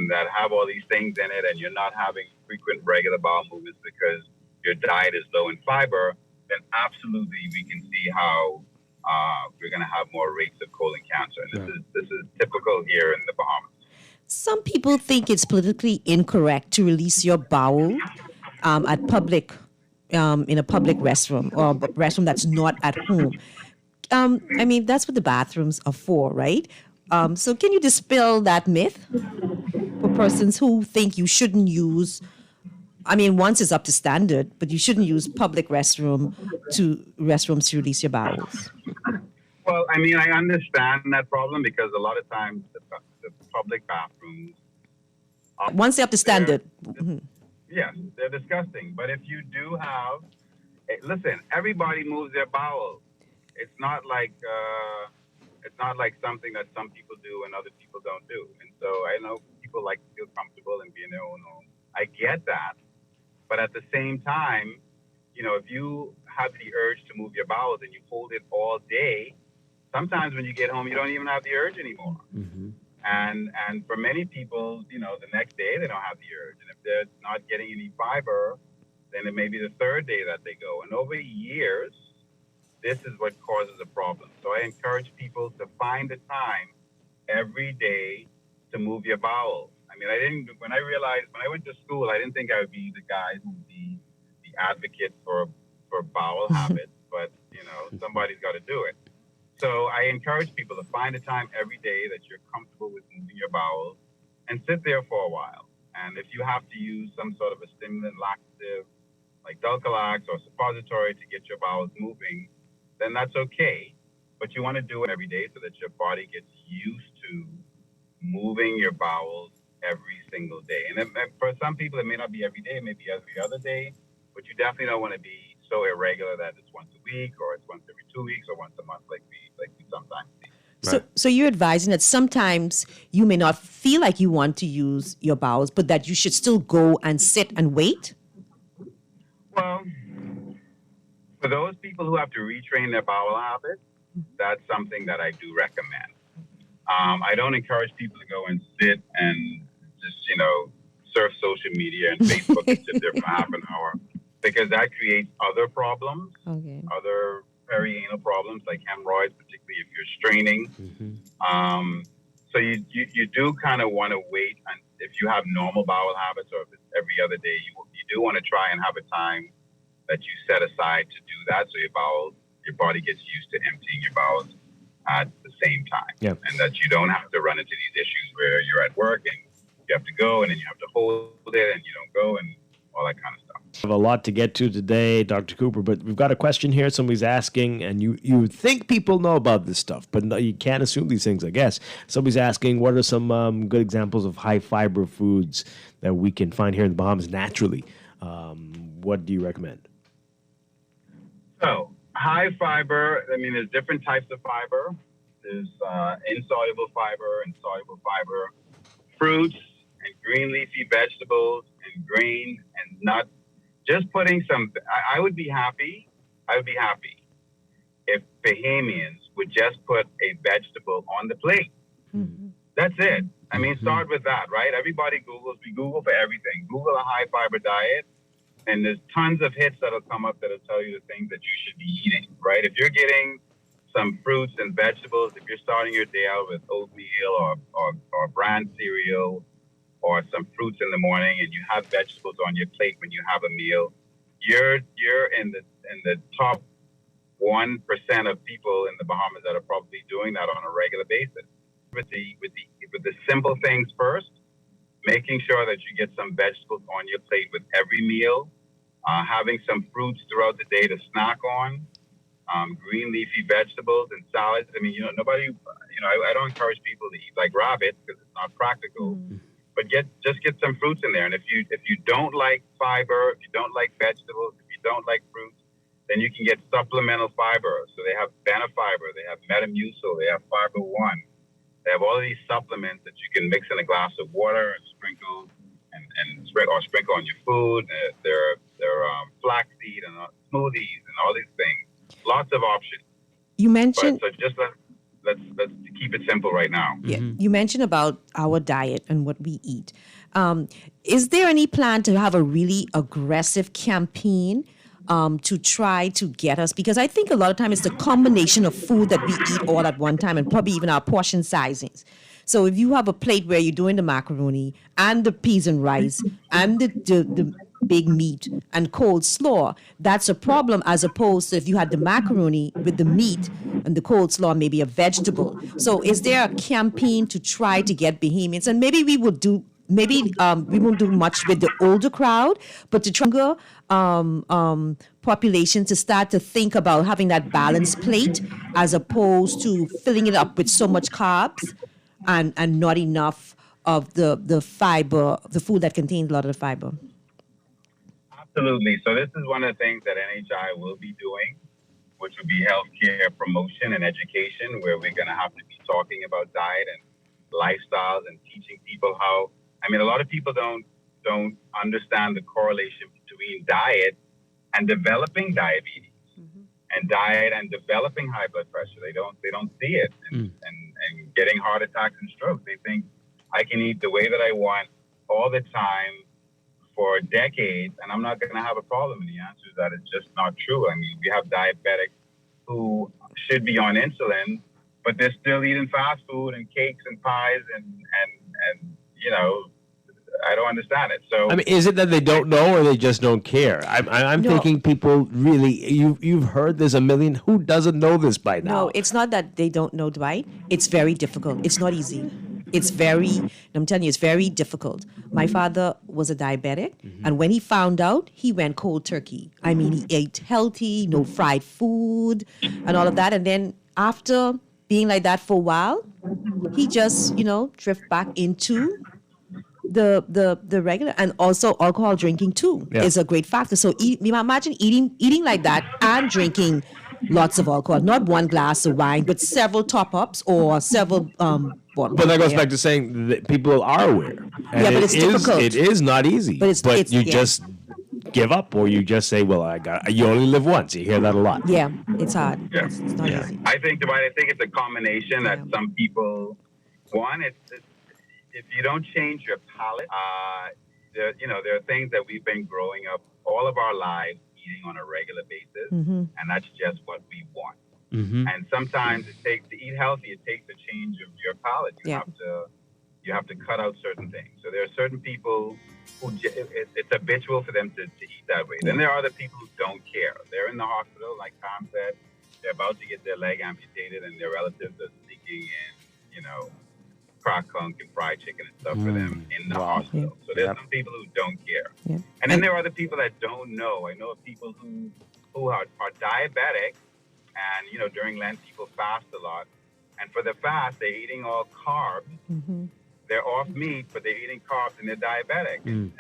that have all these things in it, and you're not having frequent regular bowel movements because your diet is low in fiber, then absolutely we can see how we're going to have more rates of colon cancer. And this is typical here in the Bahamas. Some people think it's politically incorrect to release your bowel at public, in a public restroom or a restroom that's not at home. I mean, that's what the bathrooms are for, right? So can you dispel that myth for persons who think you shouldn't use, I mean, once it's up to standard, but you shouldn't use public restrooms to release your bowels? Well, I mean, I understand that problem because a lot of times the public bathrooms, once they're up to standard. Yes, they're disgusting. But if you do have, listen, everybody moves their bowels. It's not like something that some people do and other people don't do. And so I know people like to feel comfortable and be in their own home. I get that. But at the same time, you know, if you have the urge to move your bowels and you hold it all day, sometimes when you get home, you don't even have the urge anymore. And for many people, you know, the next day they don't have the urge. And if they're not getting any fiber, then it may be the third day that they go. And over years, this is what causes a problem. So I encourage people to find the time every day to move your bowels. I mean, when I went to school, I didn't think I would be the guy who would be the advocate for bowel habits, but, you know, somebody's got to do it. So I encourage people to find a time every day that you're comfortable with moving your bowels and sit there for a while. And if you have to use some sort of a stimulant laxative like Dulcolax or suppository to get your bowels moving, then that's okay. But you want to do it every day so that your body gets used to moving your bowels every single day. And for some people, it may not be every day, it may be every other day, but you definitely don't want to be so irregular that it's once a week or it's once every 2 weeks or once a month like we sometimes see. So you're advising that sometimes you may not feel like you want to use your bowels, but that you should still go and sit and wait? Well, for those people who have to retrain their bowel habits, that's something that I do recommend. I don't encourage people to go and sit and just, you know, surf social media and Facebook and sit there for half an hour, because that creates other problems, other perianal problems like hemorrhoids, particularly if you're straining. So you do kind of want to wait, and if you have normal bowel habits or if it's every other day, you do want to try and have a time that you set aside to do that, so your body gets used to emptying your bowels at the same time, and that you don't have to run into these issues where you're at work and you have to go and then you have to hold it and you don't go and all that kind of stuff. We have a lot to get to today, Dr. Cooper, but we've got a question here. Somebody's asking, and you think people know about this stuff, but no, you can't assume these things, I guess. Somebody's asking, what are some good examples of high-fiber foods that we can find here in the Bahamas naturally? What do you recommend? So, high fiber, I mean, there's different types of fiber. There's insoluble fiber and soluble fiber, fruits and green leafy vegetables and grains and nuts. Just putting some, I would be happy if Bahamians would just put a vegetable on the plate. That's it. I mean, start with that, right? Everybody Googles, we Google for everything. Google a high fiber diet, and there's tons of hits that'll come up that'll tell you the things that you should be eating, right? If you're getting some fruits and vegetables, if you're starting your day out with oatmeal or bran cereal or some fruits in the morning, and you have vegetables on your plate when you have a meal, you're in the top 1% of people in the Bahamas that are probably doing that on a regular basis. With the simple things first, making sure that you get some vegetables on your plate with every meal, having some fruits throughout the day to snack on, green leafy vegetables and salads. I mean, I don't encourage people to eat like rabbits because it's not practical. But just get some fruits in there. And if you don't like fiber, if you don't like vegetables, if you don't like fruits, then you can get supplemental fiber. So they have Benefiber, they have Metamucil, they have Fiber One. They have all of these supplements that you can mix in a glass of water and sprinkle on your food. They're flaxseed and smoothies and all these things. Lots of options. You mentioned. So just let's keep it simple right now. Yeah, you mentioned about our diet and what we eat. Is there any plan to have a really aggressive campaign to try to get us? Because I think a lot of time it's the combination of food that we eat all at one time and probably even our portion sizings. So if you have a plate where you're doing the macaroni and the peas and rice and the big meat and coleslaw, that's a problem, as opposed to if you had the macaroni with the meat and the coleslaw, maybe a vegetable. So is there a campaign to try to get Bahamians? And maybe we would do, maybe we won't do much with the older crowd, but to try population to start to think about having that balanced plate as opposed to filling it up with so much carbs and not enough of the fiber, the food that contains a lot of the fiber. Absolutely. So this is one of the things that NHI will be doing, which would be healthcare promotion and education, where we're going to have to be talking about diet and lifestyles and teaching people how. I mean, a lot of people don't understand the correlation between diet and developing diabetes, and diet and developing high blood pressure. They don't see it, and getting heart attacks and strokes. They think I can eat the way that I want all the time for decades, and I'm not going to have a problem. And the answer is that it's just not true. I mean, we have diabetics who should be on insulin, but they're still eating fast food and cakes and pies and you know, I don't understand it. So I mean, is it that they don't know or they just don't care? I'm thinking people really, you've heard this a million. Who doesn't know this by now? No, it's not that they don't know, Dwight. It's very difficult. It's not easy. I'm telling you, it's very difficult. My father was a diabetic, and when he found out, he went cold turkey. I mean, he ate healthy, no fried food, and all of that. And then after being like that for a while, he just, drift back into the regular, and also alcohol drinking too is a great factor. So imagine eating like that and drinking lots of alcohol, not one glass of wine, but several top-ups or several bottles. But that goes back to saying that people are aware. And but it's difficult. It is not easy. But you just give up, or you just say, well, you only live once. You hear that a lot. Yeah, it's hard. Yeah. It's not easy. I think it's a combination that some people, if you don't change your palate, there are things that we've been growing up all of our lives eating on a regular basis, and that's just what we want. And sometimes it takes to eat healthy. It takes a change of your palate. You have to cut out certain things. So there are certain people who it's habitual for them to eat that way. Then there are other people who don't care. They're in the hospital, like Tom said. They're about to get their leg amputated, and their relatives are sneaking in, crock clunk and fried chicken and stuff for them in the hospital. So there's some people who don't care. And then there are other people that don't know. I know of people who are diabetic, and, during Lent, people fast a lot. And for the fast, they're eating all carbs. They're off meat, but they're eating carbs, and they're diabetic. And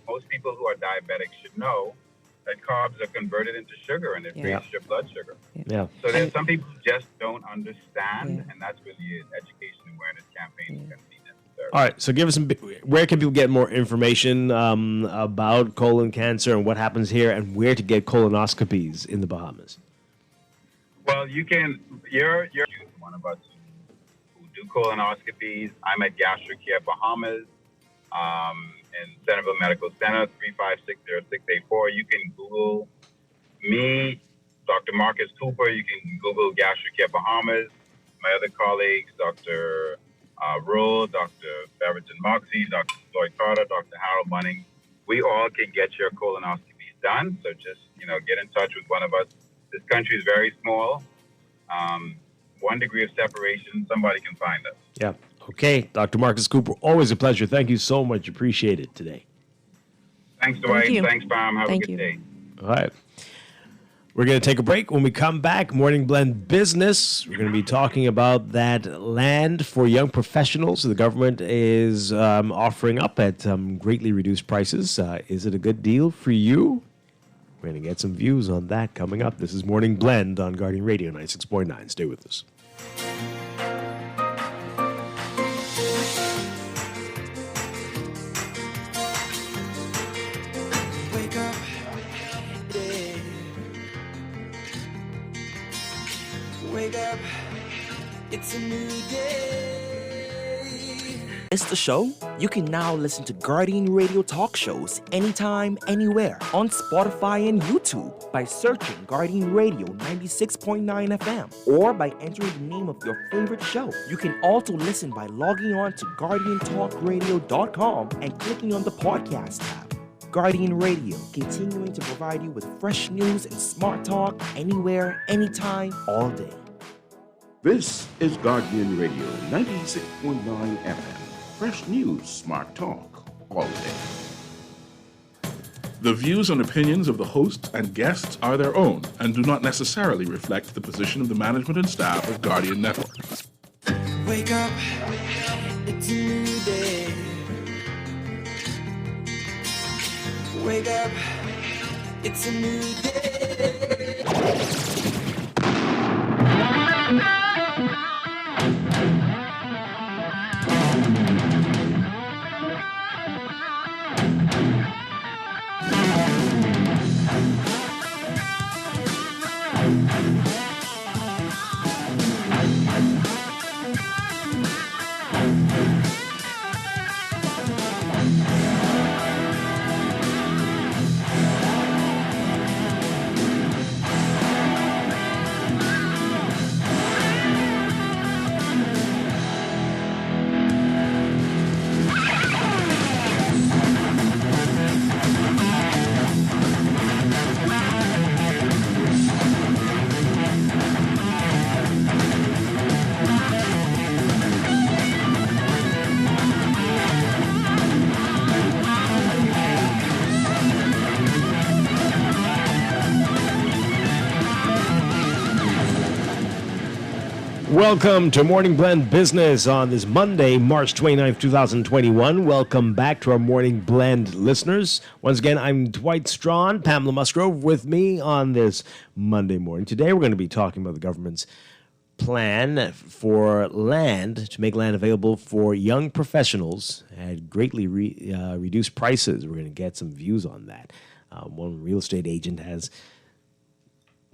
most people who are diabetic should know that carbs are converted into sugar, and it raises your blood sugar. So there's some people who just don't understand, and that's really an education awareness campaign is going to be necessary. All right, so give us where can people get more information about colon cancer and what happens here, and where to get colonoscopies in the Bahamas? Well, you're one of us who do colonoscopies. I'm at Gastric Care Bahamas in Centerville Medical Center, 3560684. You can Google me, Dr. Marcus Cooper. You can Google Gastric Care Bahamas. My other colleagues, Dr. Roll, Dr. Beverton Moxie, Dr. Floyd Carter, Dr. Harold Bunning. We all can get your colonoscopies done. So just, get in touch with one of us. This country is very small. 1 degree of separation, somebody can find us. Yeah. Okay. Dr. Marcus Cooper, always a pleasure. Thank you so much. Appreciate it today. Thanks, Dwight. Thanks, Pam. Have a good day. All right. We're going to take a break. When we come back, Morning Blend Business, we're going to be talking about that land for young professionals the government is offering up at greatly reduced prices. Is it a good deal for you? We're going to get some views on that coming up. This is Morning Blend on Guardian Radio 96.9. Stay with us. Wake up, yeah. Wake up, it's a new day. missed the show? You can now listen to Guardian Radio talk shows anytime, anywhere on Spotify and YouTube by searching Guardian Radio 96.9 FM or by entering the name of your favorite show. You can also listen by logging on to GuardianTalkRadio.com and clicking on the podcast tab. Guardian Radio, continuing to provide you with fresh news and smart talk anywhere, anytime, all day. This is Guardian Radio 96.9 FM. Fresh news, smart talk, all day. The views and opinions of the host and guests are their own and do not necessarily reflect the position of the management and staff of Guardian Network. Wake up, it's a new day. Wake up, it's a new day. Welcome to Morning Blend Business on this Monday, March 29th, 2021. Welcome back to our Morning Blend listeners. Once again, I'm Dwight Strachan, Pamela Musgrove with me on this Monday morning. Today we're going to be talking about the government's plan for land, to make land available for young professionals at greatly reduced prices. We're going to get some views on that. One real estate agent has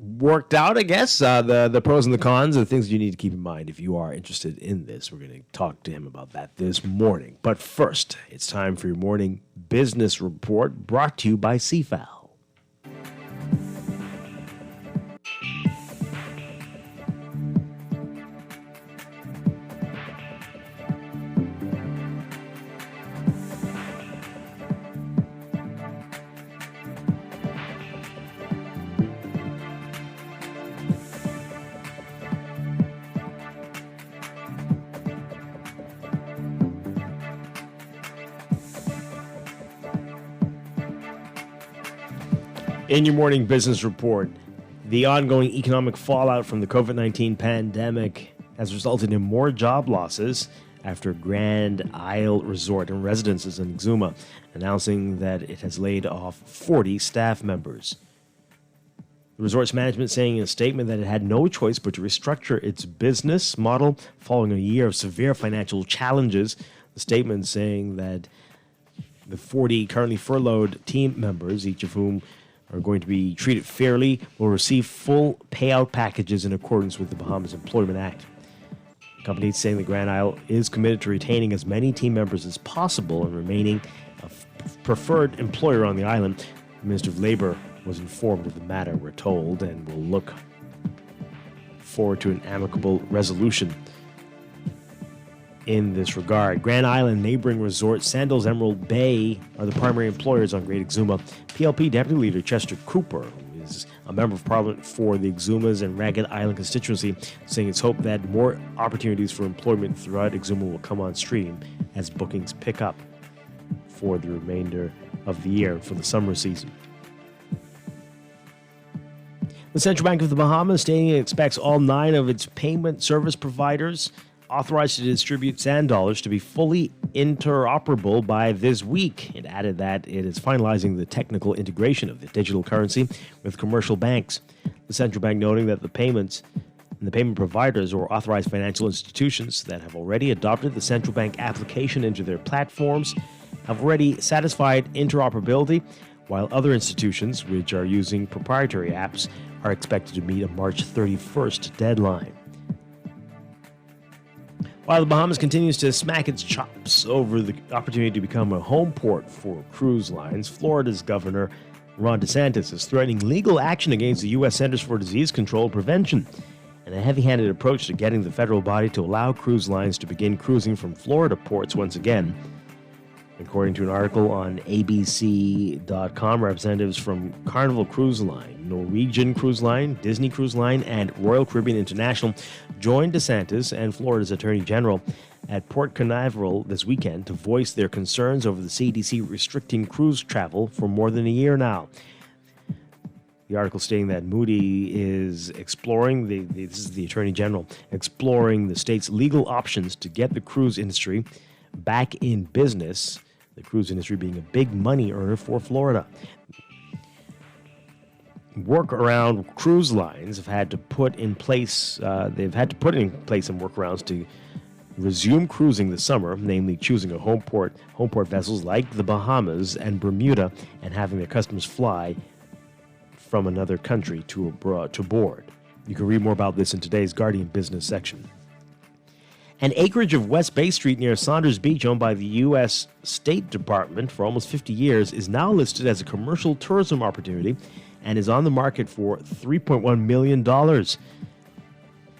worked out, I guess, the pros and the cons, the things you need to keep in mind if you are interested in this. We're going to talk to him about that this morning. But first, it's time for your morning business report brought to you by CFAL. In your morning business report, the ongoing economic fallout from the COVID-19 pandemic has resulted in more job losses after Grand Isle Resort and Residences in Exuma announcing that it has laid off 40 staff members. The resort's management saying in a statement that it had no choice but to restructure its business model following a year of severe financial challenges. The statement saying that the 40 currently furloughed team members, each of whom are going to be treated fairly, will receive full payout packages in accordance with the Bahamas Employment Act. The company is saying the Grand Isle is committed to retaining as many team members as possible and remaining a preferred employer on the island. The Minister of Labor was informed of the matter, we're told, and will look forward to an amicable resolution in this regard. Grand Island neighboring resort Sandals Emerald Bay are the primary employers on Great Exuma. PLP Deputy Leader Chester Cooper, who is a member of Parliament for the Exumas and Ragged Island constituency, saying it's hoped that more opportunities for employment throughout Exuma will come on stream as bookings pick up for the remainder of the year for the summer season. The Central Bank of the Bahamas stating it expects all 9 of its payment service providers authorized to distribute sand dollars to be fully interoperable by this week. It added that it is finalizing the technical integration of the digital currency with commercial banks. The central bank noting that the payment providers or authorized financial institutions that have already adopted the central bank application into their platforms have already satisfied interoperability, while other institutions, which are using proprietary apps, are expected to meet a March 31st deadline. While the Bahamas continues to smack its chops over the opportunity to become a home port for cruise lines, Florida's Governor Ron DeSantis is threatening legal action against the U.S. Centers for Disease Control and Prevention and a heavy-handed approach to getting the federal body to allow cruise lines to begin cruising from Florida ports once again. According to an article on ABC.com, representatives from Carnival Cruise Line, Norwegian Cruise Line, Disney Cruise Line, and Royal Caribbean International joined DeSantis and Florida's Attorney General at Port Canaveral this weekend to voice their concerns over the CDC restricting cruise travel for more than a year now. The article stating that Moody is exploring, this is the Attorney General, exploring the state's legal options to get the cruise industry back in business, the cruise industry being a big money earner for Florida. Workaround cruise lines have had to put in place, some workarounds to resume cruising this summer, namely choosing a home port vessels like the Bahamas and Bermuda and having their customers fly from another country to board. You can read more about this in today's Guardian Business section. An acreage of West Bay Street near Saunders Beach, owned by the U.S. State Department for almost 50 years, is now listed as a commercial tourism opportunity and is on the market for $3.1 million.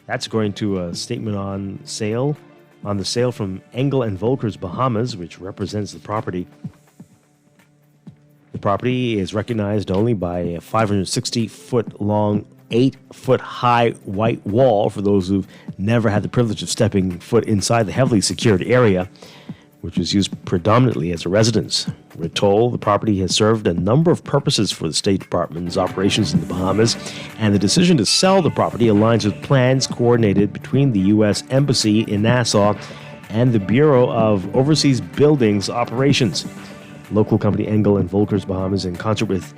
That's according to a statement on the sale from Engel and Volkers Bahamas, which represents the property. The property is recognized only by a 560-foot-long, 8-foot-high white wall for those who've never had the privilege of stepping foot inside the heavily secured area, which is used predominantly as a residence. We're told the property has served a number of purposes for the State Department's operations in the Bahamas, and the decision to sell the property aligns with plans coordinated between the U.S. Embassy in Nassau and the Bureau of Overseas Buildings Operations. Local company Engel and Volkers Bahamas, in concert with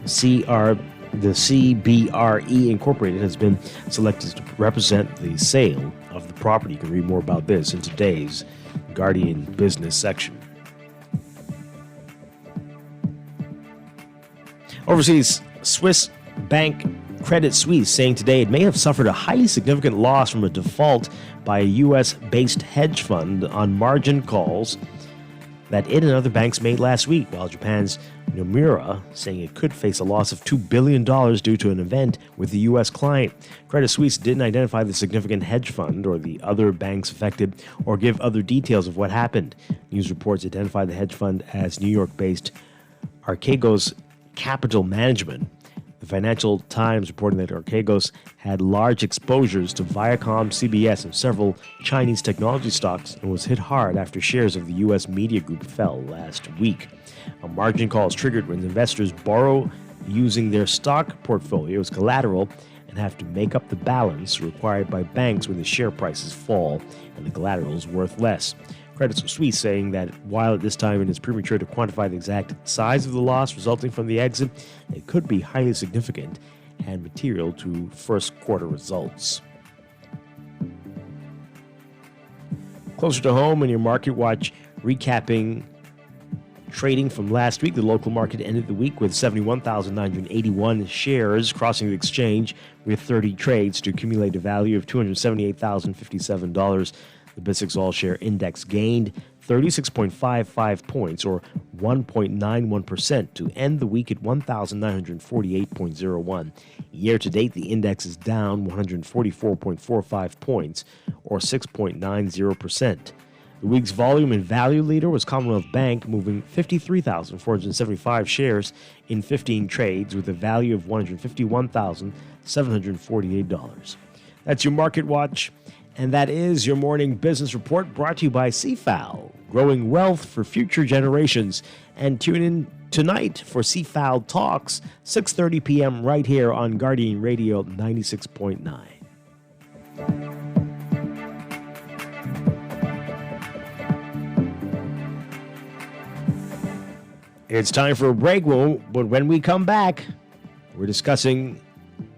the CBRE Incorporated, has been selected to represent the sale of the property. You can read more about this in today's Guardian Business section. Overseas Swiss bank Credit Suisse saying today it may have suffered a highly significant loss from a default by a U.S.-based hedge fund on margin calls that it and other banks made last week, while Japan's Nomura saying it could face a loss of $2 billion due to an event with the U.S. client. Credit Suisse didn't identify the significant hedge fund or the other banks affected or give other details of what happened. News reports identified the hedge fund as New York-based Archegos Capital Management. The Financial Times reported that Archegos had large exposures to Viacom, CBS, and several Chinese technology stocks and was hit hard after shares of the U.S. media group fell last week. A margin call is triggered when investors borrow using their stock portfolio as collateral and have to make up the balance required by banks when the share prices fall and the collateral is worth less. Credit Suisse saying that while at this time it is premature to quantify the exact size of the loss resulting from the exit, it could be highly significant and material to first quarter results. Closer to home in your Market Watch recapping trading from last week, the local market ended the week with 71,981 shares crossing the exchange with 30 trades to accumulate a value of $278,057. The BISX All-Share Index gained 36.55 points, or 1.91%, to end the week at 1,948.01. Year-to-date, the index is down 144.45 points, or 6.90%. The week's volume and value leader was Commonwealth Bank, moving 53,475 shares in 15 trades with a value of $151,748. That's your Market Watch. And that is your morning business report, brought to you by CFAL, growing wealth for future generations. And tune in tonight for CFAL Talks, 6:30 p.m. right here on Guardian Radio 96.9. It's time for a break, but when we come back, we're discussing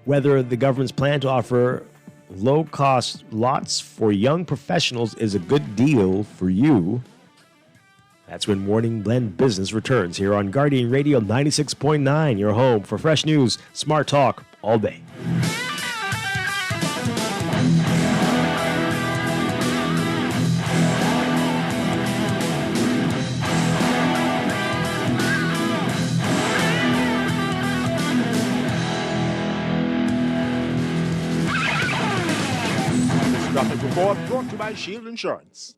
whether the government's plan to offer low-cost lots for young professionals is a good deal for you. That's when Morning Blend Business returns here on Guardian Radio 96.9, your home for fresh news, smart talk, all day. traffic report brought to you by Shield Insurance.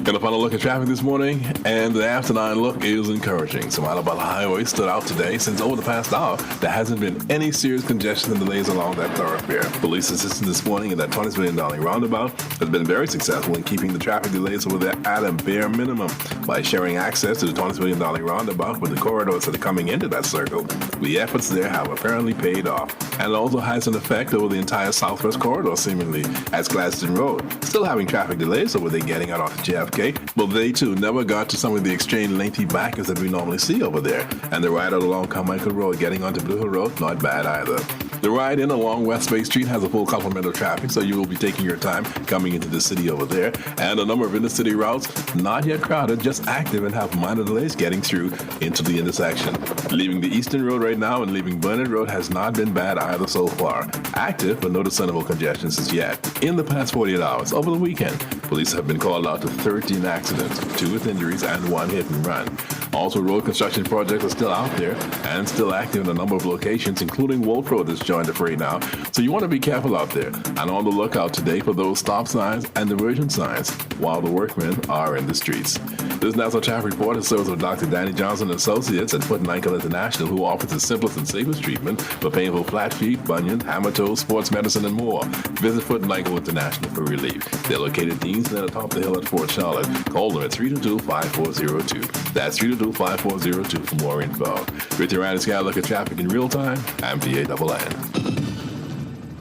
And upon a look at traffic this morning, and the after 9 look is encouraging. So Alabama Highway stood out today since over the past hour, there hasn't been any serious congestion and delays along that thoroughfare. Police assistance this morning in that $20 million roundabout has been very successful in keeping the traffic delays over there at a bare minimum. By sharing access to the $20 million roundabout with the corridors that are coming into that circle, the efforts there have apparently paid off. And it also has an effect over the entire southwest corridor, seemingly, as Gladstone Road. Still having traffic delays over there getting out off JFK, but they too never got to some of the extreme lengthy backers that we normally see over there. And the ride out along Carmichael Road getting onto Blue Hill Road, not bad either. The ride in along West Bay Street has a full complement of traffic, so you will be taking your time coming into the city over there. And a number of intercity routes, not yet crowded, just active and have minor delays getting through into the intersection. Leaving the Eastern Road right now and leaving Burnett Road has not been bad either so far. Active, but no discernible congestions as yet. In the past 48 hours, over the weekend, police have been called out to 13 accidents, 2 with injuries and 1 hit and run. Also, road construction projects are still out there and still active in a number of locations, including Wolf Road that's joined the fray now. So you want to be careful out there and on the lookout today for those stop signs and diversion signs while the workmen are in the streets. This National Traffic Report is served with Dr. Danny Johnson Associates at Foot and Ankle International, who offers the simplest and safest treatment for painful flat feet, bunions, hammer toes, sports medicine, and more. Visit Foot and Ankle International for relief. They're located at Deanston atop the hill at Fort Charlotte. Call them at 322-5402. That's 322-5402 for more info. With your Randy Sky look at traffic in real time, I'm PANN.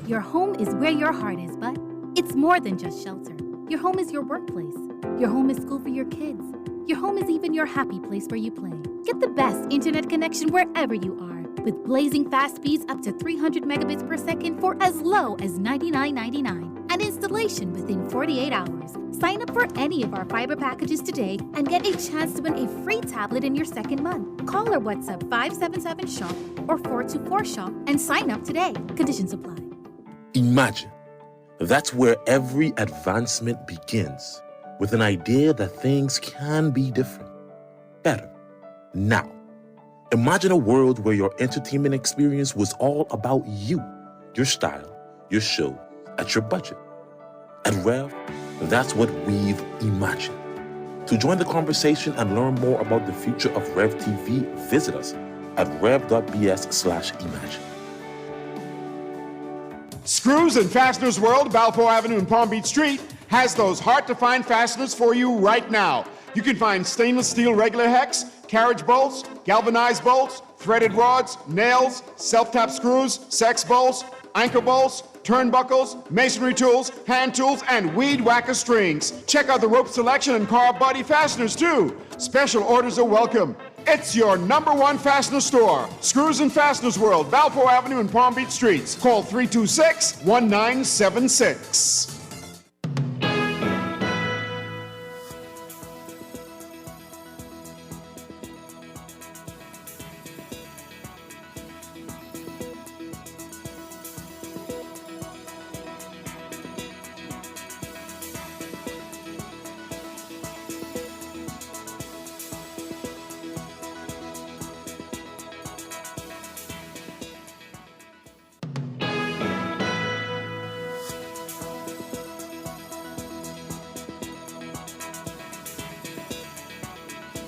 Your home is where your heart is, but it's more than just shelter. Your home is your workplace. Your home is school for your kids. Your home is even your happy place where you play. Get the best internet connection wherever you are with blazing fast speeds up to 300 megabits per second for as low as $99.99 and installation within 48 hours. Sign up for any of our fiber packages today and get a chance to win a free tablet in your second month. Call or WhatsApp 577-SHOP or 424-SHOP and sign up today. Conditions apply. Imagine. That's where every advancement begins, with an idea that things can be different, better, now. Imagine a world where your entertainment experience was all about you, your style, your show, at your budget. At Rev, that's what we've imagined. To join the conversation and learn more about the future of Rev TV, visit us at rev.bs/imagine. Screws and Fasteners World, Balfour Avenue and Palm Beach Street, has those hard-to-find fasteners for you right now. You can find stainless steel regular hex, carriage bolts, galvanized bolts, threaded rods, nails, self-tap screws, sex bolts, anchor bolts, turnbuckles, masonry tools, hand tools, and weed whacker strings. Check out the rope selection and car body fasteners, too. Special orders are welcome. It's your #1 fastener store. Screws and Fasteners World, Balfour Avenue and Palm Beach Streets. Call 326-1976.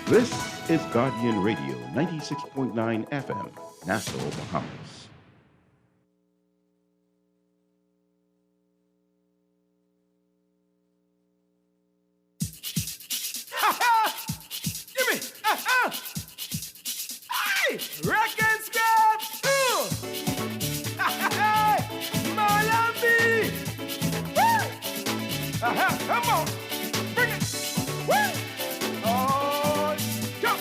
This is Guardian Radio, 96.9 FM, Nassau, Bahamas. Give me! Hey! Reckon scrap! Hey! Miami! Woo! Come on! Bring it! Woo! Oh, go!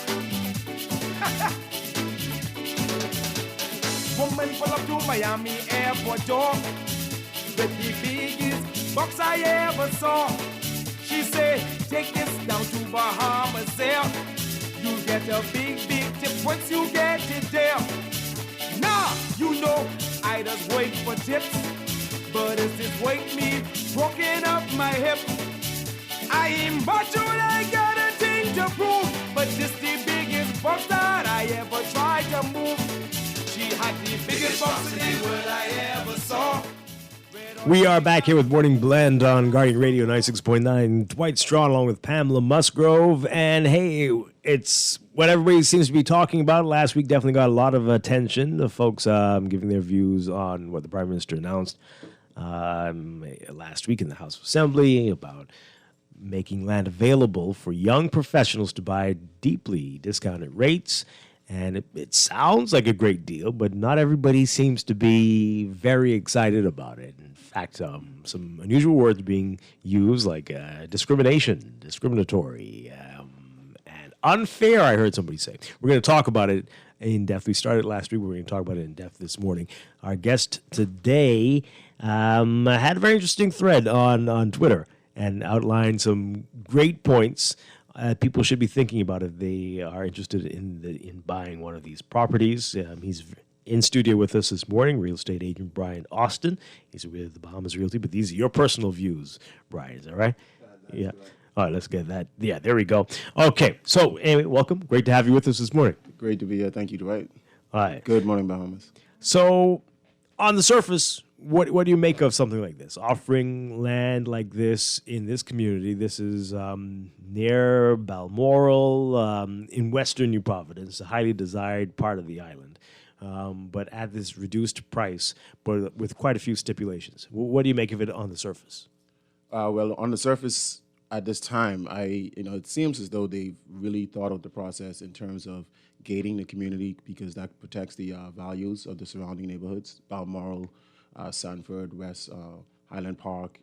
Woman pull up to Miami airport door with the biggest box I ever saw. She said, take this down to Bahamas there. You get a big, big tip once you get it there. Nah, you know, I just wait for tips. But it's this weight me broken up my hip. I ain't macho, I got a thing to prove. But this the biggest box that I ever tried to move. She had the biggest box in the world I ever saw. We are back here with Morning Blend on Guardian Radio 96.9. Dwight Strachan along with Pamela Musgrove. And hey, it's what everybody seems to be talking about. Last week definitely got a lot of attention. The folks giving their views on what the Prime Minister announced last week in the House of Assembly about making land available for young professionals to buy at deeply discounted rates. And it sounds like a great deal, but not everybody seems to be very excited about it. In fact, some unusual words being used like discrimination, discriminatory, and unfair, I heard somebody say. We're going to talk about it in depth. We started last week. We're going to talk about it in depth this morning. Our guest today had a very interesting thread on Twitter and outlined some great points people should be thinking about if they are interested in buying one of these properties. He's in studio with us this morning, real estate agent Brian Austin. He's with the Bahamas Realty, but these are your personal views, Brian. Is that right? Yeah. Right. All right, let's get that. Yeah, there we go. Okay, so anyway, welcome. Great to have you with us this morning. Great to be here. Thank you, Dwight. All right. Good morning, Bahamas. So, on the surface, what do you make of something like this? Offering land like this in this community. This is near Balmoral in western New Providence, a highly desired part of the island, but at this reduced price, but with quite a few stipulations. What do you make of it on the surface? Well, on the surface, at this time, it seems as though they've really thought of the process in terms of gating the community because that protects the values of the surrounding neighborhoods, Balmoral, Sanford, West Highland Park.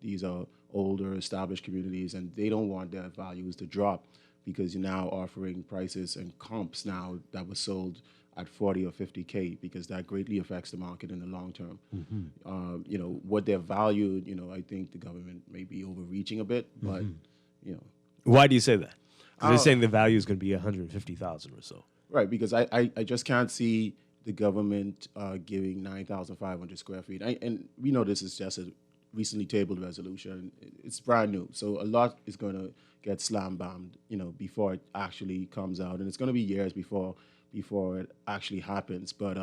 These are older, established communities, and they don't want their values to drop because you're now offering prices and comps now that were sold at 40 or 50K because that greatly affects the market in the long term. Mm-hmm. What they're valued, I think the government may be overreaching a bit, but, Why do you say that? 'Cause they're saying the value is going to be $150,000 or so. Right, because I just can't see the government giving 9,500 square feet. And we know this is just a recently tabled resolution. It's brand new. So a lot is going to get slam-bammed, before it actually comes out. And it's going to be years before it actually happens. But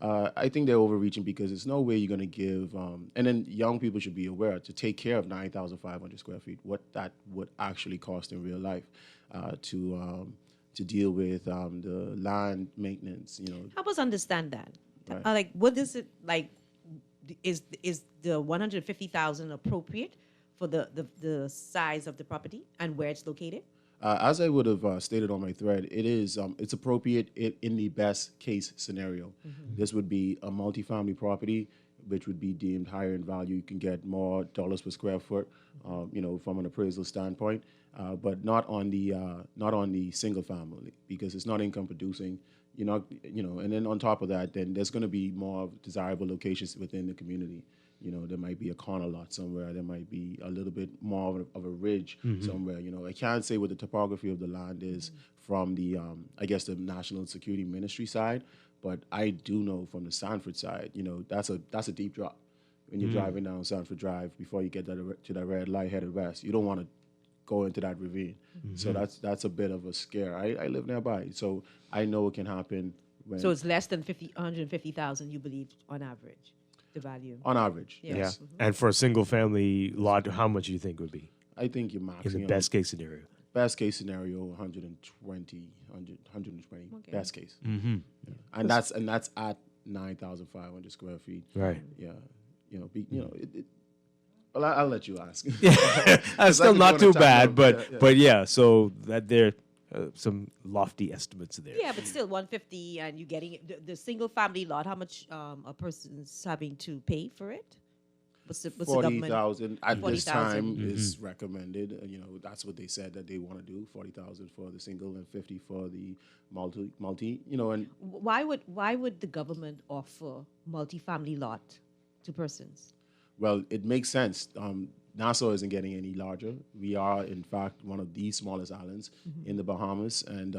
I think they're overreaching because there's no way you're going to give, and then young people should be aware to take care of 9,500 square feet, what that would actually cost in real life to deal with the land maintenance, Help us understand that. Right. What is it like? Is the 150,000 appropriate for the size of the property and where it's located? As I would have stated on my thread, it is it's appropriate in the best case scenario. Mm-hmm. This would be a multifamily property, which would be deemed higher in value. You can get more dollars per square foot, from an appraisal standpoint, but not on the single family because it's not income producing. And then on top of that, then there's going to be more desirable locations within the community. There might be a corner lot somewhere. There might be a little bit more of a ridge somewhere. I can't say what the topography of the land is from the, the National Security Ministry side, but I do know from the Sanford side, that's a deep drop. When you're driving down Sanford Drive, before you get to that red light headed west, you don't want to go into that ravine. Mm-hmm. So that's a bit of a scare. I live nearby, so I know it can happen. So it's less than 150,000, you believe, on average? The value on average, yes. Yes. Mm-hmm. And for a single family lot, how much do you think would be? I think you're maxing in the best case scenario. Best case scenario, 120. Okay. Best case. Mm-hmm. Yeah. And that's at 9,500 square feet. Right. Yeah. Well, I'll let you ask. That's still not too bad, but yeah. So that there. Some lofty estimates there. Yeah, but still 150, and you getting the single family lot. How much a person's having to pay for it? What's 40,000 at 40, this time mm-hmm. is recommended. That's what they said that they want to do. 40,000 for the single and 50 for the multi. And why would the government offer multi-family lot to persons? Well, it makes sense. Nassau isn't getting any larger. We are, in fact, one of the smallest islands in the Bahamas, and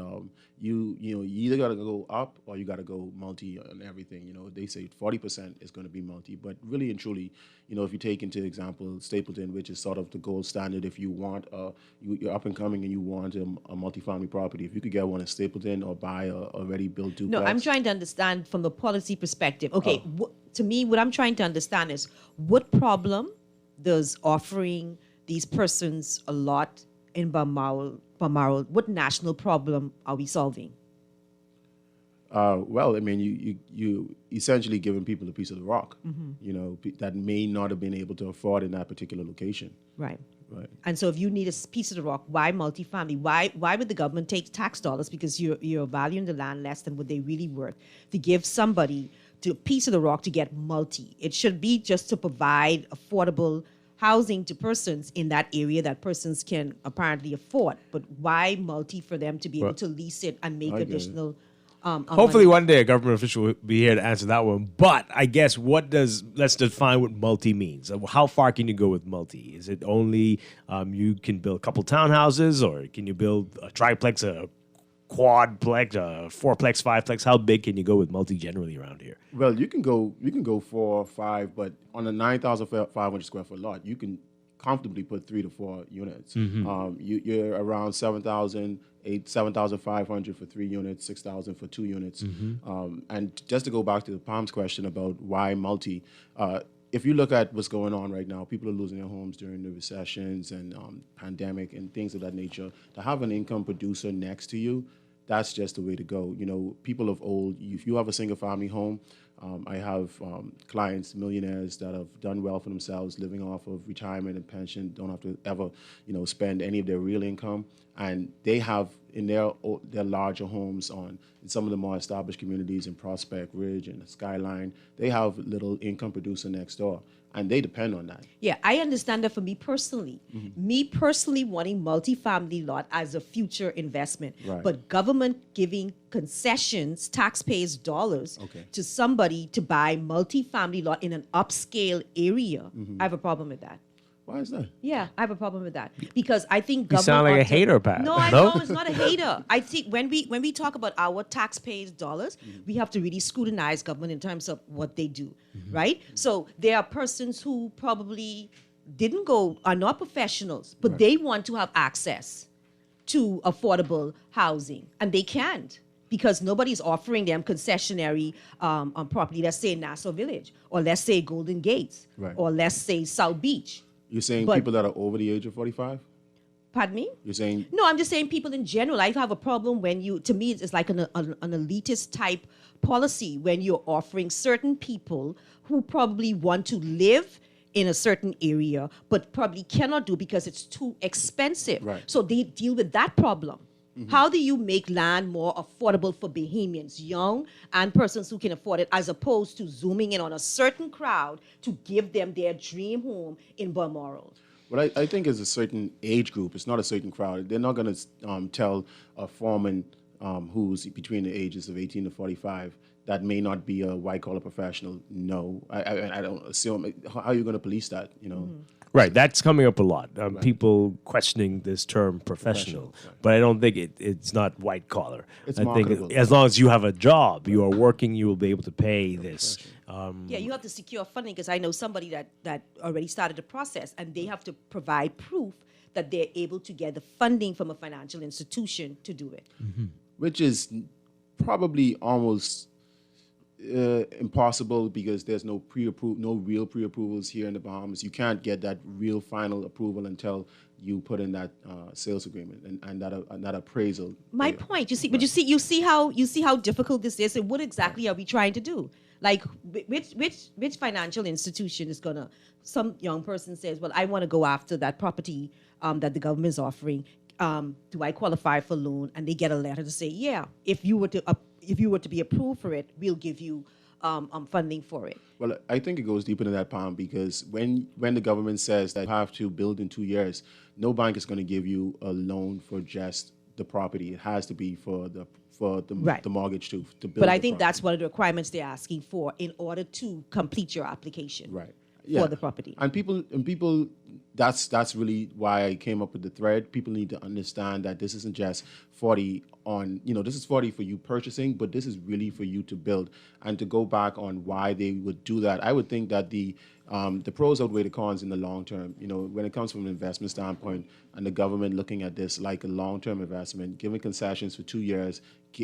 you either got to go up or you got to go multi on everything. They say 40% is going to be multi, but really and truly, if you take into example Stapleton, which is sort of the gold standard, if you want you're up and coming and you want a multifamily property, if you could get one in Stapleton or buy a already built duplex. No, I'm trying to understand from the policy perspective. Okay, to me, what I'm trying to understand is what problem does offering these persons a lot in Balmoral, what national problem are we solving? Well, I mean, you essentially giving people a piece of the rock, Mhm. you know, that may not have been able to afford in that particular location. Right. Right. And so if you need a piece of the rock, why multifamily? Why would the government take tax dollars, because you're valuing the land less than what they really worth, to give somebody to a piece of the rock to get multi? It should be just to provide affordable housing to persons in that area that persons can apparently afford. But why multi for them to be able Well, to lease it and make I get it. additional Hopefully money? one day a government official will be here to answer that one. But I guess let's define what multi means. How far can you go with multi? Is it only you can build a couple townhouses, or can you build a triplex, a quadplex, a fourplex, fiveplex? How big can you go with multi generally around here? Well, you can go 4 or 5, but on a 9,500 square foot lot, you can comfortably put 3 to 4 units. Mhm. You're around 7,500 for 3 units, 6,000 for 2 units. And just to go back to the Palms question about why multi, if you look at what's going on right now, people are losing their homes during the recessions and pandemic and things of that nature. To have an income producer next to you, that's just the way to go. You know, people of old, if you have a single family home, I have clients, millionaires that have done well for themselves, living off of retirement and pension, don't have to ever, spend any of their real income. And they have in their larger homes in some of the more established communities in Prospect Ridge and Skyline, they have little income producer next door, and they depend on that. Yeah, I understand that for me personally. Me personally wanting multifamily lot as a future investment, Right. but government giving concessions, taxpayers' dollars Okay. to somebody to buy multifamily lot in an upscale area, I have a problem with that. Why is that? Yeah, I have a problem with that because I think You government sound like a ought to- hater, Pat. No, I No? know it's not a hater. I think when we talk about our taxpayers' dollars, we have to really scrutinize government in terms of what they do, right? So there are persons who probably are not professionals, but they want to have access to affordable housing, and they can't, because nobody's offering them concessionary property. Let's say Nassau Village, or let's say Golden Gates, Right. or let's say South Beach. You're saying But- people that are over the age of 45? Pardon me? You're saying No, I'm just saying people in general. I have a problem when to me, it's like an elitist type policy when you're offering certain people who probably want to live in a certain area, but probably cannot do because it's too expensive. Right. So they deal with that problem. How do you make land more affordable for Bahamians, young and persons who can afford it, as opposed to zooming in on a certain crowd to give them their dream home in Balmoral? Well, I think it's a certain age group. It's not a certain crowd. They're not going to tell a foreman who's between the ages of 18 to 45 that may not be a white-collar professional. No, I don't assume. How are you going to police that, Right, that's coming up a lot. People questioning this term professional, but I don't think it's not white collar. It's I marketable. think as long as you have a job, you are working, you will be able to pay this. Yeah, you have to secure funding, because I know somebody that already started the process, and they have to provide proof that they're able to get the funding from a financial institution to do it. Which is probably almost impossible, because there's no real pre-approvals here in the Bahamas. You can't get that real final approval until you put in that sales agreement and that appraisal. My point, but you see how difficult this is, and what exactly are we trying to do? Like, which financial institution is gonna? Some young person says, "Well, I want to go after that property that the government is offering. Do I qualify for loan?" And they get a letter to say, "Yeah, if you were to be approved for it, we'll give you funding for it." Well, I think it goes deeper than that, Palm, because when the government says that you have to build in 2 years, no bank is going to give you a loan for just the property. It has to be for the Right. the mortgage to build. But I the think property. that's one of the requirements they're asking for in order to complete your application. Right. For the property. And people that's really why I came up with the thread. People need to understand that this isn't just 40 on, this is 40 for you purchasing, but this is really for you to build. And to go back on why they would do that, I would think that the pros outweigh the cons in the long term. When it comes from an investment standpoint, and the government looking at this like a long-term investment, giving concessions for 2 years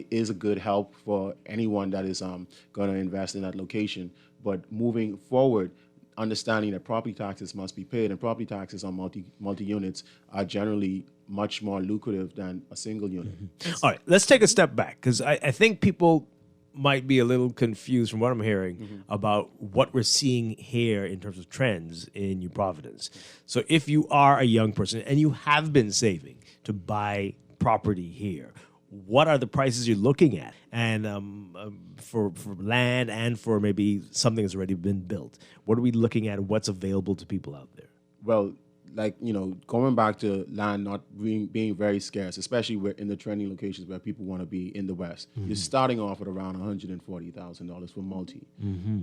is a good help for anyone that is going to invest in that location. But moving forward, understanding that property taxes must be paid, and property taxes on multi units are generally much more lucrative than a single unit. All right, let's take a step back, because I think people might be a little confused from what I'm hearing about what we're seeing here in terms of trends in New Providence. So if you are a young person and you have been saving to buy property here, what are the prices you're looking at? And for land and for maybe something that's already been built, what are we looking at? What's available to people out there? Well, like, going back to land not being very scarce, especially in the trending locations where people want to be in the West. You're starting off at around $140,000 for multi,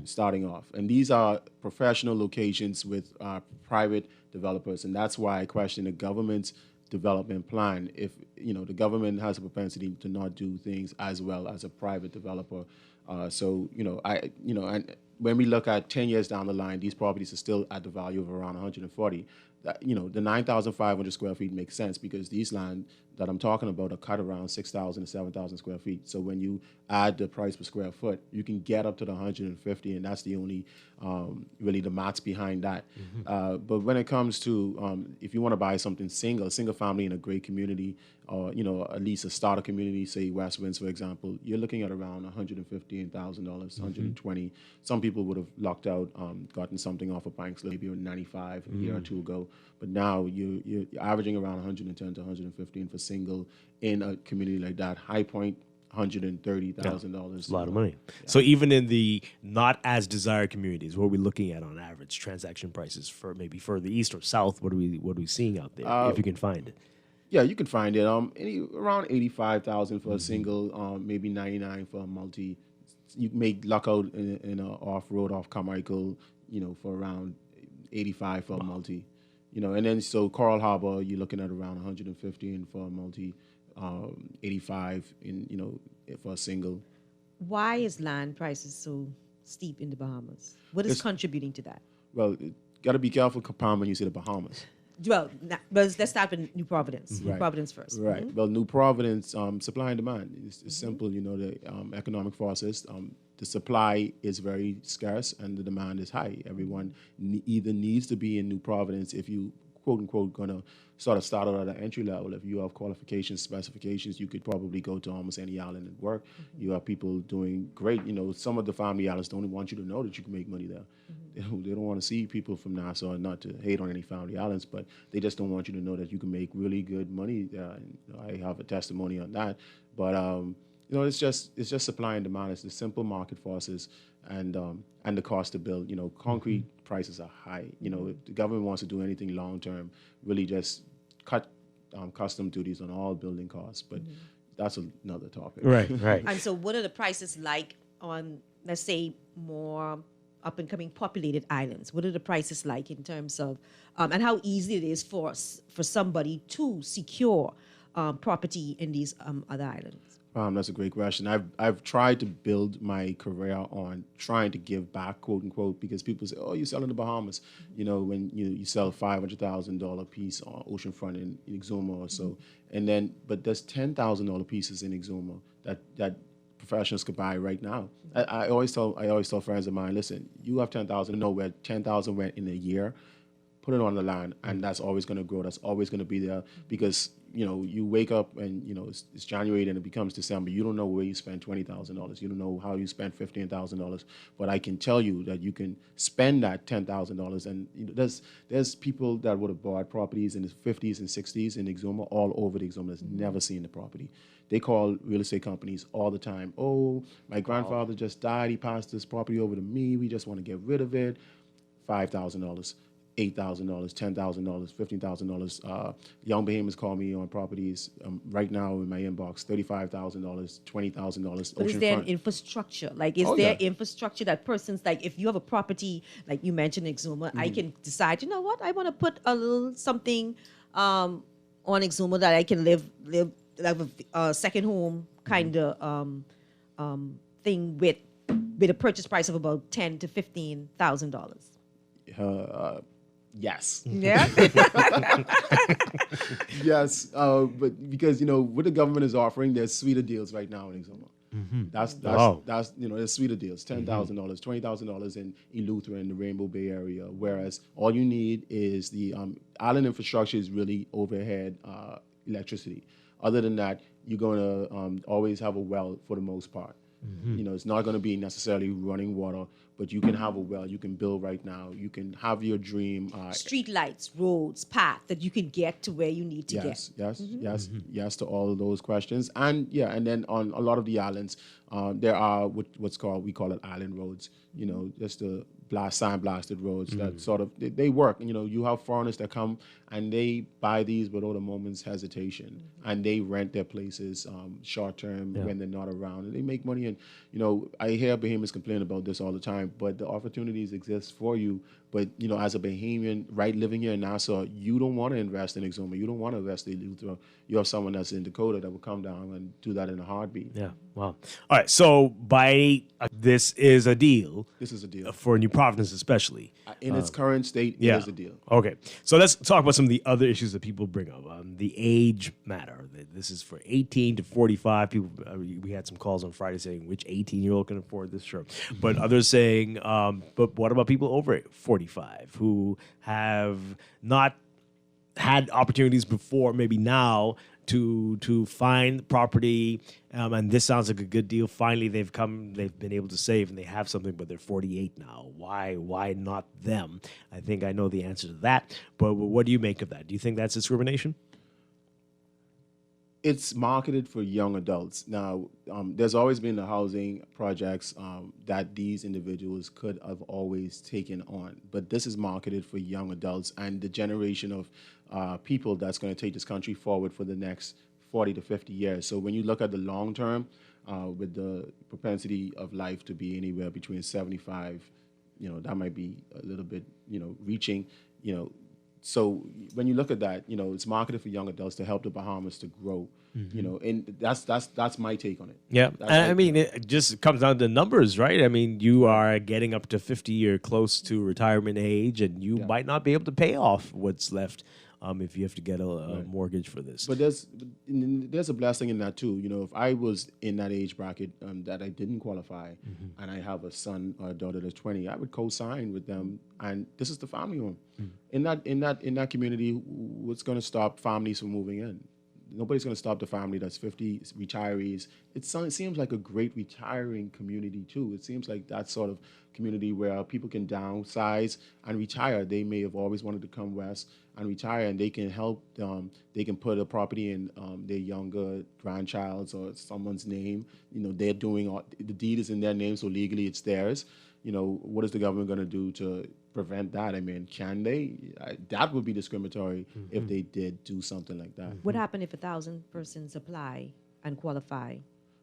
starting off. And these are professional locations with private developers. And that's why I question the government's development plan. If, the government has a propensity to not do things as well as a private developer. And when we look at 10 years down the line, these properties are still at the value of around 140. The 9,500 square feet makes sense because these land that I'm talking about are cut around 6,000 to 7,000 square feet. So when you add the price per square foot, you can get up to the 150, and that's the only really the maths behind that. But when it comes to if you want to buy something single family in a great community, or at least a starter community, say West Winds, for example, you're looking at around $115,000, $120. Some people would have lucked out, gotten something off of banks maybe 95 a year or two ago. But now you're averaging around 110 to 115 for single in a community like that. High Point, $130,000. A lot of money. Yeah. So even in the not as desired communities, what are we looking at on average transaction prices for maybe further east or south? What are we seeing out there if you can find it? Yeah, you can find it. Around 85,000 for a single, maybe 99 for a multi. You may luck out in an off-road off Carmichael, for around 85 for a multi. And then so Coral Harbor, you're looking at around 115 for a multi, 85 for a single. Why is land prices so steep in the Bahamas? What is contributing to that? Well, got to be careful, Kapam, when you say the Bahamas. Well, let's start with New Providence. Right. New Providence first. Right. Well, New Providence, supply and demand. It's simple, the economic forces. The supply is very scarce and the demand is high. Everyone either needs to be in New Providence if you, quote unquote, going to start out at an entry level. If you have qualifications, specifications, you could probably go to almost any island and work. You have people doing great. Some of the family islands don't want you to know that you can make money there. They don't want to see people from Nassau, not to hate on any family islands, but they just don't want you to know that you can make really good money there. I have a testimony on that. But it's just supply and demand. It's the simple market forces and the cost to build. Concrete prices are high. If the government wants to do anything long term, really just cut custom duties on all building costs. But that's another topic. Right. And so, what are the prices like on, let's say, more up and coming populated islands? What are the prices like in terms of, and how easy it is for somebody to secure property in these other islands? That's a great question. I've tried to build my career on trying to give back, quote unquote, because people say, "Oh, you sell in the Bahamas," when you sell $500,000 piece on oceanfront in Exuma or so, but there's $10,000 pieces in Exuma that professionals could buy right now. I always tell friends of mine, listen, you have 10,000. Know where 10,000 went in a year. Put it on the land, and that's always going to grow. That's always going to be there because you wake up and it's January and it becomes December. You don't know where you spend $20,000. You don't know how you spend $15,000. But I can tell you that you can spend that $10,000. And there's people that would have bought properties in the 50s and 60s in Exuma, all over the Exuma, that's never seen the property. They call real estate companies all the time. Oh, my grandfather just died. He passed this property over to me. We just want to get rid of it. $5,000. $8,000, $10,000, $15,000. Young Bahamians call me on properties right now in my inbox, $35,000, $20,000. But is there an infrastructure? Like, is there infrastructure that persons, like, if you have a property, like you mentioned, Exuma, I can decide, you know what, I want to put a little something on Exuma that I can live like a second home kind of thing with a purchase price of about $10,000 to $15,000. Yes. Yeah. Yes, but because what the government is offering, there's sweeter deals right now in Exuma. That's Wow. that's the suite of deals. $10,000, $20,000 in Eleuthera in the Rainbow Bay area. Whereas all you need is the island infrastructure is really overhead electricity. Other than that, you're going to always have a well for the most part. It's not going to be necessarily running water, but you can have a well. You can build right now. You can have your dream. Street lights, roads, path that you can get to where you need to get. Yes to all of those questions. And then on a lot of the islands, there are we call it island roads. Just the sand-blasted roads that sort of they work. You have foreigners that come and they buy these without a moment's hesitation, and they rent their places short term when they're not around, and they make money. And I hear Bahamians complain about this all the time, but the opportunities exist for you. But as a Bahamian, living here in Nassau, you don't want to invest in Exuma. You don't want to invest in Eleuthera. You have someone that's in Dakota that will come down and do that in a heartbeat. Yeah. Wow. All right. So this is a deal. This is a deal for New Providence, especially in its current state. It is a deal. Okay. So let's talk about some of the other issues that people bring up. The age matter. This is for 18 to 45 people. We had some calls on Friday saying which 18-year-old can afford this. Sure, but others saying, but what about people over 45 who have not had opportunities before, maybe now, to find property, and this sounds like a good deal. Finally, they've been able to save, and they have something, but they're 48 now. Why not them? I think I know the answer to that, but what do you make of that? Do you think that's discrimination? It's marketed for young adults. Now, there's always been the housing projects that these individuals could have always taken on, but this is marketed for young adults and the generation of people that's going to take this country forward for the next 40 to 50 years. So when you look at the long term, with the propensity of life to be anywhere between 75, that might be a little bit, reaching, So when you look at that, it's marketed for young adults to help the Bahamas to grow, and that's my take on it. Yeah, and it just comes down to numbers, right? I mean, you are getting up to 50 or close to retirement age, and you might not be able to pay off what's left if you have to get a mortgage for this. But there's a blessing in that too. If I was in that age bracket that I didn't qualify, and I have a son or a daughter that's 20, I would co-sign with them, and this is the family home. In that community, what's going to stop families from moving in? Nobody's going to stop the family that's 50, retirees. It seems like a great retiring community too. It seems like that sort of community where people can downsize and retire. They may have always wanted to come west and retire, and they can help them. They can put a property in their younger grandchild's or someone's name. They're doing the deed is in their name, so legally it's theirs. What is the government going to do to prevent that? I mean, can they? That would be discriminatory if they did do something like that. What happened if 1,000 persons apply and qualify?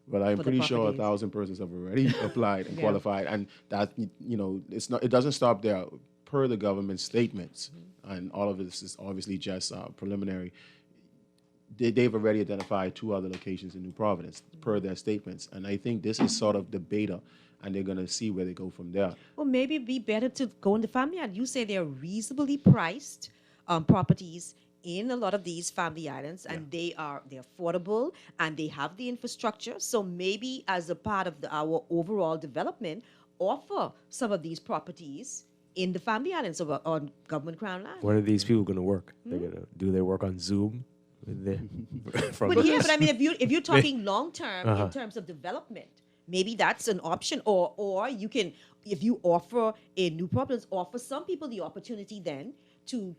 Well, I'm pretty sure 1,000 persons have already applied and qualified, and that it's not. It doesn't stop there. Per the government statements, and all of this is obviously just preliminary. They've already identified 2 other locations in New Providence per their statements, and I think this is sort of the beta, and they're going to see where they go from there. Well, maybe it'd be better to go in the family island. You say they're reasonably priced properties in a lot of these family islands, and they're affordable, and they have the infrastructure. So maybe as a part of our overall development, offer some of these properties in the family islands or on government crown land. When are these people going to work? They're going to do their work on Zoom? But I mean, if you're talking long term in terms of development, maybe that's an option. Or you can, if you offer in New Providence, offer some people the opportunity then to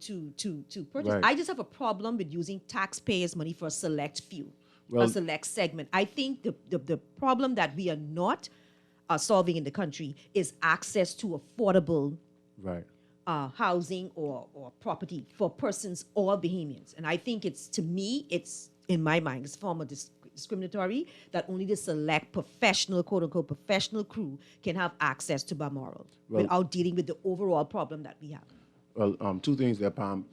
purchase. Right. I just have a problem with using taxpayers' money for a select few, a select segment. I think the problem that we are not solving in the country is access to affordable housing or property for persons or Bahamians. And I think it's in my mind, it's a form of discriminatory that only the select professional, quote unquote, professional crew can have access to Balmoral without dealing with the overall problem that we have. Well, 2 things there, Pam.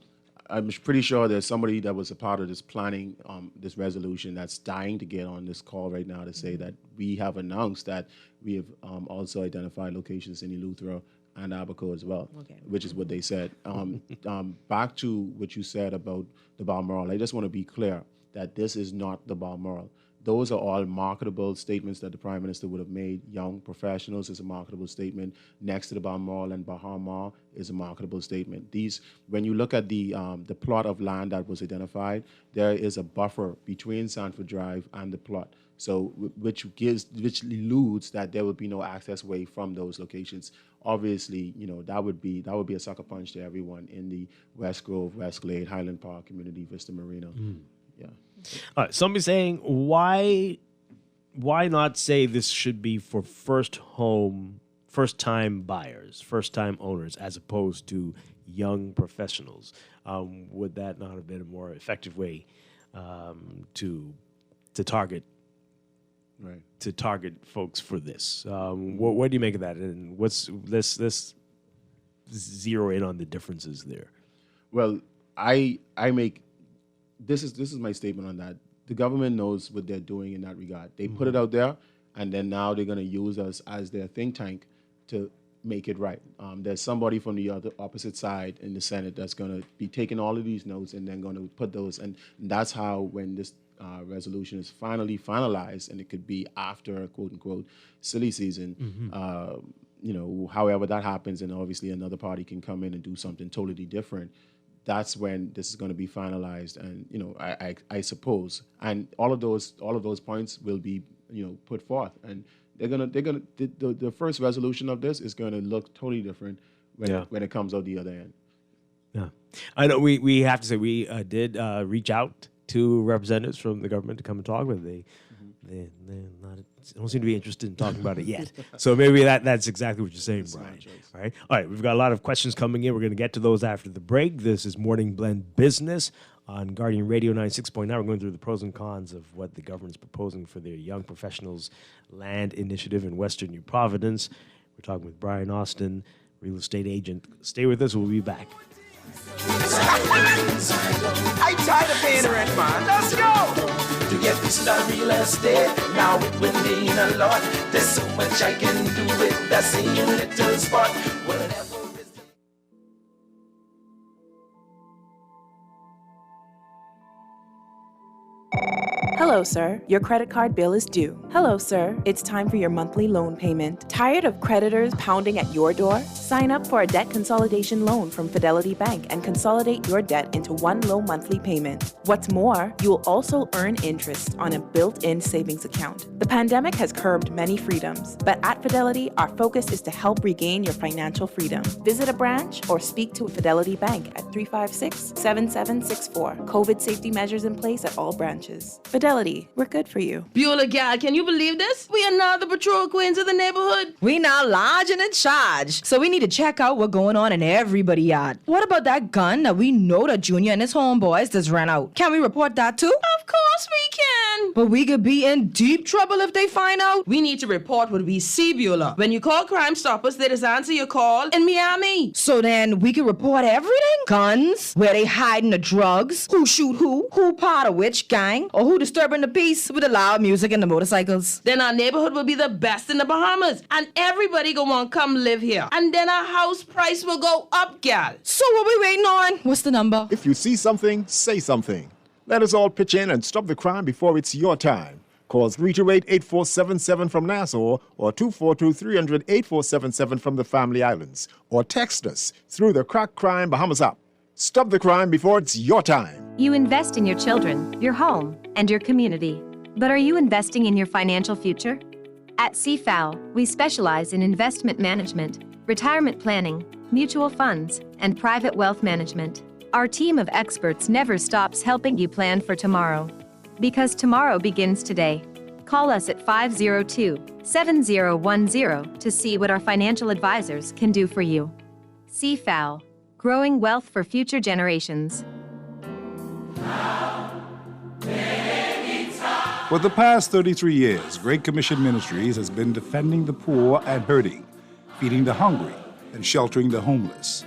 I'm pretty sure there's somebody that was a part of this planning, this resolution, that's dying to get on this call right now to say that we have announced that we have also identified locations in Eleuthera and Abaco as well, which is what they said. Back to what you said about the Balmoral, I just want to be clear that this is not the Balmoral. those are all marketable statements that the Prime Minister would have made. Young professionals is a marketable statement. Next to the Balmoral and Bahama is a marketable statement. These, when you look at the plot of land that was identified, there is a buffer between Sanford Drive and the plot. So, which eludes that there would be no access way from those locations. Obviously, that would be a sucker punch to everyone in the West Grove, West Glade, Highland Park community, Vista Marina. Yeah. All right. Somebody saying why not say this should be for first-time buyers, first-time owners, as opposed to young professionals? Would that not have been a more effective way to target? Right. To target folks for this. What do you make of that? And let's zero in on the differences there. Well, this is my statement on that. The government knows what they're doing in that regard. They put it out there, and then now they're going to use us as their think tank to make it right. There's somebody from the opposite side in the Senate that's going to be taking all of these notes and then going to put those, and that's how when this resolution is finally finalized, and it could be after quote unquote silly season. However that happens, and obviously another party can come in and do something totally different. That's when this is going to be finalized, and I suppose, and all of those points will be put forth, and the first resolution of this is going to look totally different when it comes out the other end. Yeah, I know. We have to say we did reach out to representatives from the government to come and talk with. They don't seem to be interested in talking about it yet. So maybe that's exactly what you're saying, Brian. All right. We've got a lot of questions coming in. We're going to get to those after the break. This is Morning Blend Business on Guardian Radio 96.9. We're going through the pros and cons of what the government's proposing for their Young Professionals Land Initiative in Western New Providence. We're talking with Brian Austin, real estate agent. Stay with us. We'll be back. I'm tired of paying rent, man. Let's go! To get this done real estate, now it will mean a lot. There's so much I can do with that same little spot. Whatever. Hello, sir. Your credit card bill is due. Hello, sir. It's time for your monthly loan payment. Tired of creditors pounding at your door? Sign up for a debt consolidation loan from Fidelity Bank and consolidate your debt into one low monthly payment. What's more, you will also earn interest on a built-in savings account. The pandemic has curbed many freedoms, but at Fidelity, our focus is to help regain your financial freedom. Visit a branch or speak to Fidelity Bank at 356-7764. COVID safety measures in place at all branches. Fidelity, we're good for you. Beulah gal, can you believe this? We are now the patrol queens of the neighborhood. We now large and in charge. So we need to check out what's going on in everybody's yard. What about that gun that we know that Junior and his homeboys just ran out? Can we report that too? Of course we can. But we could be in deep trouble if they find out. We need to report what we see, Beulah. When you call Crime Stoppers, they just answer your call in Miami. So then we can report everything? Guns, where they hiding the drugs, who shoot who part of which gang, or who disturbing the peace with the loud music and the motorcycles. Then our neighborhood will be the best in the Bahamas, and everybody gonna want to come live here. And then our house price will go up, gal. So what we waiting on? What's the number? If you see something, say something. Let us all pitch in and stop the crime before it's your time. Call 328-8477 from Nassau or 242-300-8477 from the Family Islands. Or text us through the Crack Crime Bahamas app. Stop the crime before it's your time. You invest in your children, your home, and your community. But are you investing in your financial future? At CFAL, we specialize in investment management, retirement planning, mutual funds, and private wealth management. Our team of experts never stops helping you plan for tomorrow. Because tomorrow begins today. Call us at 502-7010 to see what our financial advisors can do for you. CFAL, growing wealth for future generations. For the past 33 years, Great Commission Ministries has been defending the poor and hurting, feeding the hungry, and sheltering the homeless.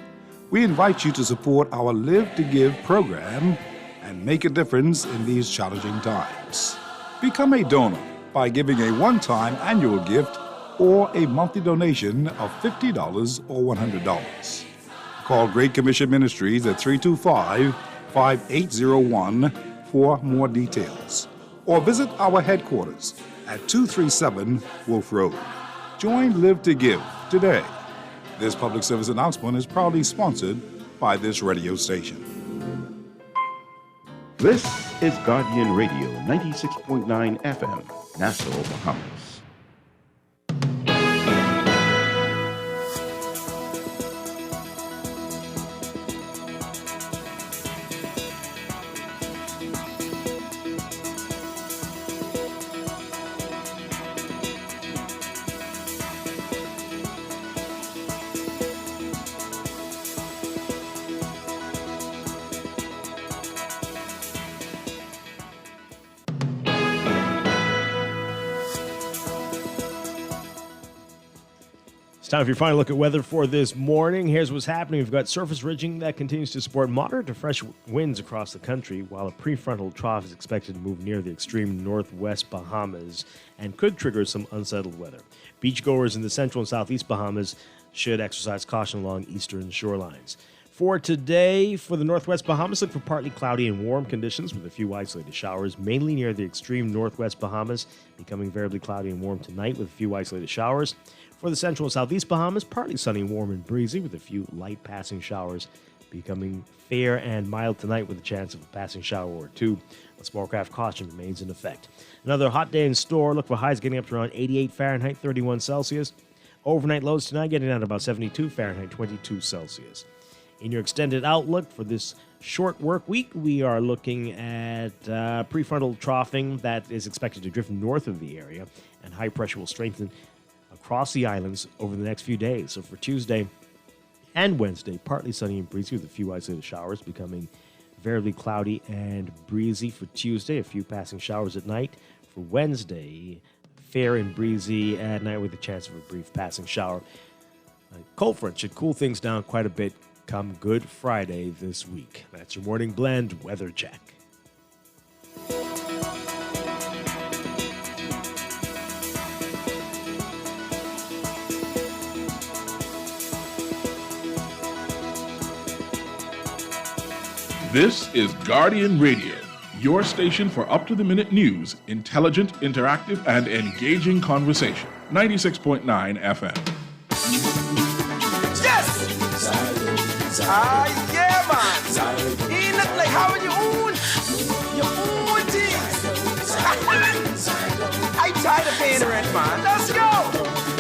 We invite you to support our Live to Give program and make a difference in these challenging times. Become a donor by giving a one-time annual gift or a monthly donation of $50 or $100. Call Great Commission Ministries at 325-5801 for more details. or visit our headquarters at 237 Wolf Road. Join Live to Give today. This public service announcement is proudly sponsored by this radio station. This is Guardian Radio 96.9 FM, Nassau, Bahamas. It's time for your final look at weather for this morning. Here's what's happening. We've got surface ridging that continues to support moderate to fresh winds across the country, while a prefrontal trough is expected to move near the extreme northwest Bahamas and could trigger some unsettled weather. Beachgoers in the central and southeast Bahamas should exercise caution along eastern shorelines. For today, for the northwest Bahamas, look for partly cloudy and warm conditions with a few isolated showers, mainly near the extreme northwest Bahamas, becoming variably cloudy and warm tonight with a few isolated showers. For the central and southeast Bahamas, partly sunny, warm, and breezy with a few light passing showers, becoming fair and mild tonight with a chance of a passing shower or two. A small craft caution remains in effect. Another hot day in store. Look for highs getting up to around 88 Fahrenheit, 31 Celsius. Overnight lows tonight getting down to about 72 Fahrenheit, 22 Celsius. In your extended outlook for this short work week, we are looking at prefrontal troughing that is expected to drift north of the area, and high pressure will strengthen across the islands over the next few days. So for Tuesday and Wednesday, partly sunny and breezy with a few isolated showers, becoming variably cloudy and breezy for Tuesday, a few passing showers at night. For Wednesday, fair and breezy at night with a chance of a brief passing shower. Cold front should cool things down quite a bit come Good Friday this week. That's your morning blend weather check. This is Guardian Radio, your station for up-to-the-minute news, intelligent, interactive, and engaging conversation. 96.9 FM. Yes! Yeah, man! Ain't nothing like having your own things. I tired of paying the rent, man. Let's go!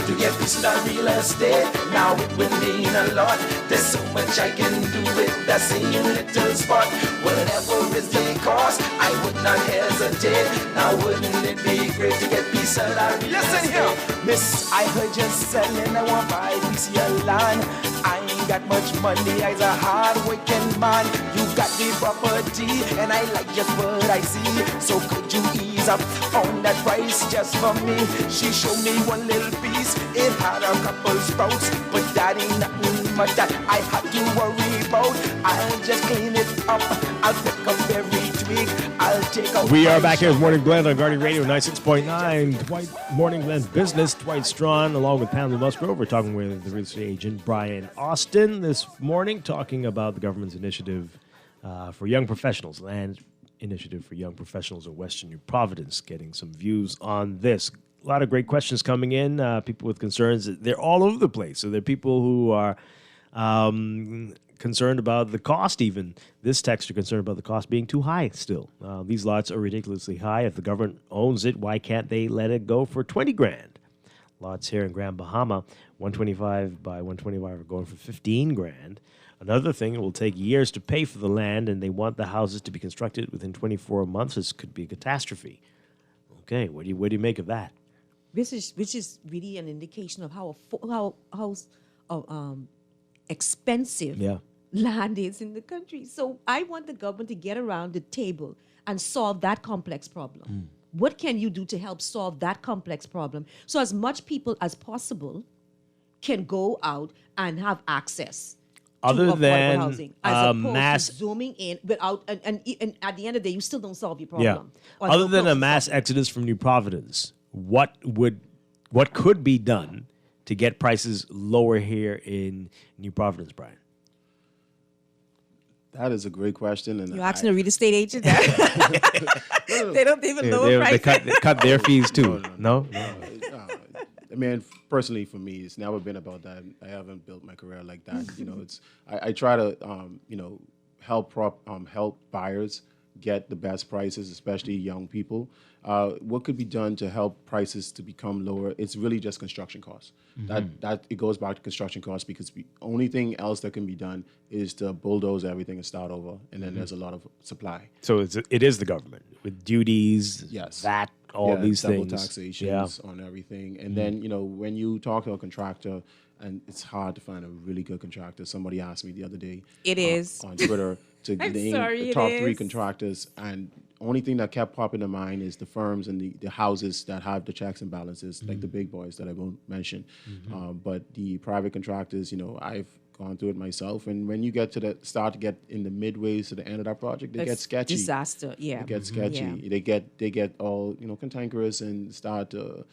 To get this real estate, now it will mean a lot. There's so much I can do with that same little spot. Whatever is the cost, I would not hesitate. Now wouldn't it be great to get piece of that real estate? Listen here, miss, I heard you selling, I want buy piece of your land. I ain't got much money, I's a hard-working man. You got the property, and I like just what I see. So could you ease up on that price just for me? She showed me one little piece, it had a couple sprouts, but that ain't nothing much that I had to worry about. I'll just clean it up, I'll pick up every twig, I'll take out. We are back here with Morning Blend on Guardian Radio 96.9. Dwight Morning Blend Business, Dwight Strachan, along with Pamela Musgrove. We're talking with the real estate agent Brian Austin this morning, talking about the government's initiative for young professionals, land initiative for young professionals in Western New Providence, getting some views on this. A lot of great questions coming in, people with concerns. They're all over the place. So there are people who are concerned about the cost even. This text are concerned about the cost being too high still. These lots are ridiculously high. If the government owns it, why can't they let it go for 20 grand? Lots here in Grand Bahama, 125 by 125 are going for 15 grand. Another thing, it will take years to pay for the land, and they want the houses to be constructed within 24 months. This could be a catastrophe. Okay, what do you make of that? Which is really an indication of how expensive land is in the country. So I want the government to get around the table and solve that complex problem. What can you do to help solve that complex problem so as much people as possible can go out and have access other to affordable than housing, as opposed mass to zooming in without and at the end of the day you still don't solve your problem. Or Other no than close a to mass exodus from New Providence, what could be done to get prices lower here in New Providence, Brian? That is a great question. And You're asking a real estate agent that? They don't even know They, price. they cut their fees too. No? I mean, personally, for me, it's never been about that. I haven't built my career like that. I try to, help buyers get the best prices, especially young people. What could be done to help prices to become lower? It's really just construction costs. That it goes back to construction costs, because the only thing else that can be done is to bulldoze everything and start over, and then there's a lot of supply. So it is the government with duties, Yes. that, all these double things. taxations on everything. And then, when you talk to a contractor, and it's hard to find a really good contractor. Somebody asked me the other day It is. on Twitter to I'm name sorry, the it top 3 is. contractors, and only thing that kept popping in mind is the firms and the houses that have the checks and balances, like the big boys that I won't mention. But the private contractors, I've gone through it myself, and when you get to start to get in the midways to the end of that project, they get It's sketchy. disaster, yeah. They get sketchy. Yeah. They get all cantankerous and start to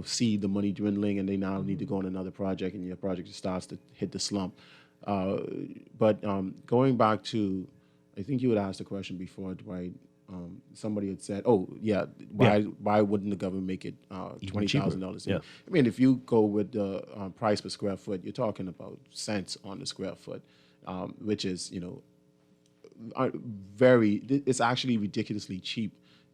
see the money dwindling, and they now need to go on another project, and your project starts to hit the slump. But going back to, I think you had asked a question before, Dwight. Somebody had said, why wouldn't the government make it $20,000? Yeah. I mean, if you go with the price per square foot, you're talking about cents on the square foot, which is, it's actually ridiculously cheap.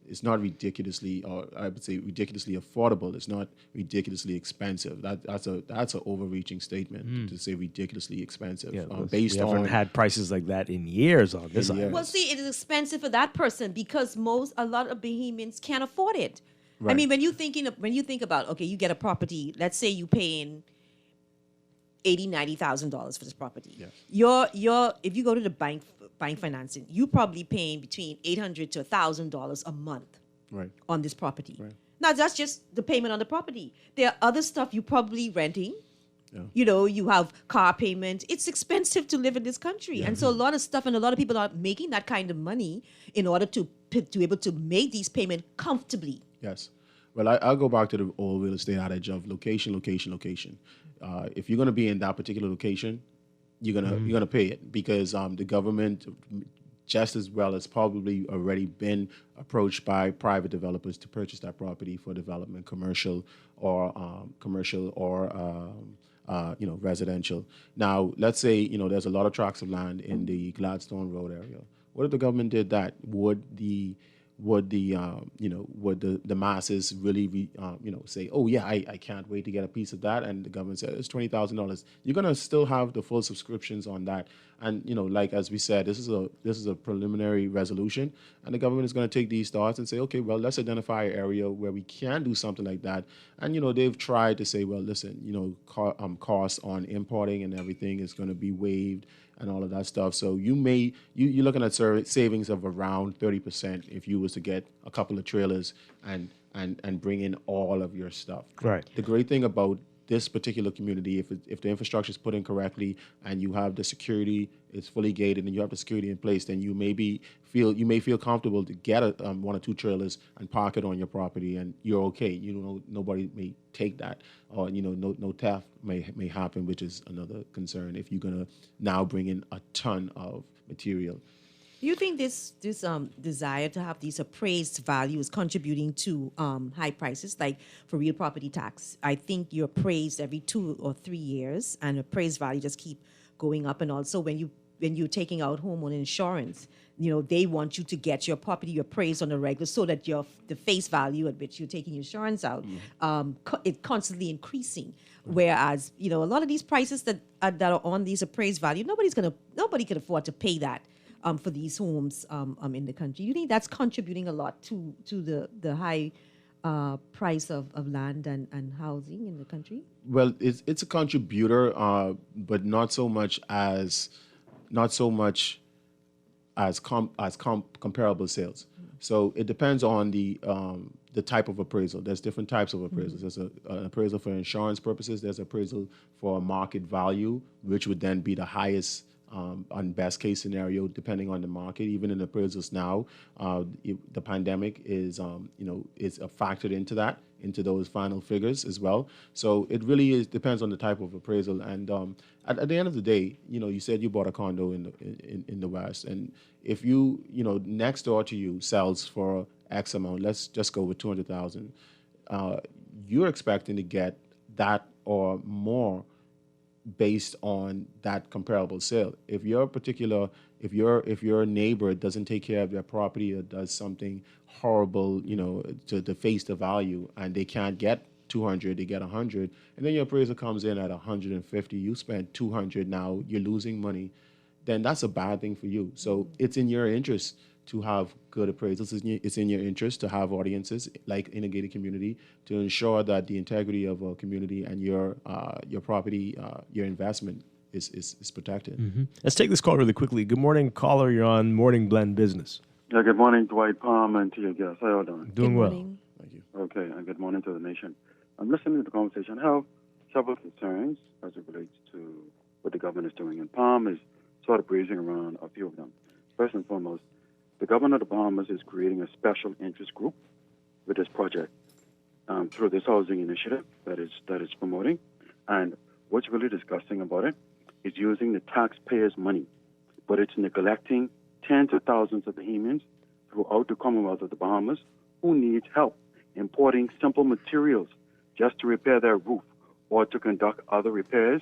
It's not ridiculously, or I would say ridiculously affordable. It's not ridiculously expensive. That's an overreaching statement to say ridiculously expensive. Based we haven't on had prices like that in years on this island. Well, see, it is expensive for that person because a lot of Bahamians can't afford it. I Right. mean, when you think about, okay, you get a property, let's say you paying $80,000-$90,000 for this property. Yes. If you go to the bank financing, you probably paying between $800 to $1,000 a month Right. on this property. Right. Now that's just the payment on the property. There are other stuff you probably renting. Yeah. You have car payment. It's expensive to live in this country, and so a lot of stuff, and a lot of people are making that kind of money in order to be able to make these payments comfortably. Yes. Well, I'll go back to the old real estate adage of location, location, location. If you're going to be in that particular location, you're gonna pay it, because the government, just as well as probably already been approached by private developers to purchase that property for development, commercial or residential. Now, let's say there's a lot of tracts of land in the Gladstone Road area. What if the government did that? Would the masses really say, oh yeah, I can't wait to get a piece of that, and the government said it's $20,000. You're gonna still have the full subscriptions on that, and like as we said, this is a preliminary resolution, and the government is gonna take these thoughts and say, okay, well, let's identify an area where we can do something like that, and they've tried to say, well, listen, costs on importing and everything is gonna be waived, and all of that stuff. So you're looking at savings of around 30% if you was to get a couple of trailers and bring in all of your stuff. Right. The great thing about this particular community, if the infrastructure is put in correctly and you have the security, it's fully gated, and you have the security in place, then you may feel comfortable to get one or two trailers and park it on your property, and you're okay. Nobody may take that, or no theft may happen, which is another concern if you're gonna now bring in a ton of material. Do you think this desire to have these appraised values contributing to high prices, like for real property tax? I think you're appraised every 2 or 3 years, and appraised value just keep going up. And also when you're taking out homeowner insurance, they want you to get your property appraised on a regular, so that the face value at which you're taking insurance out, it's constantly increasing. Whereas a lot of these prices that are on these appraised value, nobody can afford to pay that. For these homes in the country. Do you think that's contributing a lot to the high price of land and housing in the country? Well, it's a contributor, but not so much as comparable sales. So it depends on the type of appraisal. There's different types of appraisals. There's an appraisal for insurance purposes. There's appraisal for market value, which would then be the highest on best case scenario, depending on the market. Even in appraisals now, the pandemic is factored into that. into those final figures as well. So it really depends on the type of appraisal. And at the end of the day, you said you bought a condo in the West, and if next door to you sells for X amount, let's just go with 200,000. You're expecting to get that or more based on that comparable sale. If your neighbor doesn't take care of their property or does something horrible, to deface the value, and they can't get 200, they get 100, and then your appraisal comes in at 150, you spent 200, now you're losing money, then that's a bad thing for you. So it's in your interest to have good appraisals. It's in your interest to have audiences like in a gated community to ensure that the integrity of a community and your property, your investment is protected. Mm-hmm. Let's take this call really quickly. Good morning, caller. You're on Morning Blend Business. Yeah, good morning, Dwight, Palm, and to your guests. How are you doing? Doing well. Thank you. Okay, and good morning to the nation. I'm listening to the conversation. I have several concerns as it relates to what the government is doing, and Palm is sort of breezing around a few of them. First and foremost, the government of the Bahamas is creating a special interest group with this project through this housing initiative that is promoting. And what's really disgusting about it is using the taxpayers' money, but it's neglecting tens of thousands of Bahamians throughout the Commonwealth of the Bahamas who need help importing simple materials just to repair their roof or to conduct other repairs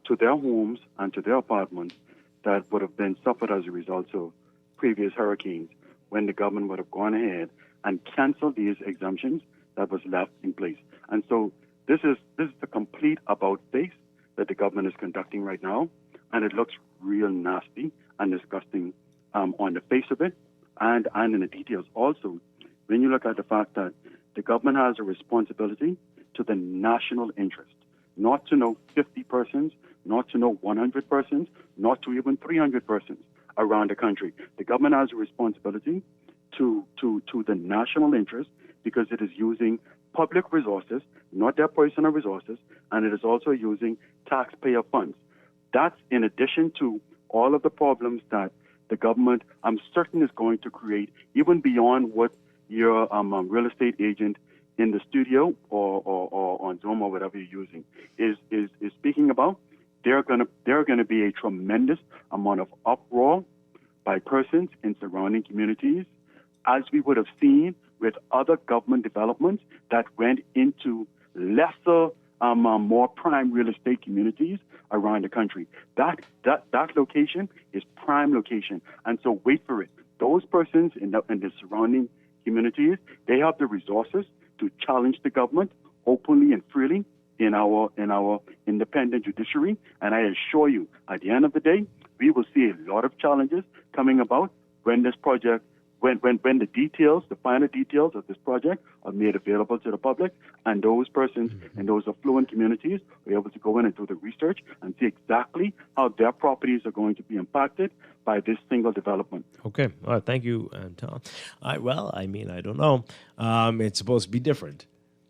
to their homes and to their apartments that would have been suffered as a result of previous hurricanes, when the government would have gone ahead and canceled these exemptions that was left in place. And so this is the complete about face that the government is conducting right now, and it looks real nasty and disgusting on the face of it and in the details. Also, when you look at the fact that the government has a responsibility to the national interest, not to know 50 persons, not to know 100 persons, not to even 300 persons around the country. The government has a responsibility to the national interest because it is using public resources, not their personal resources, and it is also using taxpayer funds. That's in addition to all of the problems that the government, I'm certain, is going to create, even beyond what your real estate agent in the studio or on Zoom or whatever you're using is speaking about. There are going to be a tremendous amount of uproar by persons in surrounding communities, as we would have seen with other government developments that went into lesser, more prime real estate communities around the country. That location is prime location, and so wait for it. Those persons in the surrounding communities, they have the resources to challenge the government openly and freely in our independent judiciary. And I assure you, at the end of the day, we will see a lot of challenges coming about when this project, when the details, the final details of this project are made available to the public, and those persons in those affluent communities are able to go in and do the research and see exactly how their properties are going to be impacted by this single development. Okay. All right. Thank you, Tom. I don't know. It's supposed to be different,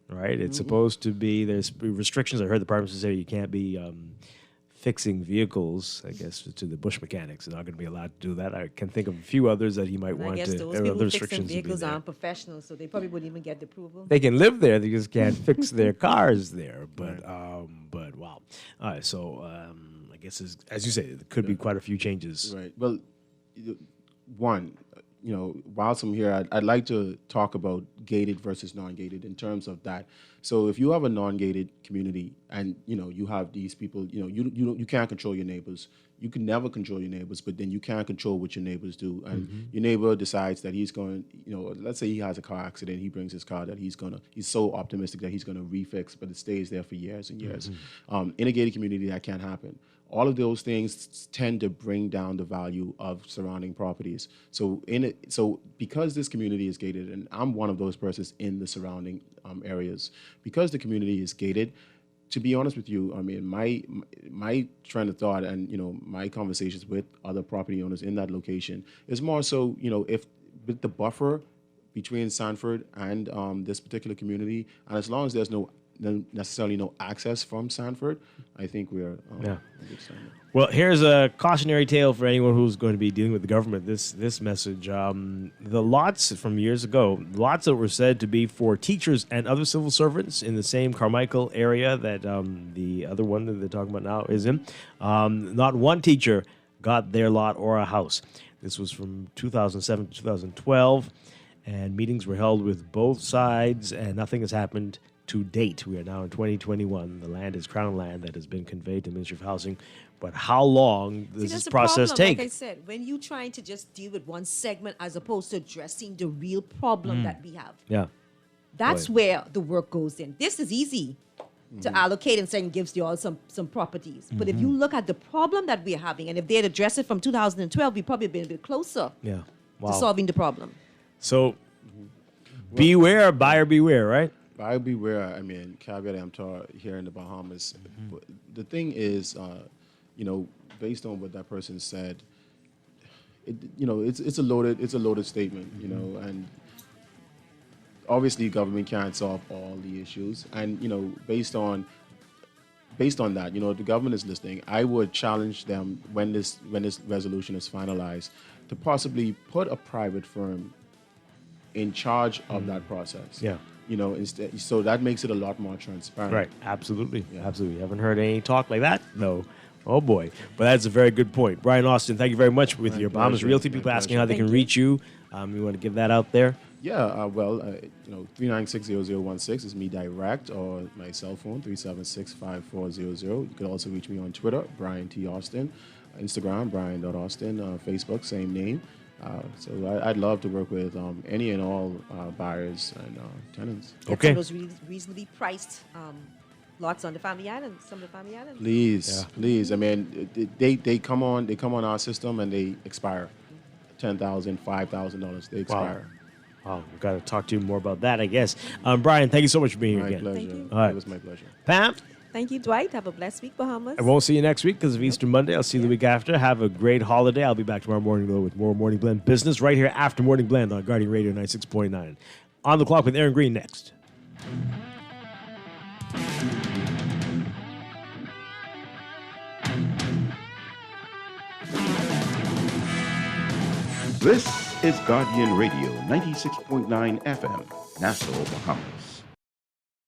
right? It's supposed to be, there's restrictions. I heard the Prime Minister say you can't be fixing vehicles, I guess, to the bush mechanics. They're not going to be allowed to do that. I can think of a few others that he might want to. I guess those other people fixing restrictions vehicles aren't professionals, so they probably wouldn't even get the approval. They can live there. They just can't fix their cars there. But wow. All right. So I guess as you say, there could be quite a few changes. Right. Well, one, whilst I'm here, I'd like to talk about gated versus non-gated in terms of that. So if you have a non-gated community and, you have these people, you can't control your neighbors. You can never control your neighbors, but then you can't control what your neighbors do. And your neighbor decides that he's going, let's say he has a car accident, he brings his car that he's so optimistic that he's going to refix, but it stays there for years and years. In a gated community, that can't happen. All of those things tend to bring down the value of surrounding properties. So because this community is gated, and I'm one of those persons in the surrounding areas, because the community is gated, to be honest with you, I mean, my train of thought and, my conversations with other property owners in that location is more so, if with the buffer between Sanford and this particular community, and as long as there's no necessarily no access from Sanford, I think we're Yeah. a good standard. Well, here's a cautionary tale for anyone who's going to be dealing with the government. This message, the lots from years ago, lots that were said to be for teachers and other civil servants in the same Carmichael area that the other one that they're talking about now is in. Not one teacher got their lot or a house. This was from 2007 to 2012, and meetings were held with both sides, and nothing has happened to date. We are now in 2021. The land is Crown land that has been conveyed to the Ministry of Housing. But how long does this process take? Like I said, when you're trying to just deal with one segment as opposed to addressing the real problem that we have. Yeah. That's Boy. where the work goes in. This is easy to allocate and say and gives you all some properties. But if you look at the problem that we're having, and if they had addressed it from 2012, we'd probably been a bit closer Yeah. to solving the problem. So beware, buyer beware, right? Buyer beware. I mean, caveat emptor here in the Bahamas. But the thing is, based on what that person said, it's a loaded statement, and obviously government can't solve all the issues, and based on that, the government is listening. I would challenge them when this resolution is finalized to possibly put a private firm in charge of that process. Yeah. Instead, so that makes it a lot more transparent. Right. Absolutely. Absolutely. Haven't heard any talk like that? No. Oh, boy. But that's a very good point. Brian Austin, thank you very much with your Bahamas pleasure. Realty. My People asking pleasure. how they can Thank reach you. You want to give that out there? Yeah, 396-0016 is me direct, or my cell phone, 376-5400. You can also reach me on Twitter, Brian T. Austin, Instagram, Brian.Austin, Facebook, same name. So I'd love to work with any and all buyers and tenants. Get some of those reasonably priced lots on the Family Islands, some of the Family Islands. Please. I mean, they come on our system and they expire. $10,000, $5,000, they expire. Wow, we've got to talk to you more about that, I guess. Brian, thank you so much for being here again. My pleasure. Thank you. All right. It was my pleasure. Pam? Thank you, Dwight. Have a blessed week, Bahamas. I won't see you next week because of Easter Monday. I'll see you the week after. Have a great holiday. I'll be back tomorrow morning, though, with more Morning Blend business right here after Morning Blend on Guardian Radio 96.9. On the clock with Aaron Green next. This is Guardian Radio 96.9 FM, Nassau, Bahamas.